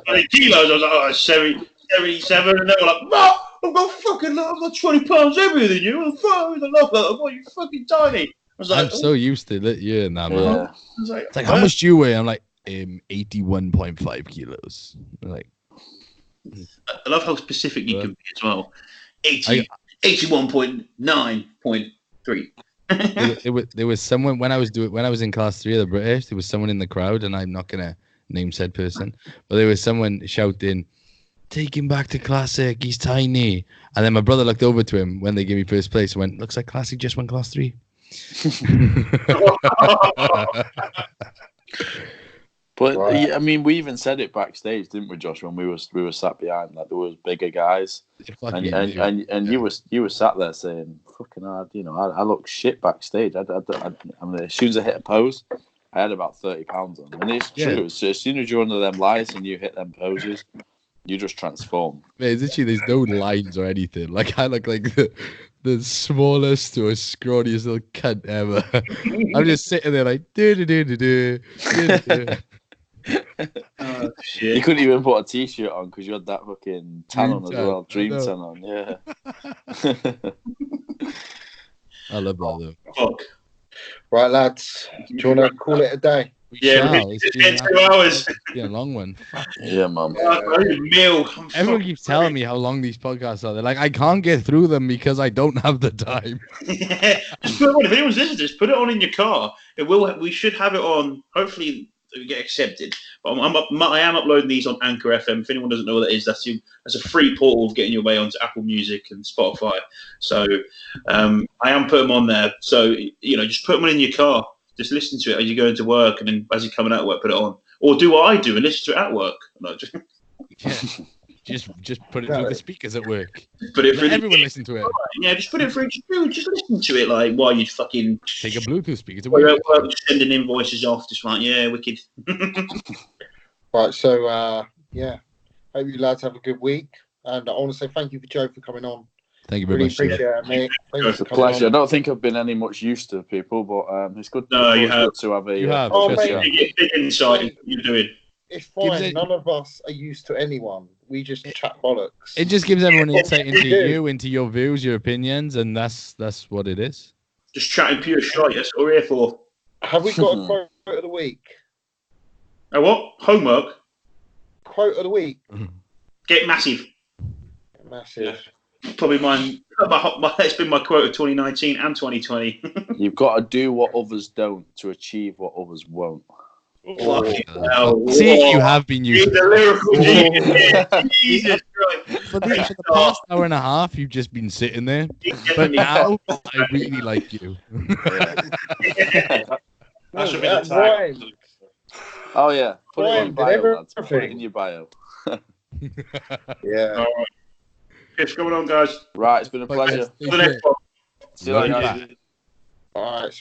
like kilos. I was like, 77, and they were like, "What? I've got 20 pounds heavier than you." I'm you fucking tiny. I was like, I'm so used to you and that, man. Yeah. It's like, how much do you weigh? I'm like, 81.5 kilos. Like, I love how specific you can be as well. 81.9.3. There was someone when I was in class 3 of the British. There was someone in the crowd, and I'm not gonna name said person, but there was someone shouting, "Take him back to Classic. He's tiny." And then my brother looked over to him when they gave me first place and went, "Looks like Classic just won class 3." But Right. yeah, I mean, we even said it backstage, didn't we, Josh? When we were sat behind, like there was bigger guys, and you were sat there saying, "Fucking hard," you know. I look shit backstage. I mean, as soon as I hit a pose, I had about 30 pounds on, and it's true. So as soon as you're under them lights and you hit them poses, you just transform. Man, literally, there's no lines or anything. Like I look like the smallest or scrawniest little cunt ever. I'm just sitting there like do. Oh, shit. You couldn't even put a t-shirt on because you had that fucking tan Dream on as tan, well. I Dream know. tan on, yeah. I love that though. Fuck. Right, lads. Do you want to call it a day? We Yeah, shall. we It's just been get 2 hours. It's been a long one. Yeah, man. Meal. Everyone keeps telling me how long these podcasts are. They're like, I can't get through them because I don't have the time. Yeah. Just put it on. If anyone's listening to this, put it on in your car. It will. We should have it on. Hopefully, we get accepted. But I am uploading these on Anchor FM. If anyone doesn't know what that is, that's a free portal of getting your way onto Apple Music and Spotify. So I am putting them on there. So just put them in your car. Just listen to it as you go into work, and then as you're coming out of work, put it on. Or do what I do and listen to it at work. No, just Just put it through the speakers at work. put it Let through. everyone listen to it. Yeah, just put it through. Just listen to it like while you fucking Take a Bluetooth speaker to while you're work. at work, sending invoices off. Just like, yeah, wicked. Right, so yeah. Hope you lads have a good week. And I want to say thank you for Joe for coming on. Thank you very Really much. sir. appreciate it, mate. Thank you It's for a coming pleasure. I on. don't think I've been any much use to people, but it's good. No, you it's have. good to have a. You have. Oh, trust mate. me. Big insight in what you're doing. It's Gives fine. it- None of us are used to anyone. We just chat bollocks. It just gives everyone insight into we do. you, into your views, your opinions, and that's what it is. Just chatting pure shite. That's what we're here for. Have we got a quote of the week? Oh, what? Homework? Quote of the week. Get massive. Massive. Probably mine. It's been my quote of 2019 and 2020. You've got to do what others don't to achieve what others won't. Fucking hell. See, you have been He's using a lyrical genius. Jesus Christ. for the past hour and a half. You've just been sitting there, but now I really like you. That should be the That tag. rhymed. Oh yeah, put it in your Brian, bio, lads. Put it everything. in your bio. Yeah. All right. What's going on, guys? Right, it's been a Bye, guys. pleasure. Take For the next care. one. See you Love you later. back. All right.